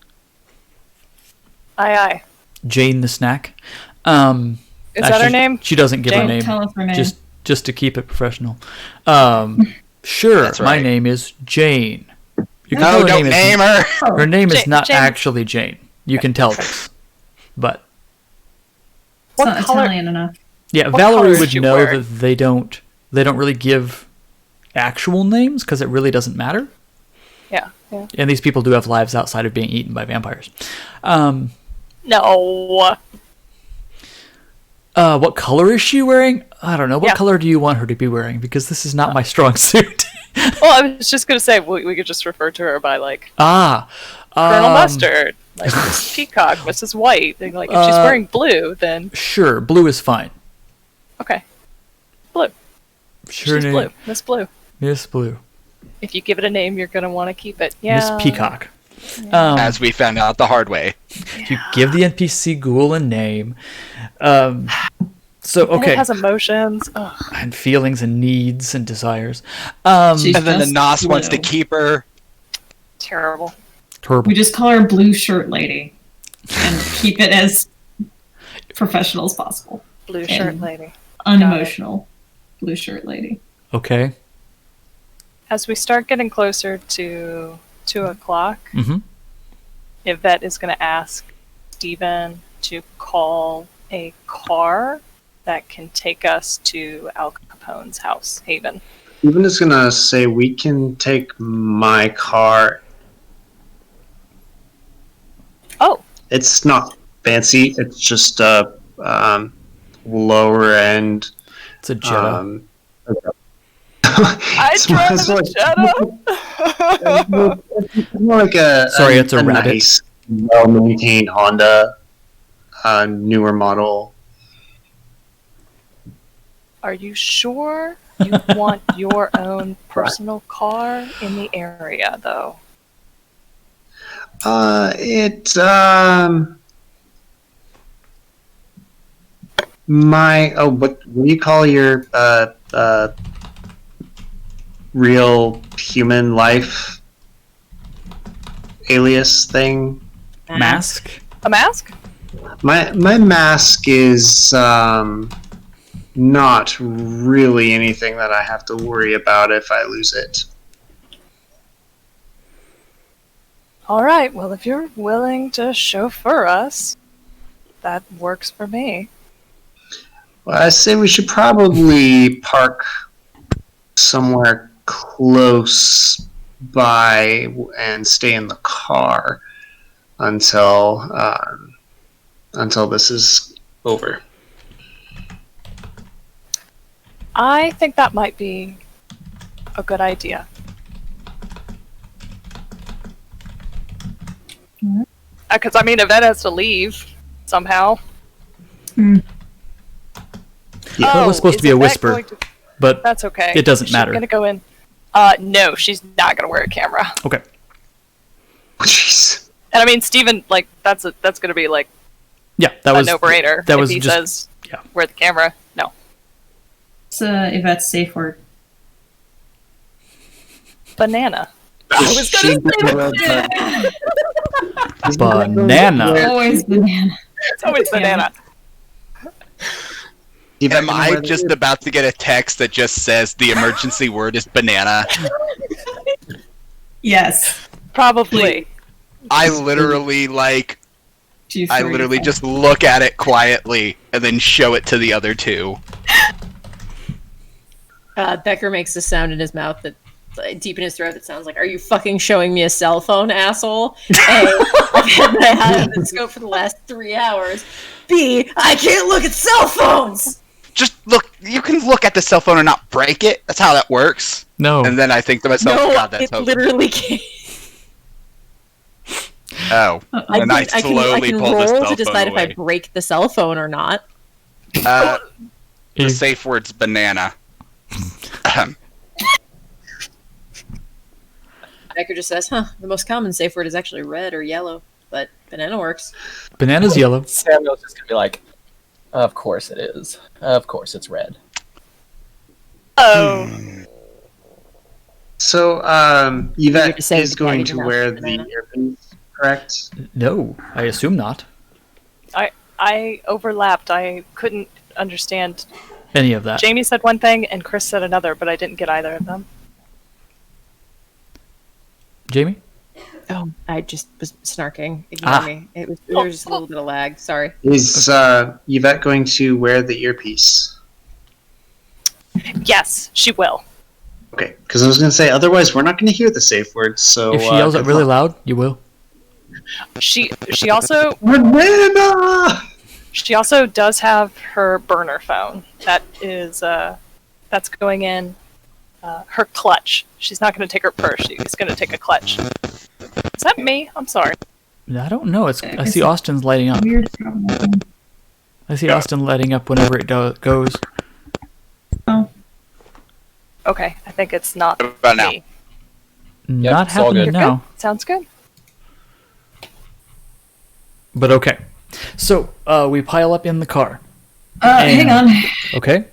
Aye.
Jane the snack.
Is that her name?
She doesn't give her
Jane?
name.
Tell us her name.
Just to keep it professional. Sure,
That's
my
right.
name is Jane. You can
No,
tell her
don't name her!
Her name is not
Jane.
actually Jane. You can tell this. But
It's
What
not
color-
Italian enough.
yeah,
What
Valerie
color is
would
she
know
wearing?
that they don't really give actual names because it really doesn't matter.
Yeah.
And these people do have lives outside of being eaten by vampires.
No.
What color is she wearing? I don't know. What
Yeah.
color do you want her to be wearing? Because this is not my strong suit.
Well, I was just gonna say we could just refer to her by
Colonel
Colonel Mustard, Mrs. Peacock, Mrs. White. And, if she's wearing blue, then
Sure, blue is fine.
okay, blue.
Sure,
She's blue. Miss Blue.
Miss Blue.
If you give it a name, you're gonna want to keep it. Yeah.
Miss Peacock.
As we found out the hard way.
You give the NPC ghoul a name. So
And
okay,
it has emotions. Ugh.
and feelings and needs and desires.
She's
And then the
just
Nos wants to
blue.
keep her.
Terrible.
Terrible.
We just call her Blue Shirt Lady and keep it as professional as possible.
Blue shirt lady.
unemotional blue shirt lady.
Okay.
As we start getting closer to 2 o'clock,
Mm-hmm.
Yvette is going to ask Steven to call a car that can take us to Al Capone's house, Haven.
Steven is gonna say we can take my car.
Oh,
It's not fancy. It's just a lower end.
It's a Jetta.
I drive a Jetta!
It's more like
Sorry, it's a Rabbit.
nice, well-maintained Honda, newer model.
Are you sure you want your own personal car in the area, though?
What do you call your real human life alias thing?
Mask?
A mask?
My mask is not really anything that I have to worry about if I lose it.
All right, well, if you're willing to chauffeur us, that works for me.
Well, I say we should probably park somewhere close by and stay in the car until this is over.
I think that might be a good idea. Because, I mean, Yvette has to leave somehow.
Yeah. Well, it was supposed to be a whisper, but
that's okay.
it doesn't
She's
matter.
She's going to go in. No, she's not going to wear a camera.
Okay.
Jeez.
And I mean, Steven, like, that's going to be, like,
Yeah, that
a
was
no-brainer.
That
if
was
he
just
says,
yeah.
wear the camera. No.
It's Yvette's safe word.
Banana.
I was
banana.
Always banana.
It's always banana.
Am I just about to get a text that just says the emergency word is banana?
Yes.
Probably.
I literally just look at it quietly and then show it to the other two.
Becker makes a sound in his mouth that deep in his throat that sounds like, "Are you fucking showing me a cell phone, asshole?" A, I've had my eye on the scope for the last 3 hours. B, I can't look at cell phones!
Just look, you can look at the cell phone and not break it. That's how that works.
No.
And then I think to myself,
No,
God, that's
it
so...
literally can't.
Oh. And I slowly
can
pull the
roll
cell
to
phone
decide if I
away.
break the cell phone or not.
The safe word's banana.
Becker just says, "Huh, the most common safe word is actually red or yellow, but banana works."
Banana's yellow.
Samuel's just gonna be like, "Of course it is. Of course it's red."
Oh.
So, Yvette
to say
is
the
going
candy
to
mouth
wear
banana.
the earpiece, correct?
No, I assume not.
I overlapped. I couldn't understand.
Any of that.
Jamie said one thing and Chris said another, but I didn't get either of them.
Jamie?
Oh, I just was snarking. Ignore me. There was just a little bit of lag. Sorry.
Is Yvette going to wear the earpiece?
Yes, she will.
Okay, because I was going to say, otherwise we're not going to hear the safe word, so...
If she yells it
good
really
luck.
loud, you will.
She also
Banana!
She also does have her burner phone. That is that's going in her clutch. She's not going to take her purse. She's going to take a clutch. Is that me? I'm sorry.
I don't know. I see Austin's lighting up.
Weird problem.
I see Austin lighting up whenever it goes.
Oh.
Okay, I think it's not
What about now?
me.
Not
it's all
happening
good.
now.
Sounds good.
But okay. So, we pile up in the car.
Hang on.
Okay.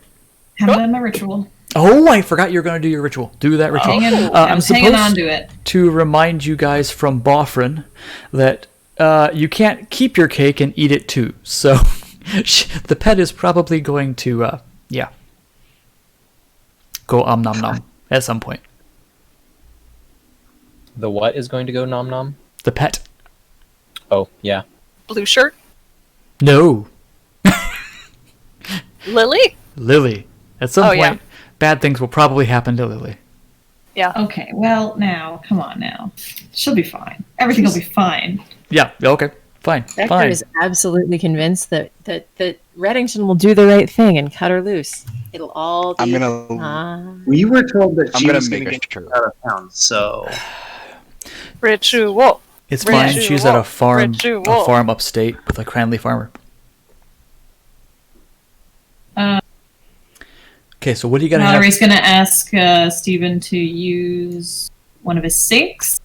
Haven't done my ritual.
Oh, I forgot you were going to do your ritual. Do that ritual.
Hanging,
I'm
I'm hanging on
supposed
to it.
to remind you guys from Bofrin that you can't keep your cake and eat it too. So the pet is probably going to Yeah. Go nom nom at some point.
The what is going to go nom nom?
The pet.
Oh, yeah.
Blue shirt?
No.
Lily?
Lily. At some
Oh,
point,
yeah.
bad things will probably happen to Lily.
Yeah.
Okay, well, now, come on now. She'll be fine. Everything will be fine.
Yeah, okay. Fine.
Vector
Fine.
is absolutely convinced that Reddington will do the right thing and cut her loose. It'll all be
I'm gonna
fine.
We were told that
I'm
she
gonna
was going
make
to
a
get
shirt.
out of town, so
Ritual.
It's fine.
Ritual.
She's at a farm
Ritual.
upstate with a Cranley farmer.
Uh,
Okay, so what do you gotta have?
Mallory's going to ask Stephen to use one of his sinks,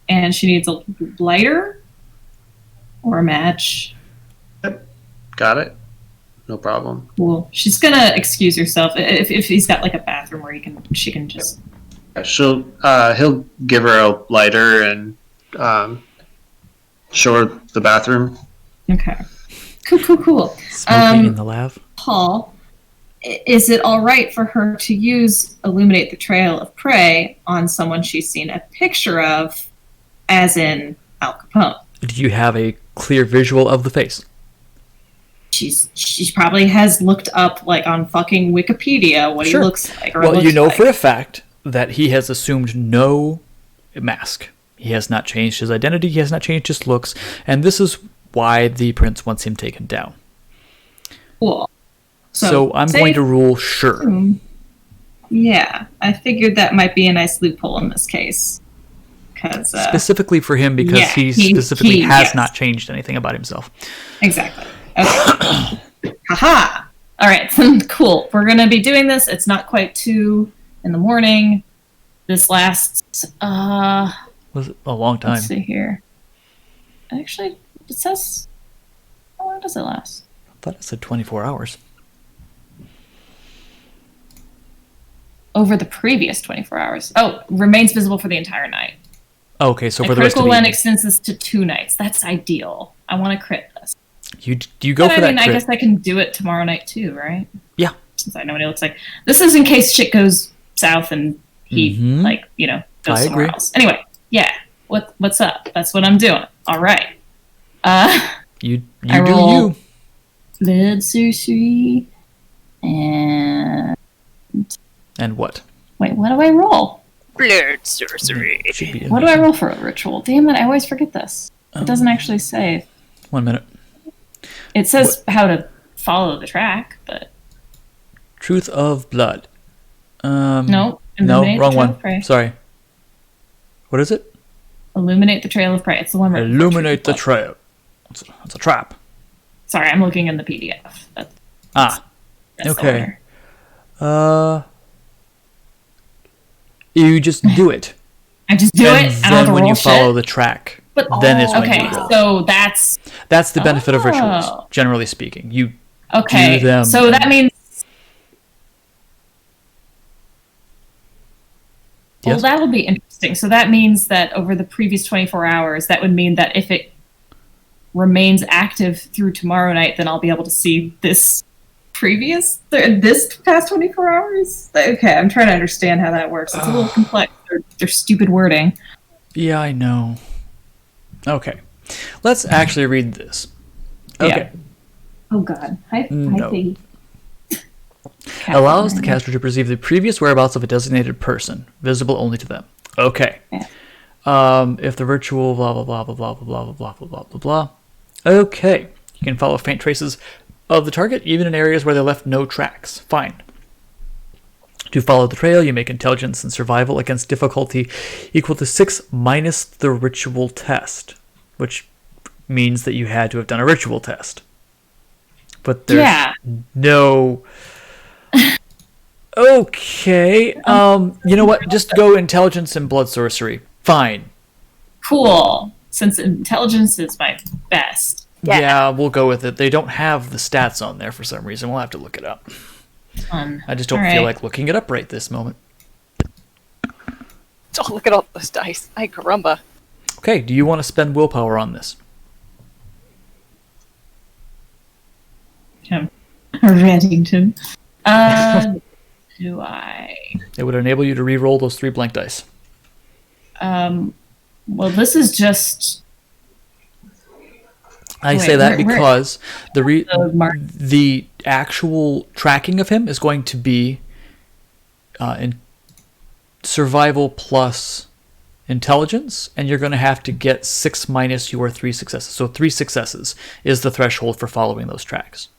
and she needs a lighter or a match.
got it. No problem.
Cool. She's going to excuse herself if he's got like a bathroom where she can just.
He'll give her a lighter and show her the bathroom.
Okay. Cool.
Smoking in the lab.
Paul, is it all right for her to use Illuminate the Trail of Prey on someone she's seen a picture of, as in Al Capone?
Do you have a clear visual of the face?
She probably has looked up like on fucking Wikipedia what
Sure.
he looks like. Or
Well, you
looks
know
like.
for a fact that he has assumed no mask. He has not changed his identity. He has not changed his looks. And this is why the prince wants him taken down.
Cool.
So I'm
say-
going to rule sure.
Yeah, I figured that might be a nice loophole in this case. Because
Specifically for him because
yeah,
he
he-
specifically
he-
has
yes.
not changed anything about himself.
Exactly. Okay. Haha. All right. Cool. We're gonna be doing this. It's not quite 2 in the morning. This lasts.
Was it a long time?
Let's see here. Actually, it says. How long does it last?
I thought it said 24 hours.
Over the previous 24 hours. Oh, remains visible for the entire night.
Okay, so
A
for the rest of
critical
the
one
evening.
extends this to 2 nights. That's ideal. I want to crit this.
You go
But
for
I mean,
that
I
crit.
guess I can do it tomorrow night too, right?
Yeah.
Since I know what he looks like. This is in case shit goes south and he,
Mhm.
goes
I
somewhere
agree.
else. Anyway, yeah. What's up? That's what I'm doing. All right.
You
I
do
roll-
you.
Blood sorcery. And
And what?
wait, what do I roll?
Blood sorcery.
It should be in
What do
there.
I roll for a ritual? Damn it, I always forget this. It doesn't actually say.
1 minute.
It says how to follow the track, but
Truth of blood.
no.
No,
Illuminate the
wrong
Trail
one.
of Prey.
Sorry. What is it?
Illuminate the Trail of Prey. It's the one where
Illuminate the trail. It's a trap.
Sorry, I'm looking in the PDF. That's the
Okay.
order.
You just do it.
I just do
and
it. I don't have
then
to
when
roll
you follow
shit.
the track,
But
then is when
okay,
you roll.
so that's
That's the benefit of rituals,
Oh.
generally speaking. You
okay.
do them.
So that means. Well,
Yes?
that'll be interesting. So that means that over the previous 24 hours, that would mean that if it remains active through tomorrow night, then I'll be able to see this past 24 hours. Okay, I'm trying to understand how that works. It's a little complex. They're stupid wording.
Yeah, I know. Okay. Let's actually read this. Okay.
Oh God. Hi
No.
Piggy.
Allows the caster to perceive the previous whereabouts of a designated person, visible only to them. Okay.
Yeah.
If the ritual blah blah blah blah blah blah blah blah blah blah blah blah. Okay. You can follow faint traces of the target, even in areas where they left no tracks. Fine. To follow the trail, you make intelligence and survival against difficulty equal to 6 minus the ritual test, which means that you had to have done a ritual test. But there's no. Okay. You know what? Just go intelligence and blood sorcery. Fine.
Cool. Since intelligence is my best.
Yeah, we'll go with it. They don't have the stats on there for some reason. We'll have to look it up. I just don't feel like looking it up right this moment.
Oh, look at all those dice. Ay, caramba.
Okay, do you want to spend willpower on this?
Reddington. Do I?
It would enable you to re-roll those 3 blank dice.
Well, this is just
I
Wait,
say that
where-
because
the mark.
the actual tracking of him is going to be in survival plus intelligence, and you're going to have to get 6 minus your 3 successes. So 3 successes is the threshold for following those tracks.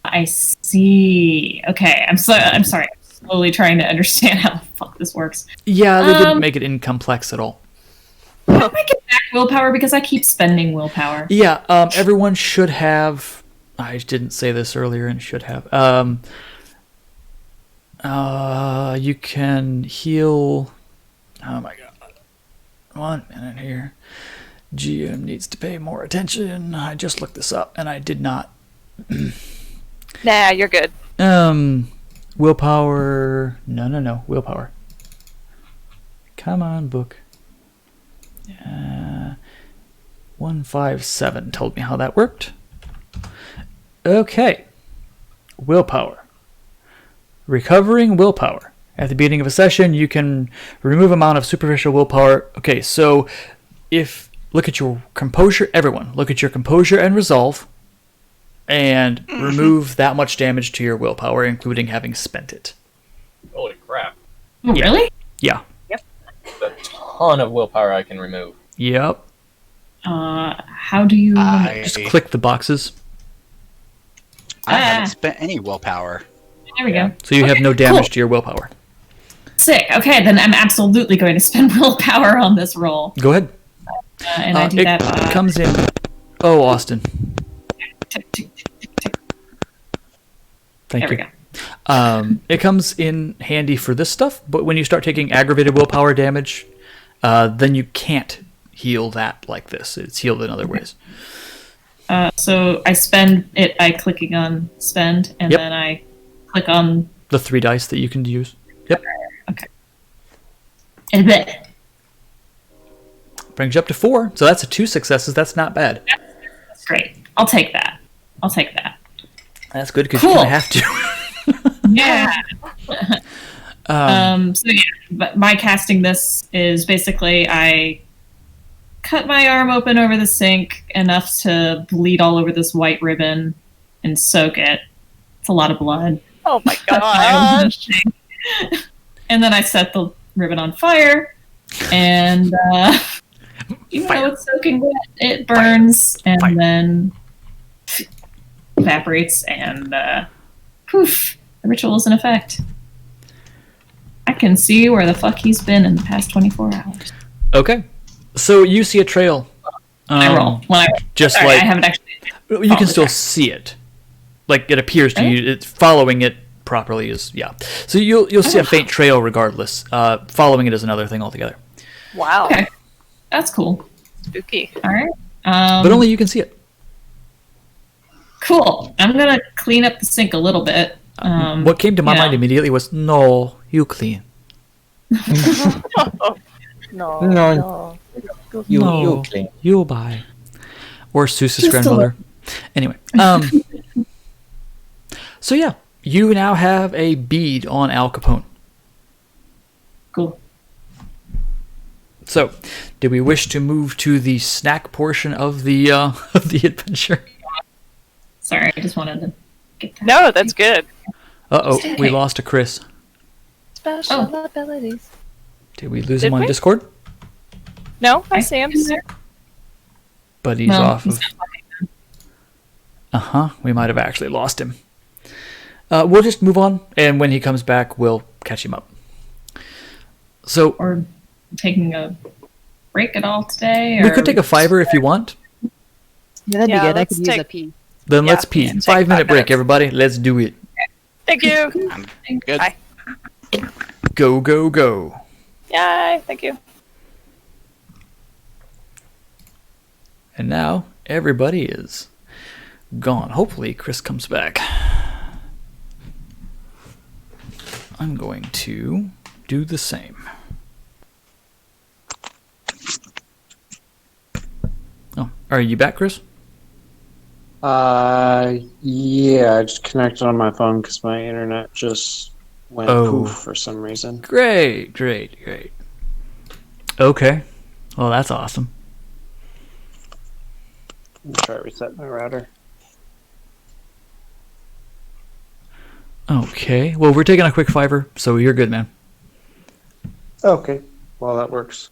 I see. Okay, I'm sorry. I'm slowly trying to understand how the fuck this works.
Yeah, they didn't make it incomplex at all.
How do I get back willpower because I keep spending willpower?
Yeah, everyone should have. I didn't say this earlier and should have. You can heal. Oh my god. 1 minute here. GM needs to pay more attention. I just looked this up and I did not.
Nah, you're good.
Willpower. No. Willpower. Come on, book. 157 told me how that worked. Okay. Willpower. Recovering willpower. At the beginning of a session, you can remove amount of superficial willpower. Okay, so look at your composure, everyone, look at your composure and resolve, and remove that much damage to your willpower, including having spent it.
Holy crap.
Oh, really?
Yeah.
A ton of willpower I can remove.
Yep.
How do you?
Just click the boxes.
I haven't spent any willpower.
There we go.
So you have no damage
Cool.
to your willpower.
Sick. Okay, then I'm absolutely going to spend willpower on this roll,
Go ahead.
and I do
It
that.
comes in. Oh, Austin.
Tick, tick, tick, tick, tick.
Thank
There
you.
we go.
It comes in handy for this stuff, but when you start taking aggravated willpower damage, then you can't heal that like this. It's healed in other ways.
So I spend it by clicking on spend, and
Yep.
then I click on
The 3 dice that you can use. Yep.
and then
Brings you up to 4. So that's 2 successes. That's not bad.
that's great. I'll take that.
That's good because
Cool.
you kind of have to.
Yeah. So yeah, but my casting this is basically I cut my arm open over the sink enough to bleed all over this white ribbon and soak it. It's a lot of blood.
Oh my
Cut my own
gosh.
sink. And then I set the ribbon on fire, and even though it's soaking wet, it burns and then evaporates, and poof, the ritual is in effect. I can see where the fuck he's been in the past 24 hours.
Okay. So you see a trail.
I roll. When I,
Just
sorry,
like
I haven't actually.
you can
the
still
track.
see it. Like it appears to
Right?
you. It's following it properly is So you'll see a faint trail regardless. Following it is another thing altogether.
Wow.
Okay. That's cool.
Spooky.
All right.
But only you can see it.
Cool. I'm gonna clean up the sink a little bit.
What came to my
yeah.
mind immediately was, no, you clean.
No.
No. You
No.
you clean.
You buy. Or Seuss's
Just a
grandmother. Anyway. So yeah, you now have a bead on Al Capone.
Cool.
So, do we wish to move to the snack portion of the of the adventure?
Sorry, I just wanted to get that.
No, that's good.
Uh-oh, we
Okay.
lost a Chris.
Special
Oh.
abilities.
Did we lose
Did
him on
we?
Discord?
No, I see him.
But he's
No,
off
he's
of...
not talking.
Uh-huh, we might have actually lost him. We'll just move on, and when he comes back, we'll catch him up. So,
Or taking a break at all today?
we
or
could take a fiver if you want.
Yeah, that'd
Yeah,
be good. I
let's
could use
take-
a pee.
Then
Yeah,
let's pee.
yeah, take
5-minute
5
break,
minutes.
everybody. Let's do it.
Thank you.
Good.
Bye.
Go, go, go.
Yay. Thank you.
And now, everybody is gone. Hopefully, Chris comes back. I'm going to do the same. Oh, are you back, Chris?
Yeah, I just connected on my phone because my internet just went poof for some reason.
Great. Okay. Well, that's awesome.
Let me try to reset my router.
Okay. Well, we're taking a quick fiver, so you're good, man.
Okay, well that works.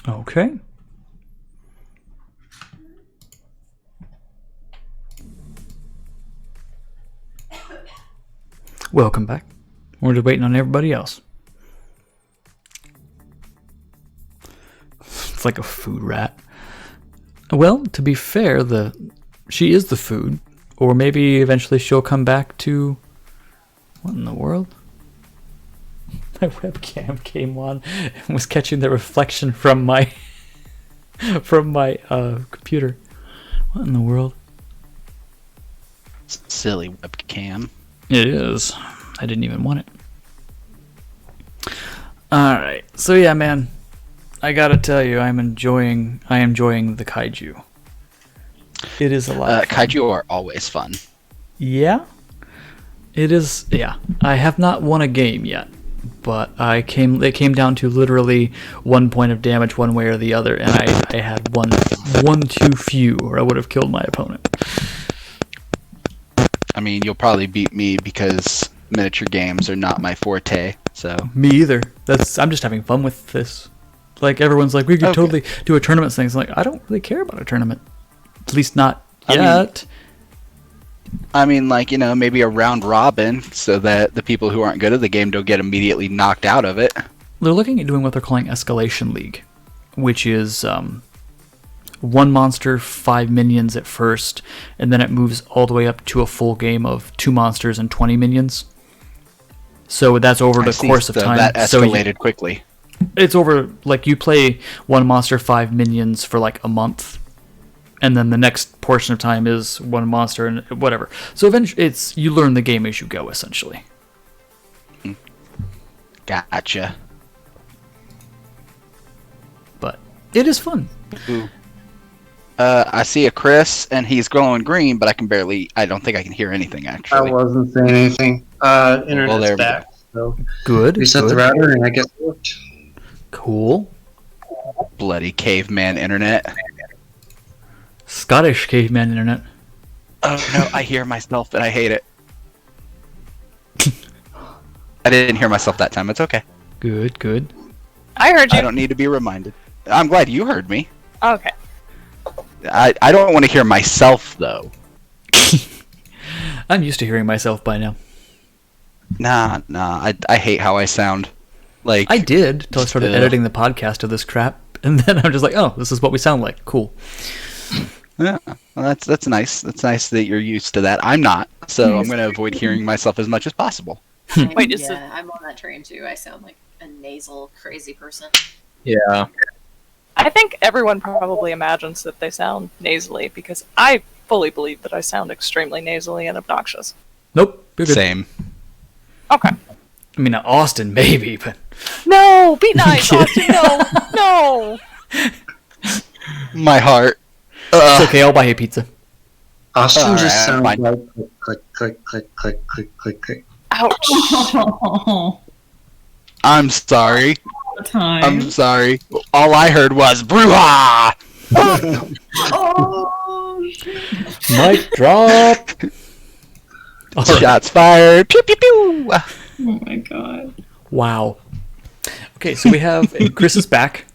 Okay. Welcome back. We're just waiting on everybody else. It's like a food rat. Well, to be fair, she is the food, or maybe eventually she'll come back to. What in the world? My webcam came on and was catching the reflection from my computer. What in the world?
Silly webcam.
It is. I didn't even want it. All right. So yeah, man, I gotta tell you, I am enjoying the kaiju. It is a lot.
Kaiju are always fun.
Yeah. It is. Yeah. I have not won a game yet, but it came down to literally 1 point of damage one way or the other, and I had one too few, or I would have killed my opponent.
I mean, you'll probably beat me because miniature games are not my forte. So
me either. I'm just having fun with this. Like everyone's like, we could totally do a tournament thing. It's like, I don't really care about a tournament. At least not yet.
I mean, like, maybe a round robin so that the people who aren't good at the game don't get immediately knocked out of it.
They're looking at doing what they're calling Escalation League, which is one monster, 5 minions at first, and then it moves all the way up to a full game of 2 monsters and 20 minions. So that's over the course of time.
That escalated quickly.
It's over, like, you play 1 monster, 5 minions for like a month, and then the next portion of time is 1 monster and whatever. So eventually, you learn the game as you go, essentially.
Gotcha.
But it is fun.
Ooh. I see a Chris, and he's glowing green, but I don't think I can hear anything, actually.
I wasn't saying anything. Internet's back. So
Good.
Reset the router, and I guess it worked.
Cool.
Bloody caveman internet.
Scottish caveman internet.
Oh no, I hear myself and I hate it. I didn't hear myself that time. It's okay.
Good, good.
I heard you.
I don't need to be reminded. I'm glad you heard me.
Okay.
I don't want to hear myself though.
I'm used to hearing myself by now.
Nah. I hate how I sound. Like
I did till I started
Ugh.
editing the podcast of this crap, and then I'm just like, oh, this is what we sound like. Cool.
yeah, well, that's nice. That's nice that you're used to that. I'm not, so I'm gonna avoid hearing myself as much as possible.
Wait, is
yeah, I'm on that train too. I sound like a nasal, crazy person.
Yeah.
I think everyone probably imagines that they sound nasally because I fully believe that I sound extremely nasally and obnoxious.
Nope, you're good.
Same.
Okay.
I mean, Austin, maybe, but
No, be nice, Austin. No, no.
My heart.
it's okay. I'll buy you pizza.
Austin
Alright,
just sounds
fine.
like click, click, click, click, click, click, click.
Ouch.
All
I'm sorry.
the time.
I'm sorry. All I heard was brouhaha.
Oh,
Mic drop. All right.
Shots fired. Pew pew pew.
Oh my god.
Wow. Okay, so we have Chris is back.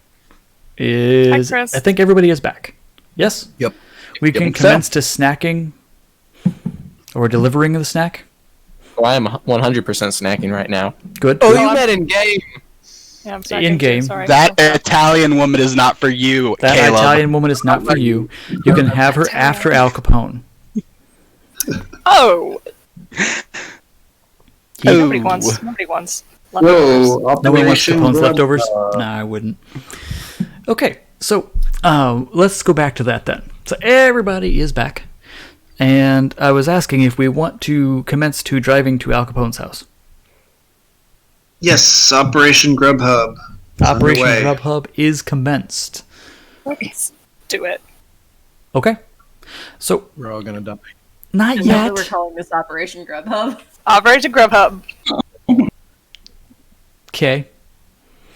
Hi, Chris.
I think everybody is back. Yes.
Yep.
We can
think so.
commence to snacking or delivering the snack.
Oh, I am 100% snacking right now.
Good.
Oh,
No,
you
I'm-
meant in game.
Yeah, I'm sorry.
In-game.
Sorry.
That Italian woman is not for you,
That
Caleb.
Italian woman is not for you. You can have her after Al Capone.
Oh,
He-
Ooh.
nobody wants. Nobody wants. leftovers.
Whoa,
Nobody wants
Operation
Capone's
Grub-
leftovers? Nah, I wouldn't. Okay, so let's go back to that then. So everybody is back. And I was asking if we want to commence to driving to Al Capone's house.
Yes, Operation Grubhub. It's
Operation
underway.
Grubhub is commenced.
Let's do it.
Okay. So,
We're all gonna die.
not
Is that
yet.
what we're calling this Operation Grubhub?
Operation Grubhub.
Okay.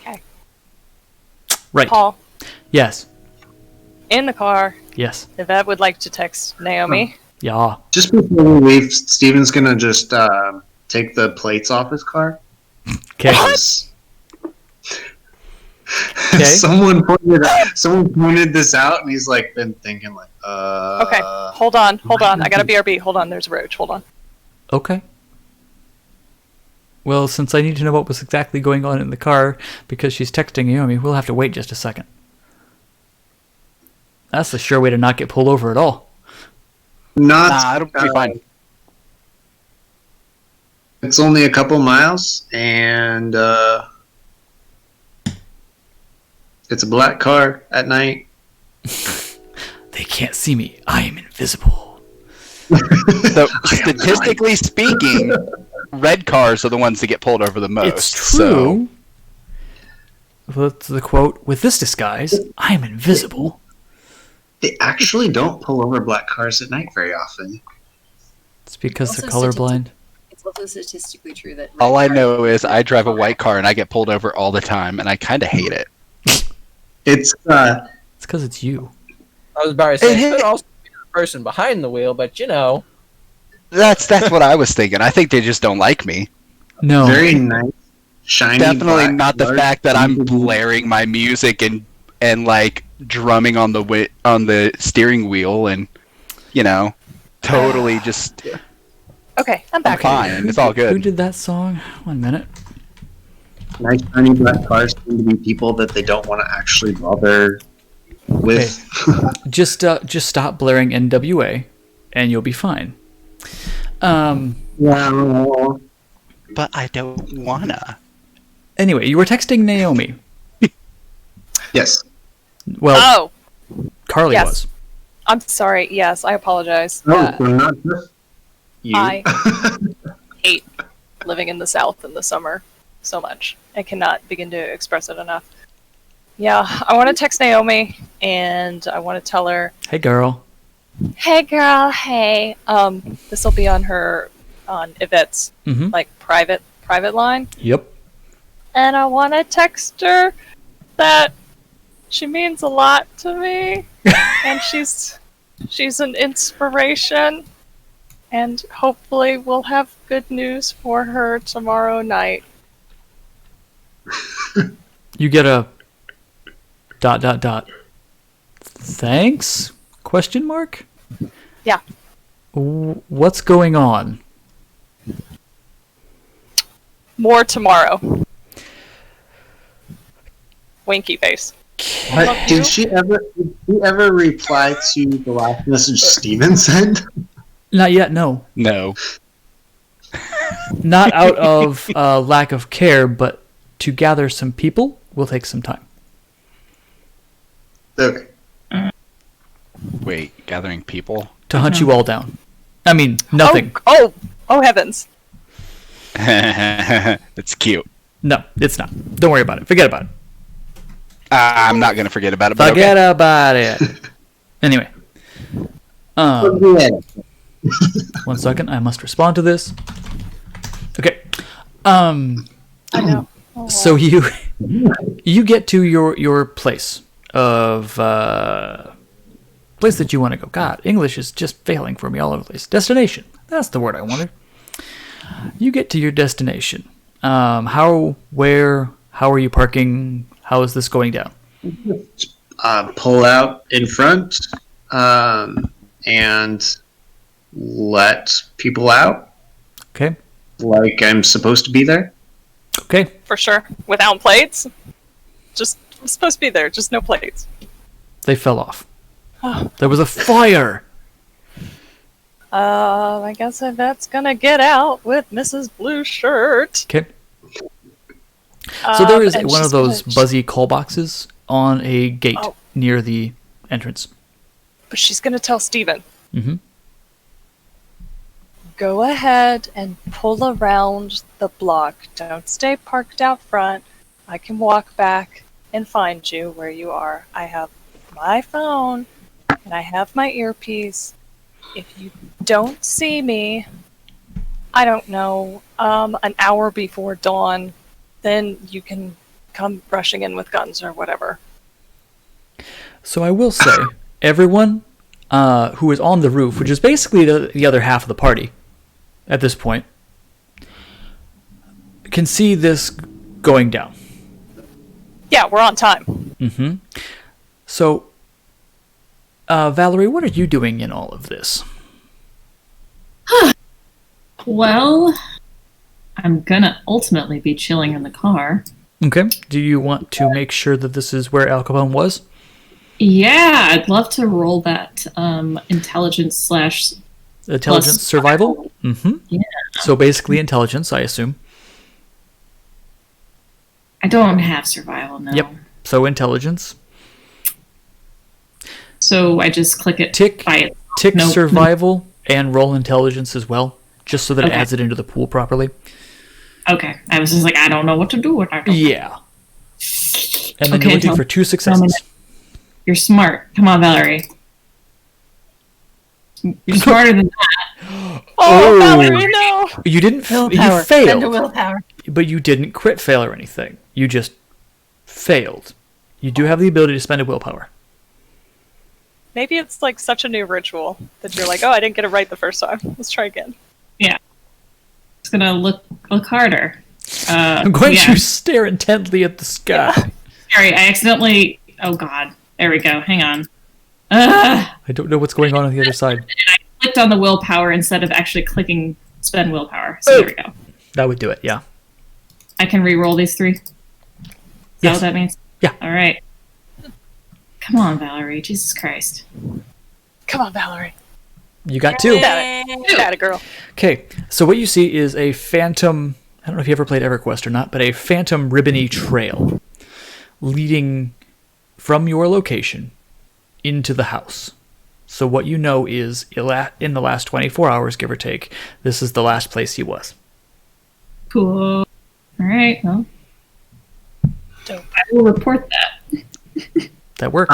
Okay.
Right.
Paul,
Yes.
in the car,
Yes.
Yvette would like to text Naomi.
Yeah.
Just before we leave, Steven's gonna just take the plates off his car.
Okay.
Because
Okay.
someone pointed this out, and he's like been thinking like,
Okay, hold on. I got a BRB. Hold on, there's a roach. Hold on.
Okay. Well, since I need to know what was exactly going on in the car because she's texting Naomi, we'll have to wait just a second. That's the sure way to not get pulled over at all.
not.
Nah, it'll be fine.
It's only a couple miles, and it's a black car at night.
They can't see me. I am invisible.
So statistically speaking, red cars are the ones that get pulled over the most.
It's true. What's the quote? With this disguise, I am invisible.
They actually don't pull over black cars at night very often.
It's because they're
Also
colorblind.
It's also statistically true that
All I know is I drive a white car and I get pulled over all the time, and I kind of hate it.
It's
It's because it's you.
I was about to say, it could also be the person behind the wheel, but you know.
That's what I was thinking. I think they just don't like me.
No.
very nice, shiny.
Definitely
black
not the
cars.
fact that I'm blaring my music and like drumming on the steering wheel and totally just
Okay, I'm
I'm
back.
fine. It's all
Who
good.
did that song? 1 minute.
Nice shiny black cars seem to be people that they don't want to actually bother with.
Just stop blaring NWA, and you'll be fine.
Wow.
But I don't wanna.
Anyway, you were texting Naomi.
Yes.
Well,
Oh,
Carly
yes.
was.
I'm sorry. Yes, I apologize.
Oh, so not just you.
I hate living in the South in the summer so much. I cannot begin to express it enough. Yeah, I want to text Naomi and I want to tell her,
Hey, girl.
"Hey, girl, hey." This will be on Yvette's
Mm-hmm.
like private line,
Yep.
and I want to text her that she means a lot to me, and she's an inspiration, and hopefully we'll have good news for her tomorrow night.
You get a ... Thanks? Question mark?
Yeah.
What's going on?
More tomorrow. Winky face. Love you.
Did she ever reply to the last message Steven sent?
Not yet, no.
No.
Not out of lack of care, but to gather some people will take some time.
Okay.
Wait, gathering people?
To hunt you all down. I mean, nothing.
Oh heavens.
It's cute.
No, it's not. Don't worry about it. Forget about it.
I'm not going to forget about it, but
Forget
okay.
about it. Anyway.
Yeah.
1 second. I must respond to this. Okay.
I know. Oh,
So you get to your place of place that you want to go. God, English is just failing for me all over the place. Destination. That's the word I wanted. You get to your destination. How are you parking? How is this going down?
Pull out in front and let people out
Okay.
like I'm supposed to be there.
Okay.
for sure. Without plates? Just I'm supposed to be there, just no plates.
They fell off.
Oh.
There was a fire.
I guess that's gonna get out with Mrs. Blue Shirt.
Okay. So there is
And
one of
she's
those
gonna-
buzzy call boxes on a gate
Oh.
near the entrance.
But she's gonna tell Steven.
Mm-hmm.
Go ahead and pull around the block. Don't stay parked out front. I can walk back and find you where you are. I have my phone and I have my earpiece. If you don't see me, I don't know, an hour before dawn, then you can come rushing in with guns or whatever.
So I will say, everyone who is on the roof, which is basically the other half of the party at this point, can see this going down.
Yeah, we're on time.
Mm-hmm. So, Valerie, what are you doing in all of this?
Well, I'm gonna ultimately be chilling in the car.
Okay. Do you want to make sure that this is where Al Capone was?
Yeah, I'd love to roll that intelligence slash
Intelligence
plus
survival? Mm-hmm.
Yeah.
So basically intelligence, I assume.
I don't have survival now.
Yep. So intelligence.
So I just click it
Tick
by it.
Tick
Nope.
survival and roll intelligence as well, just so that it
Okay.
adds it into the pool properly.
Okay. I was just like, I don't know what to do with that.
Yeah. And then
Okay,
you're looking
tell-
for 2 successes.
You're smart. Come on, Valerie. You're smarter than that.
Oh,
Oh.
Valerie, no!
You didn't. You
Willpower.
failed,
Spend a willpower.
but you didn't crit fail or anything. You just failed. You do have the ability to spend a willpower.
Maybe it's like such a new ritual that you're like, oh, I didn't get it right the first time. Let's try again.
It's gonna look harder.
I'm going
yeah.
to stare intently at the sky.
Sorry, I accidentally. Oh God. There we go. Hang on. I
I don't know what's going on the other side.
clicked on the willpower instead of actually clicking spend willpower. So there we go.
That would do it. Yeah.
I can re-roll these 3. Is that
Yes.
what that means?
Yeah.
All right. Come on, Valerie. Jesus Christ.
Come on, Valerie.
You got 2.
Got it. Got it, girl.
Okay. So what you see is a phantom. I don't know if you ever played EverQuest or not, but a phantom ribbony trail leading from your location into the house. So what you know is in the last 24 hours, give or take, this is the last place he was.
Cool. All right. Well,
Dope.
I will report that.
That works.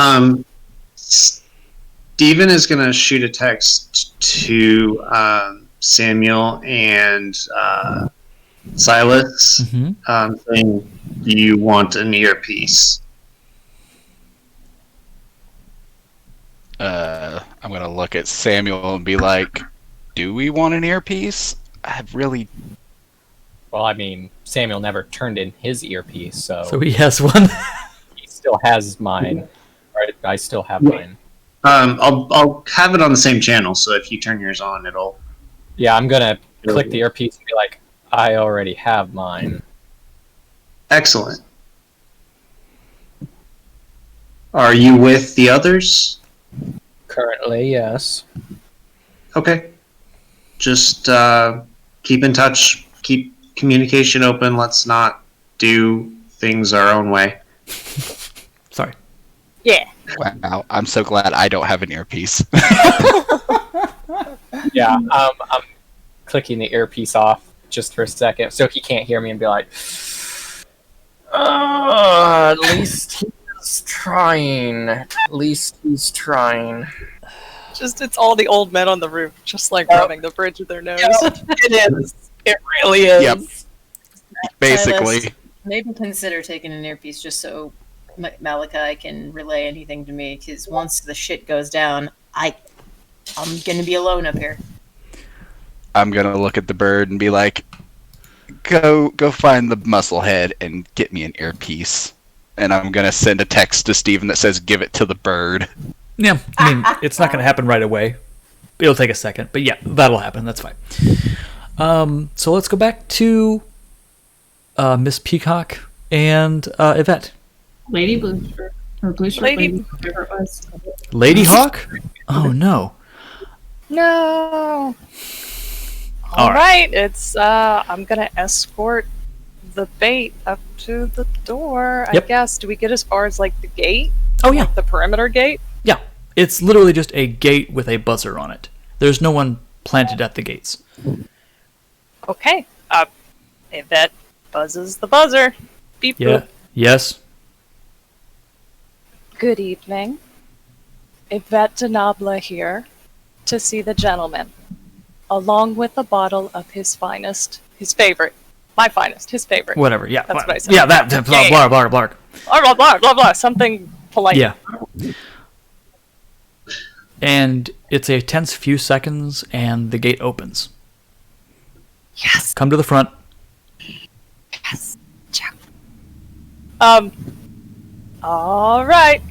Steven is going to shoot a text to Samuel and Silas
Mhm.
saying, do you want an earpiece?
I'm gonna look at Samuel and be like, do we want an earpiece? I really.
Well, I mean, Samuel never turned in his earpiece,
So he has one.
he still has mine. Right? I still have mine.
I'll have it on the same channel, so if you turn yours on, it'll.
Yeah, I'm gonna click the earpiece and be like, I already have mine.
Excellent. Are you with the others?
Currently, yes.
Okay. Just keep in touch. Keep communication open. Let's not do things our own way.
Sorry.
Yeah.
Wow, I'm so glad I don't have an earpiece.
Yeah, I'm clicking the earpiece off just for a second so he can't hear me and be like, at least he's trying. At least he's trying.
Just it's all the old men on the roof, just like rubbing the bridge of their nose.
It is. It really is.
Yep. Basically.
Silas, maybe consider taking an earpiece just so Malachi can relay anything to me, because once the shit goes down, I'm gonna be alone up here.
I'm gonna look at the bird and be like, go find the musclehead and get me an earpiece. And I'm gonna send a text to Steven that says, give it to the bird.
Yeah, I mean, it's not going to happen right away. It'll take a second, but yeah, that'll happen. That's fine. So let's go back to Miss Peacock and Yvette.
Lady Blue Shirt. Or Blue Shirt
Lady-
Lady, whatever it was.
Lady Hawk? Oh, no.
No.
All
All right. It's I'm gonna escort the bait up to the door.
Yep.
I guess. Do we get as far as like the gate?
Oh, yeah.
Like the perimeter gate?
Yeah. It's literally just a gate with a buzzer on it. There's no one planted at the gates.
Okay. Yvette buzzes the buzzer. Beep
Yeah.
boop.
Yes.
Good evening. Yvette de Nabla here to see the gentleman, along with a bottle of his finest, his favorite. My finest, his favorite.
Whatever. Yeah.
That's what I said.
Yeah, that.
Yeah,
Blah,
yeah.
blah, blah, blah.
Blah, blah, blah, blah, blah. Something polite.
Yeah. And it's a tense few seconds, and the gate opens.
Yes.
Come to the front.
Yes. Ciao. All right.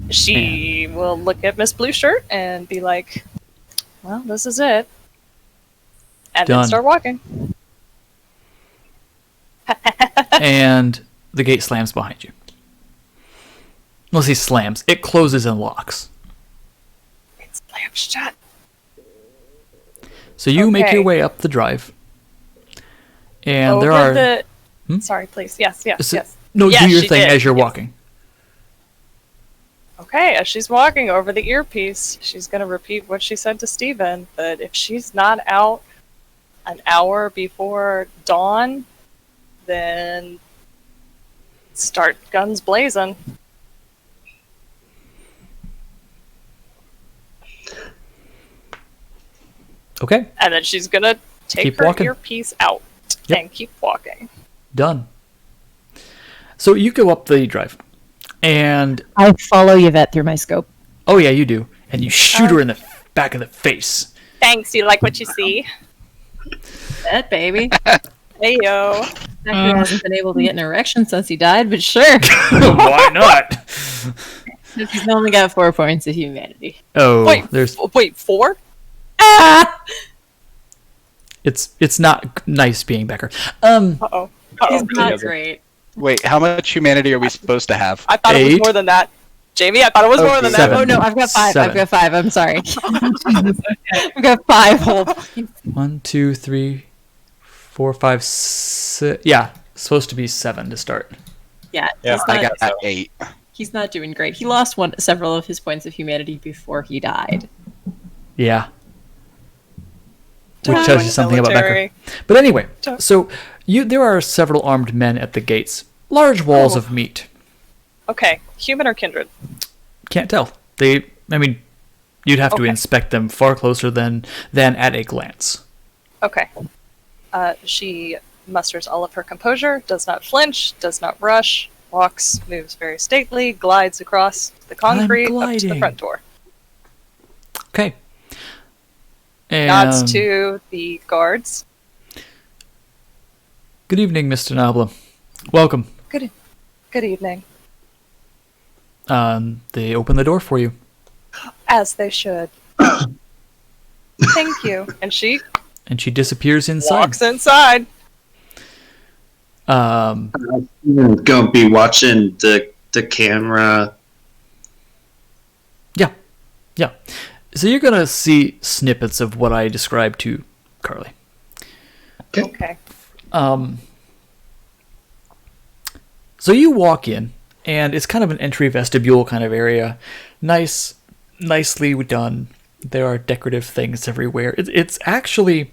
She will look at Miss Blue Shirt and be like, "Well, this is it," and
Done.
then start walking.
And the gate slams behind you. Well, see, slams. It closes and locks.
It's slammed shut.
So you make your
Okay.
way up the drive. And
Over
there are...
the.
Hmm?
Sorry, please. Yes, yes,
So-
yes.
No,
Yes,
do your
she
thing
did.
as you're
Yes.
walking.
Okay, as she's walking over the earpiece, she's going to repeat what she said to Steven, that if she's not out an hour before dawn, then start guns blazing.
Okay,
And then she's going to take
Keep
her
walking.
earpiece out
Yep.
and keep walking.
done. So you go up the drive. And,
I follow Yvette through my scope.
oh yeah, you do. And you shoot her in the back of the face.
Thanks, you like what you see?
That baby.
Hey, yo.
Actually hasn't been able to get an erection since he died, but sure.
Why not?
He's only got 4 points of humanity.
Oh,
Wait,
there's...
wait, 4?
It's not nice being Becker.
Uh-oh.
He's
Uh-oh.
not
doesn't.
great.
Wait, how much humanity are we supposed to have?
I thought it was
8?
more than that. Jamie, I thought it was more than that.
7.
Oh no, I've got 5.
7.
I've got 5. I'm sorry. I've got 5 whole points.
1, 2, 3, 4, 5, 6... Yeah, it's supposed to be 7 to start.
Yeah,
Yeah,
he's
I
not,
got 8.
he's not doing great. He lost several of his points of humanity before he died.
Yeah.
Don't
Which tells
join
you
the
something about Becker.
military.
But anyway,
Don't-
so there are several armed men at the gates. Large walls
Oh.
of meat.
Okay, human or kindred?
Can't tell. I mean, you'd have to
Okay.
inspect them far closer than at a glance.
Okay. She musters all of her composure, does not flinch, does not rush, walks, moves very stately, glides across the concrete up to the
gliding.
front door.
Okay.
Nods
And
to the guards.
good evening, Mr. Nabla. Welcome.
Good evening.
They open the door for you.
As they should. Thank you. And she
And she disappears inside.
walks inside.
Um,
I'm gonna be watching the camera.
yeah. So you're going to see snippets of what I described to Carly.
Okay.
So you walk in, and it's kind of an entry vestibule kind of area. Nicely done. There are decorative things everywhere. It's actually...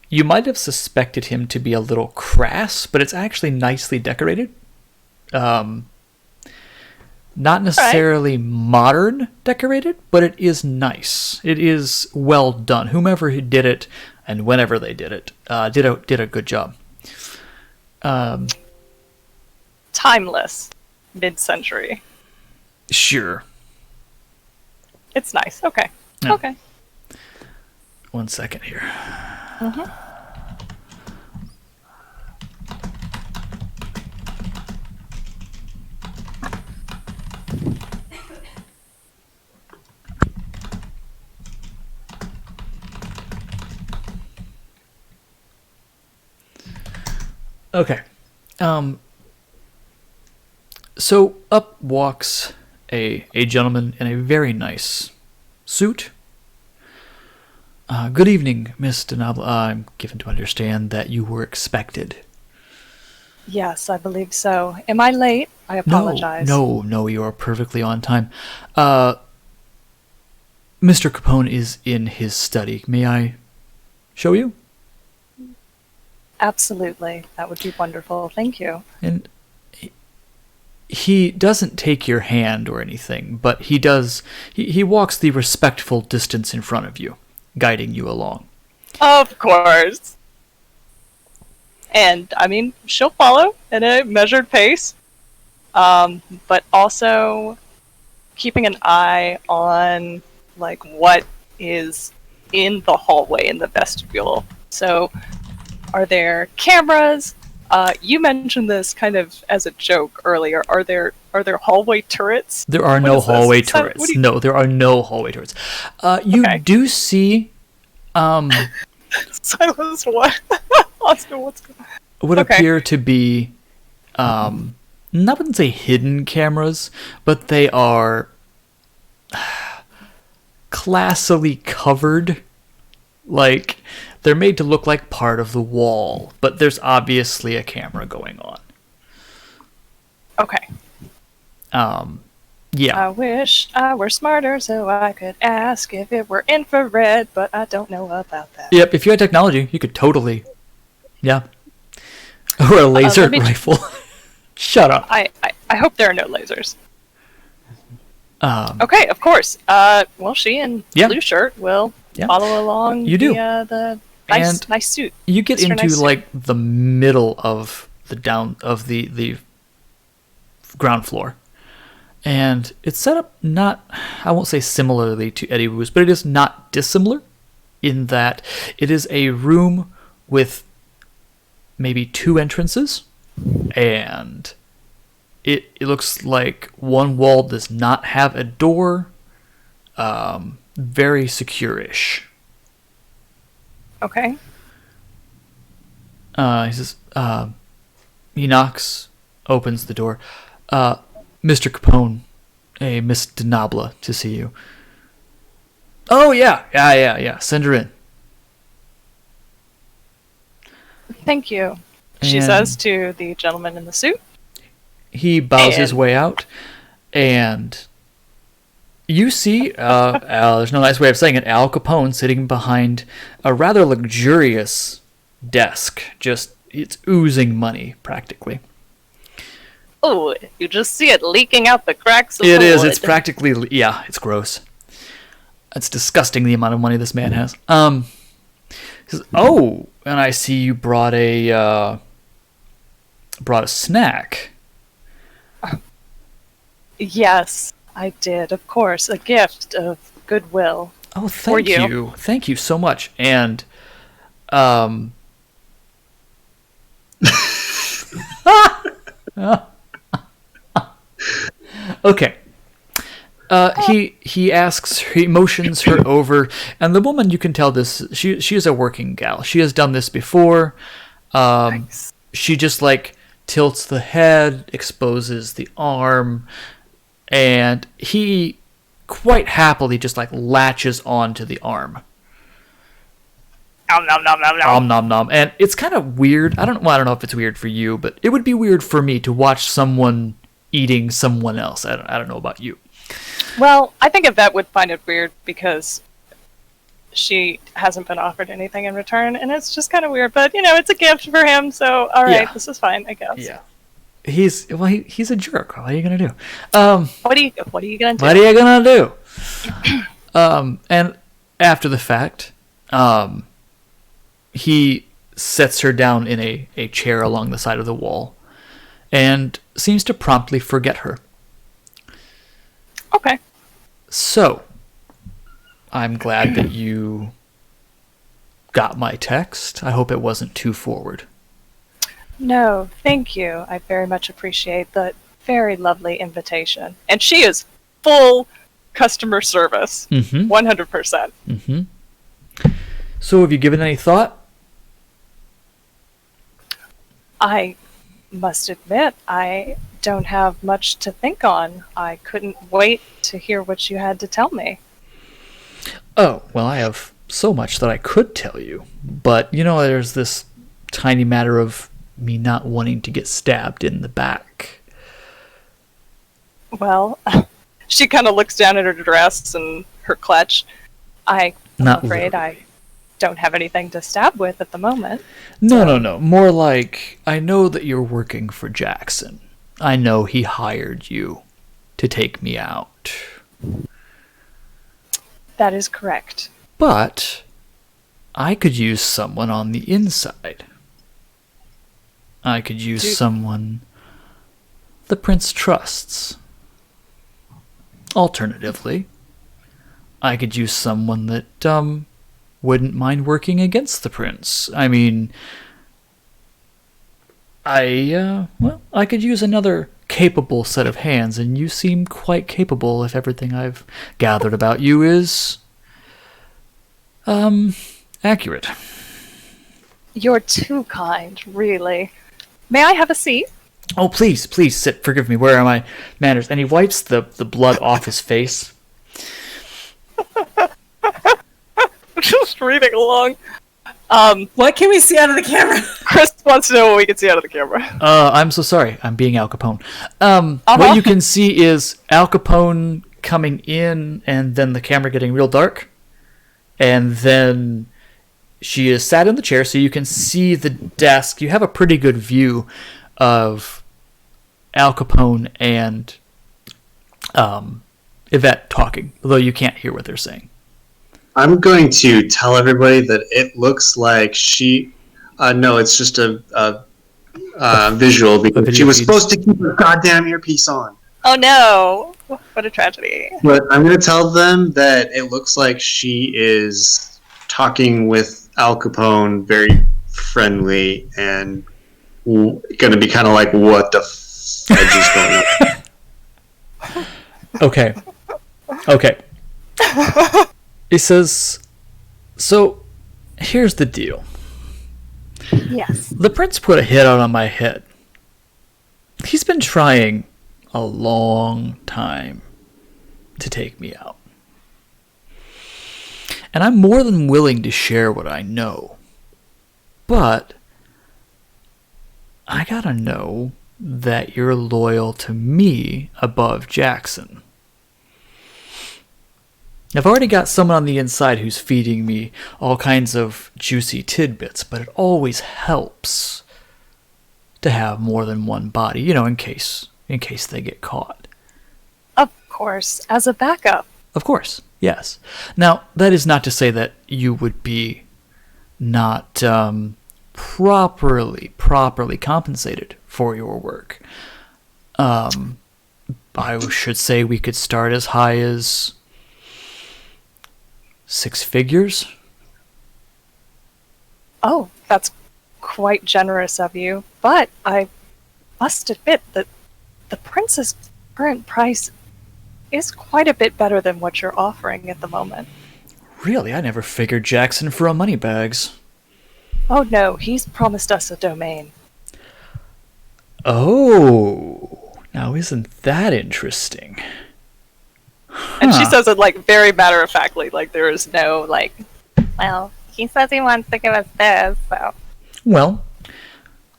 You might have suspected him to be a little crass, but it's actually nicely decorated. Not necessarily modern decorated, but it is nice. It is well done. Whomever who did it, and whenever they did it, did a good job.
Timeless. Mid-century.
Sure.
It's nice. Okay.
Yeah.
Okay.
1 second here. Okay. So up walks a gentleman in a very nice suit. Good evening, Miss Denabla. I'm given to understand that you were expected.
Yes, I believe so. Am I late? I apologize.
No, you are perfectly on time. Mr. Capone is in his study. May I show you?
Absolutely. That would be wonderful. Thank you.
And he doesn't take your hand or anything, but he does. He walks the respectful distance in front of you, guiding you along.
Of course. And, I mean, she'll follow at a measured pace, but also keeping an eye on, like, what is in the hallway in the vestibule. So, are there cameras? You mentioned this kind of as a joke earlier. Are there hallway turrets?
There are
What
no
is this?
hallway
Is that-
turrets.
what do you-
No, there are no hallway turrets. You
Okay.
do see
Silence, what? Austin, what's going on?
what
Okay.
appear to be, I wouldn't say hidden cameras, but they are classily covered. Like, they're made to look like part of the wall, but there's obviously a camera going on.
Okay.
Yeah.
I wish I were smarter so I could ask if it were infrared, but I don't know about that.
Yep, if you had technology, you could totally... Yeah. Or a laser
let me-
rifle. Shut up.
I hope there are no lasers.
Um,
Okay, of course. Well, she in
Yeah.
blue shirt will
Yeah.
follow along.
You do.
The nice,
And
nice suit.
You get
Mr.
into
Nice Suit.
like the middle of the ground floor, and it's set up not, I won't say similarly to Eddie Wu's, but it is not dissimilar in that it is a room with maybe 2 entrances, and it looks like one wall does not have a door. Very secure-ish.
Okay.
He says, he knocks, opens the door. Mr. Capone, a Miss Denabla to see you. Oh, yeah. Send her in.
Thank you. She
And-
says to the gentleman in the suit.
He bows his
And-
way out, and you see, there's no nice way of saying it, Al Capone sitting behind a rather luxurious desk. Just, it's oozing money, practically.
Oh, you just see it leaking out the cracks of
It
the
is.
wood.
It's practically. Yeah, it's gross. It's disgusting the amount of money this man has. He says, "Oh, and I see you brought a snack."
Yes, I did, of course. A gift of goodwill.
Oh, thank
you.
you. Thank you so much. And um okay. He motions her over, and the woman, you can tell this, she is a working gal. She has done this before.
Nice.
She just like tilts the head, exposes the arm, and he quite happily just like latches onto the arm.
Nom nom nom nom nom.
Nom nom nom. And it's kind of weird. I don't know if it's weird for you, but it would be weird for me to watch someone eating someone else. I don't know about you.
Well, I think Yvette would find it weird because she hasn't been offered anything in return, and it's just kind of weird. But it's a gift for him, so all right,
Yeah.
this is fine, I guess.
Yeah. He's a jerk. What are you gonna do?
What are you gonna do?
What are you gonna do? And after the fact, he sets her down in a chair along the side of the wall, and seems to promptly forget her.
Okay.
So, I'm glad that you got my text. I hope it wasn't too forward.
No, thank you. I very much appreciate the very lovely invitation. And she is full customer service.
Mm-hmm.
100%.
Mm-hmm. So, have you given any thought?
I must admit, I don't have much to think on. I couldn't wait to hear what you had to tell me.
Oh, well, I have so much that I could tell you. But, there's this tiny matter of me not wanting to get stabbed in the back.
Well, she kind of looks down at her dress and her clutch. I'm
Not
afraid
literally.
I don't have anything to stab with at the moment.
No. More like, I know that you're working for Jackson. I know he hired you to take me out.
That is correct.
But I could use someone on the inside. I could use someone the prince trusts. Alternatively, I could use someone that wouldn't mind working against the prince. I mean, I could use another capable set of hands, and you seem quite capable if everything I've gathered about you is accurate.
You're too kind, really. May I have a seat?
Oh, please sit. Forgive me. Where are my manners? And he wipes the blood off his face.
Just reading along.
What can we see out of the camera?
Chris wants to know what we can see out of the camera.
I'm so sorry. I'm being Al Capone. What you can see is Al Capone coming in, and then the camera getting real dark, and then she is sat in the chair, so you can see the desk. You have a pretty good view of Al Capone and Yvette talking, although you can't hear what they're saying.
I'm going to tell everybody that it looks like she. No, it's just a visual because
video
she was
feed.
supposed to keep her goddamn earpiece on.
Oh no! What a tragedy.
But I'm going to tell them that it looks like she is talking with Al Capone, very friendly, and going to be kind of like, "What the fudge is going on?"
Okay. He says, so here's the deal.
Yes.
The prince put a hit out on my head. He's been trying a long time to take me out. And I'm more than willing to share what I know. But I gotta know that you're loyal to me above Jackson. I've already got someone on the inside who's feeding me all kinds of juicy tidbits, but it always helps to have more than one body, in case they get caught.
Of course, as a backup.
Of course, yes. Now, that is not to say that you would be not properly compensated for your work. I should say we could start as high as 6 figures?
Oh, that's quite generous of you, but I must admit that the prince's current price is quite a bit better than what you're offering at the moment.
Really, I never figured Jackson for a moneybags.
Oh no, he's promised us a domain.
Oh, now isn't that interesting?
And she
Huh.
says it like very matter of factly, like there is no like, well, he says he wants to give us this, so.
Well,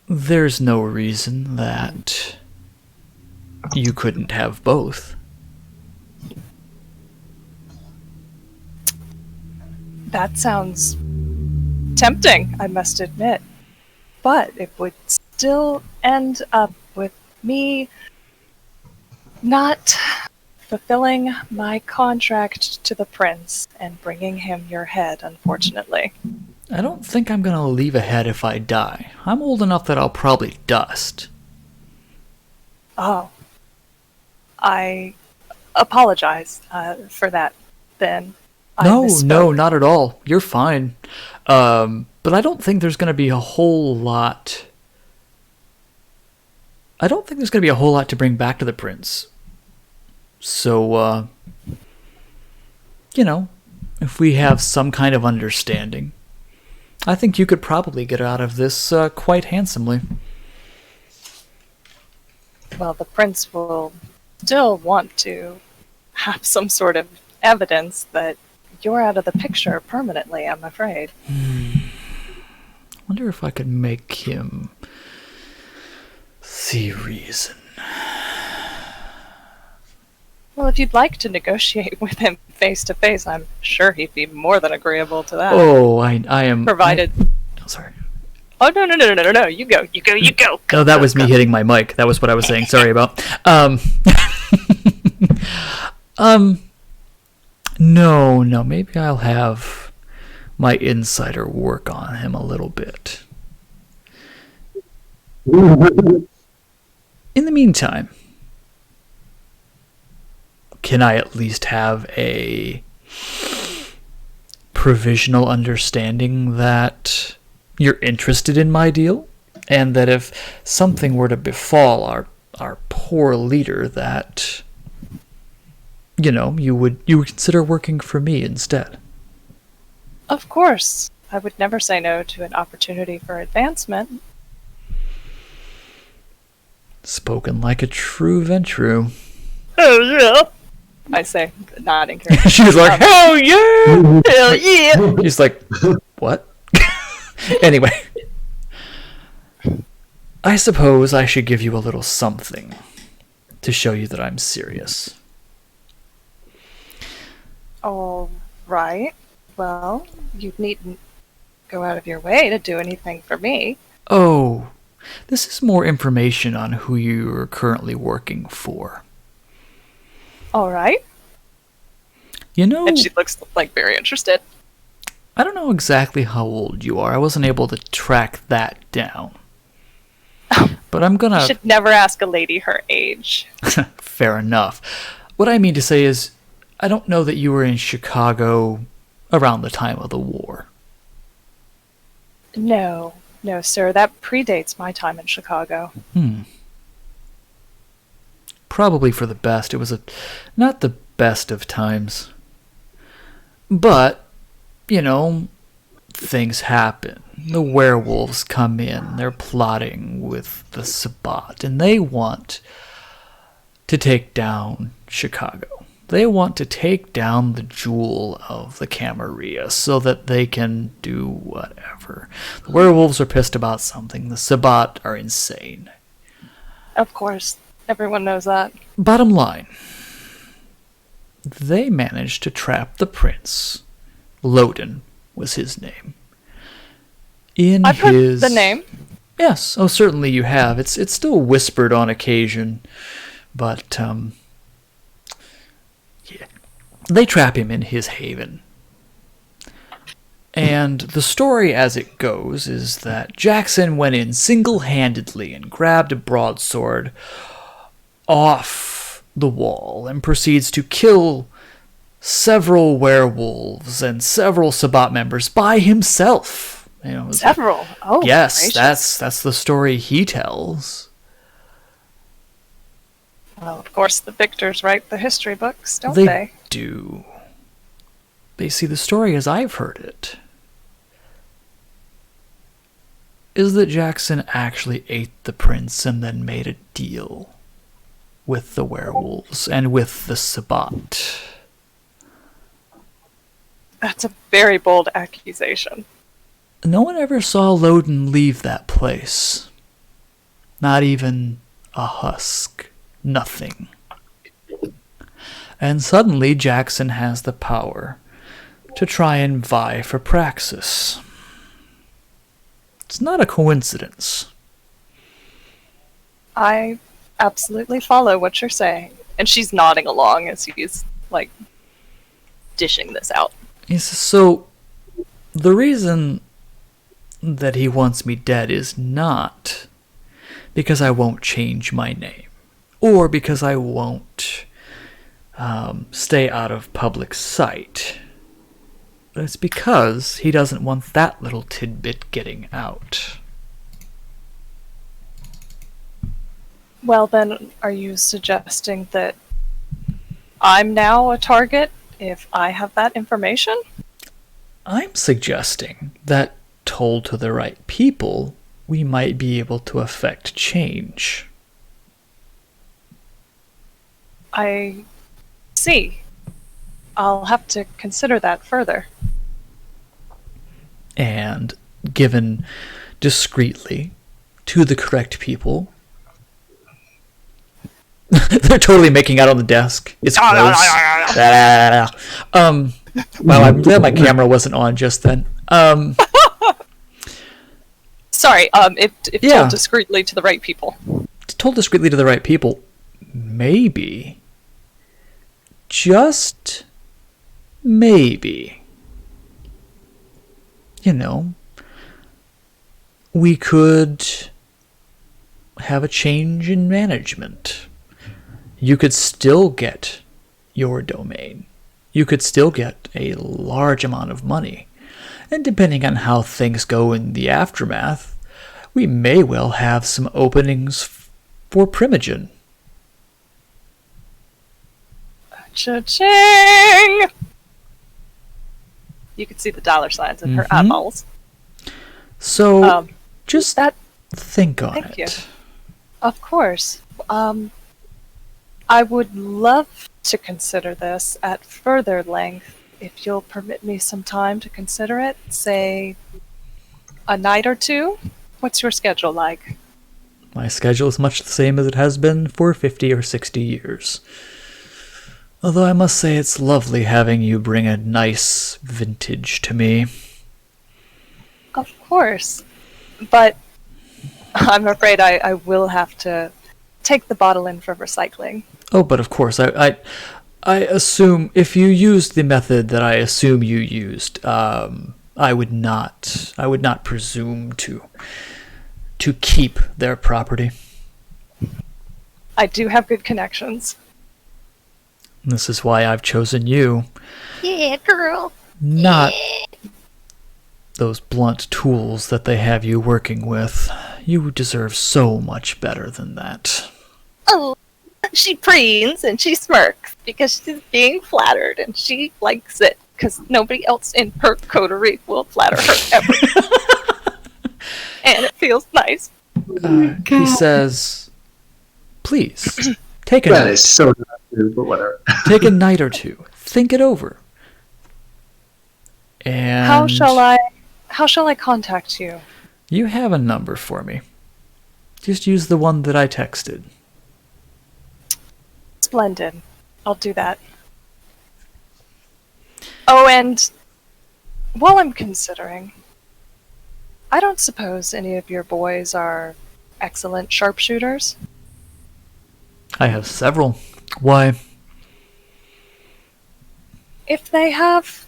there's no reason that you couldn't have both.
That sounds tempting, I must admit. But it would still end up with me not fulfilling my contract to the prince and bringing him your head, unfortunately.
I don't think I'm gonna leave a head if I die. I'm old enough that I'll probably dust.
Oh. I apologize for that, then. I
No,
misspoke.
not at all. You're fine. But I don't think there's gonna be a whole lot. I don't think there's gonna be a whole lot to bring back to the prince. So, if we have some kind of understanding, I think you could probably get out of this quite handsomely.
Well, the prince will still want to have some sort of evidence that you're out of the picture permanently, I'm afraid.
Wonder if I could make him see reason.
Well, if you'd like to negotiate with him face to face, I'm sure he'd be more than agreeable to that.
Oh, I am.
Provided.
Oh, sorry.
Oh, no. You go.
Oh, that was me hitting my mic. That was what I was saying. Sorry about. No. Maybe I'll have my insider work on him a little bit. In the meantime, can I at least have a provisional understanding that you're interested in my deal? And that if something were to befall our poor leader, that you would consider working for me instead.
Of course. I would never say no to an opportunity for advancement.
Spoken like a true Ventru.
Oh, yeah. I say, nodding.
She's like, hell yeah!
Hell yeah!
He's like, what? Anyway. I suppose I should give you a little something to show you that I'm serious.
All right. Well, you needn't go out of your way to do anything for me.
Oh, this is more information on who you're currently working for.
All right. And she looks like very interested.
I don't know exactly how old you are. I wasn't able to track that down. But I'm gonna...
You should never ask a lady her age.
Fair enough. What I mean to say is, I don't know that you were in Chicago around the time of the war.
No, sir. That predates my time in Chicago.
Probably for the best. It was not the best of times. But, things happen. The werewolves come in. They're plotting with the Sabbat, and they want to take down Chicago. They want to take down the jewel of the Camarilla so that they can do whatever. The werewolves are pissed about something. The Sabbat are insane.
Of course. Everyone knows that.
Bottom line, they managed to trap the prince. Loden was his name.
I've heard the name.
Yes, oh, certainly you have. It's still whispered on occasion, but yeah, they trap him in his haven. And the story as it goes is that Jackson went in single-handedly and grabbed a broadsword off the wall and proceeds to kill several werewolves and several Sabbat members by himself.
Several. Oh,
yes,
gracious.
that's the story he tells.
Well, of course, the victors write the history books, don't
They
they?
do. They see the story as I've heard it. Is that Jackson actually ate the prince and then made a deal with the werewolves and with the Sabbat.
That's a very bold accusation.
No one ever saw Loden leave that place. Not even a husk. Nothing. And suddenly Jackson has the power to try and vie for Praxis. It's not a coincidence.
I absolutely follow what you're saying. And she's nodding along as he's, like, dishing this out.
He says, so, the reason that he wants me dead is not because I won't change my name, or because I won't stay out of public sight. But it's because he doesn't want that little tidbit getting out.
Well, then, are you suggesting that I'm now a target if I have that information?
I'm suggesting that, told to the right people, we might be able to affect change.
I see. I'll have to consider that further.
And given discreetly to the correct people. They're totally making out on the desk. It's gross. Well, I'm glad my camera wasn't on just then.
Sorry, if
Yeah.
told discreetly to the right people.
Told discreetly to the right people, maybe, just maybe, we could have a change in management. You could still get your domain. You could still get a large amount of money. And depending on how things go in the aftermath, we may well have some openings for Primogen.
Cha-ching! You can see the dollar signs in her eyeballs.
So, just
that.
think on
Thank
it.
you. Of course. I would love to consider this at further length if you'll permit me some time to consider it. Say, a night or two? What's your schedule like?
My schedule is much the same as it has been for 50 or 60 years. Although I must say it's lovely having you bring a nice vintage to me.
Of course. But I'm afraid I will have to take the bottle in for recycling.
Oh, but of course, I assume if you used the method that I assume you used, I would not presume to keep their property.
I do have good connections.
This is why I've chosen you.
Yeah, girl.
Not those blunt tools that they have you working with. You deserve so much better than that.
Oh, she preens and she smirks because she's being flattered and she likes it because nobody else in her coterie will flatter her ever. And it feels nice.
He says, please, take a
That
night.
is so not true, but whatever.
Take a night or two. Think it over. And
How shall I contact you?
you have a number for me. Just use the one that I texted.
Splendid. I'll do that. Oh, and while I'm considering, I don't suppose any of your boys are excellent sharpshooters?
I have several. Why?
If they have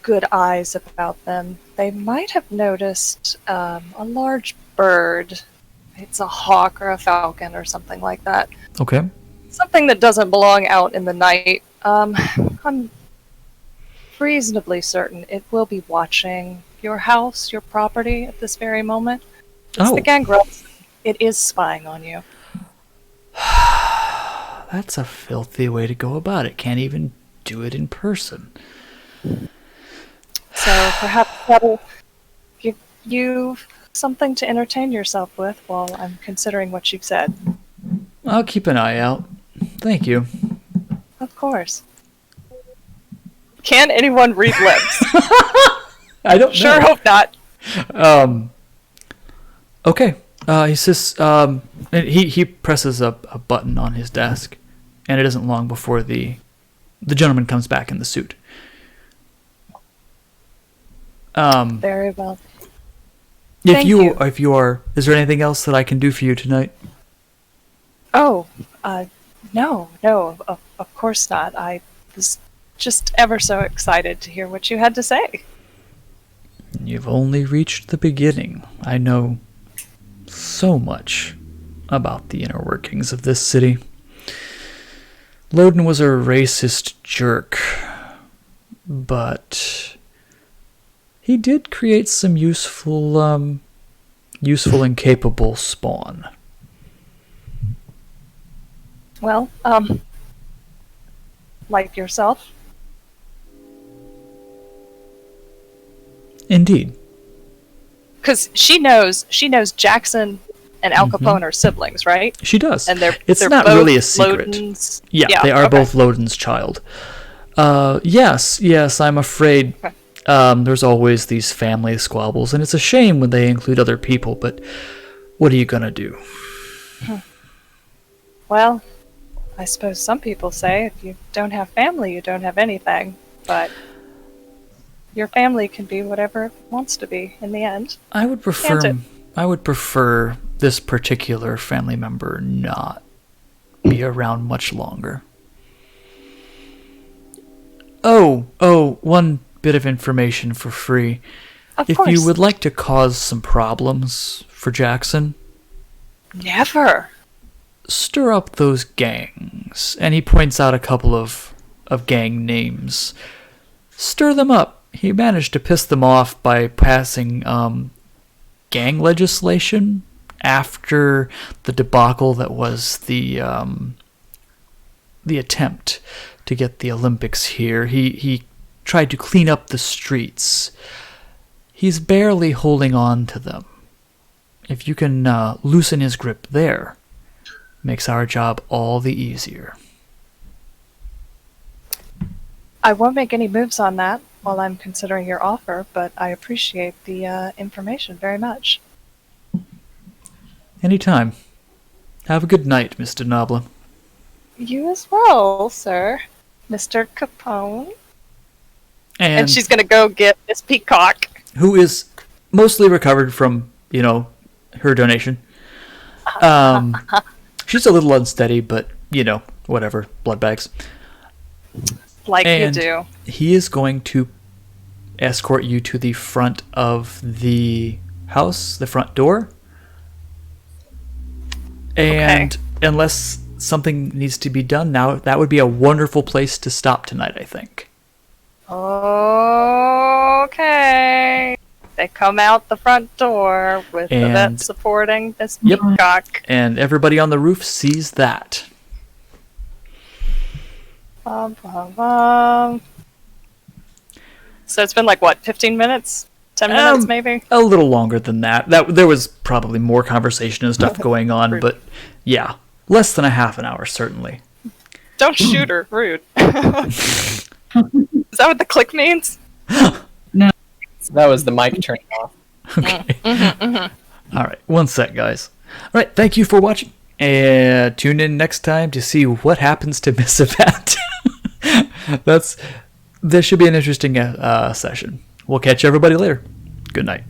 good eyes about them, they might have noticed a large bird. It's a hawk or a falcon or something like that.
Okay.
Something that doesn't belong out in the night. I'm reasonably certain it will be watching your house, your property at this very moment. It's the
Oh,
gangrels. It is spying on you.
that's a filthy way to go about it. Can't even do it in person.
So perhaps that'll give you something to entertain yourself with while I'm considering what you've said.
I'll keep an eye out. Thank you.
Of course. Can anyone read lips?
I don't
Sure
know.
hope not.
Okay. He says, and he presses a button on his desk, and it isn't long before the gentleman comes back in the suit.
Very well.
If
Thank
you,
you.
if you are, is there anything else that I can do for you tonight?
Oh, no, of course not. I was just ever so excited to hear what you had to say.
You've only reached the beginning. I know so much about the inner workings of this city. Loden was a racist jerk, but he did create some useful and capable spawn.
Well, like yourself.
Indeed.
Because she knows Jackson and Al Capone are siblings, right?
She does.
And
it's
they're
not
both
really a secret.
Loden's...
Yeah, they are
okay.
both Loden's child. Yes, I'm afraid
Okay.
there's always these family squabbles, and it's a shame when they include other people, but what are you gonna do?
Well, I suppose some people say if you don't have family, you don't have anything. But your family can be whatever it wants to be in the end.
I would prefer this particular family member not be around much longer. Oh, one bit of information for free.
Of
If
course.
you would like to cause some problems for Jackson,
Never.
stir up those gangs. And he points out a couple of gang names. Stir them up. He managed to piss them off by passing gang legislation after the debacle that was the attempt to get the Olympics here. He tried to clean up the streets. He's barely holding on to them. If you can loosen his grip there, makes our job all the easier.
I won't make any moves on that while I'm considering your offer, but I appreciate the information very much.
Anytime. Have a good night, Mr. Nobla.
You as well, sir. Mr. Capone. And she's gonna go get Miss Peacock.
who is mostly recovered from, her donation. She's a little unsteady, but, whatever. Blood bags.
Like
And
you do.
he is going to escort you to the front of the house, the front door. And unless something needs to be done now, that would be a wonderful place to stop tonight, I think.
Okay. They come out the front door with the
And-
vet supporting Miss
Yep.
Peacock.
And everybody on the roof sees that.
Bum, bum, bum. So it's been like, what, 15 minutes? 10 minutes, maybe?
A little longer than that. There was probably more conversation and stuff going on,
Rude.
but yeah, less than a half an hour, certainly.
Don't shoot her. Rude. Is that what the click means?
That was the mic turning off.
Okay. All right, one sec, guys. All right, thank you for watching. And tune in next time to see what happens to Miss Yvette. This should be an interesting session. We'll catch everybody later. Good night.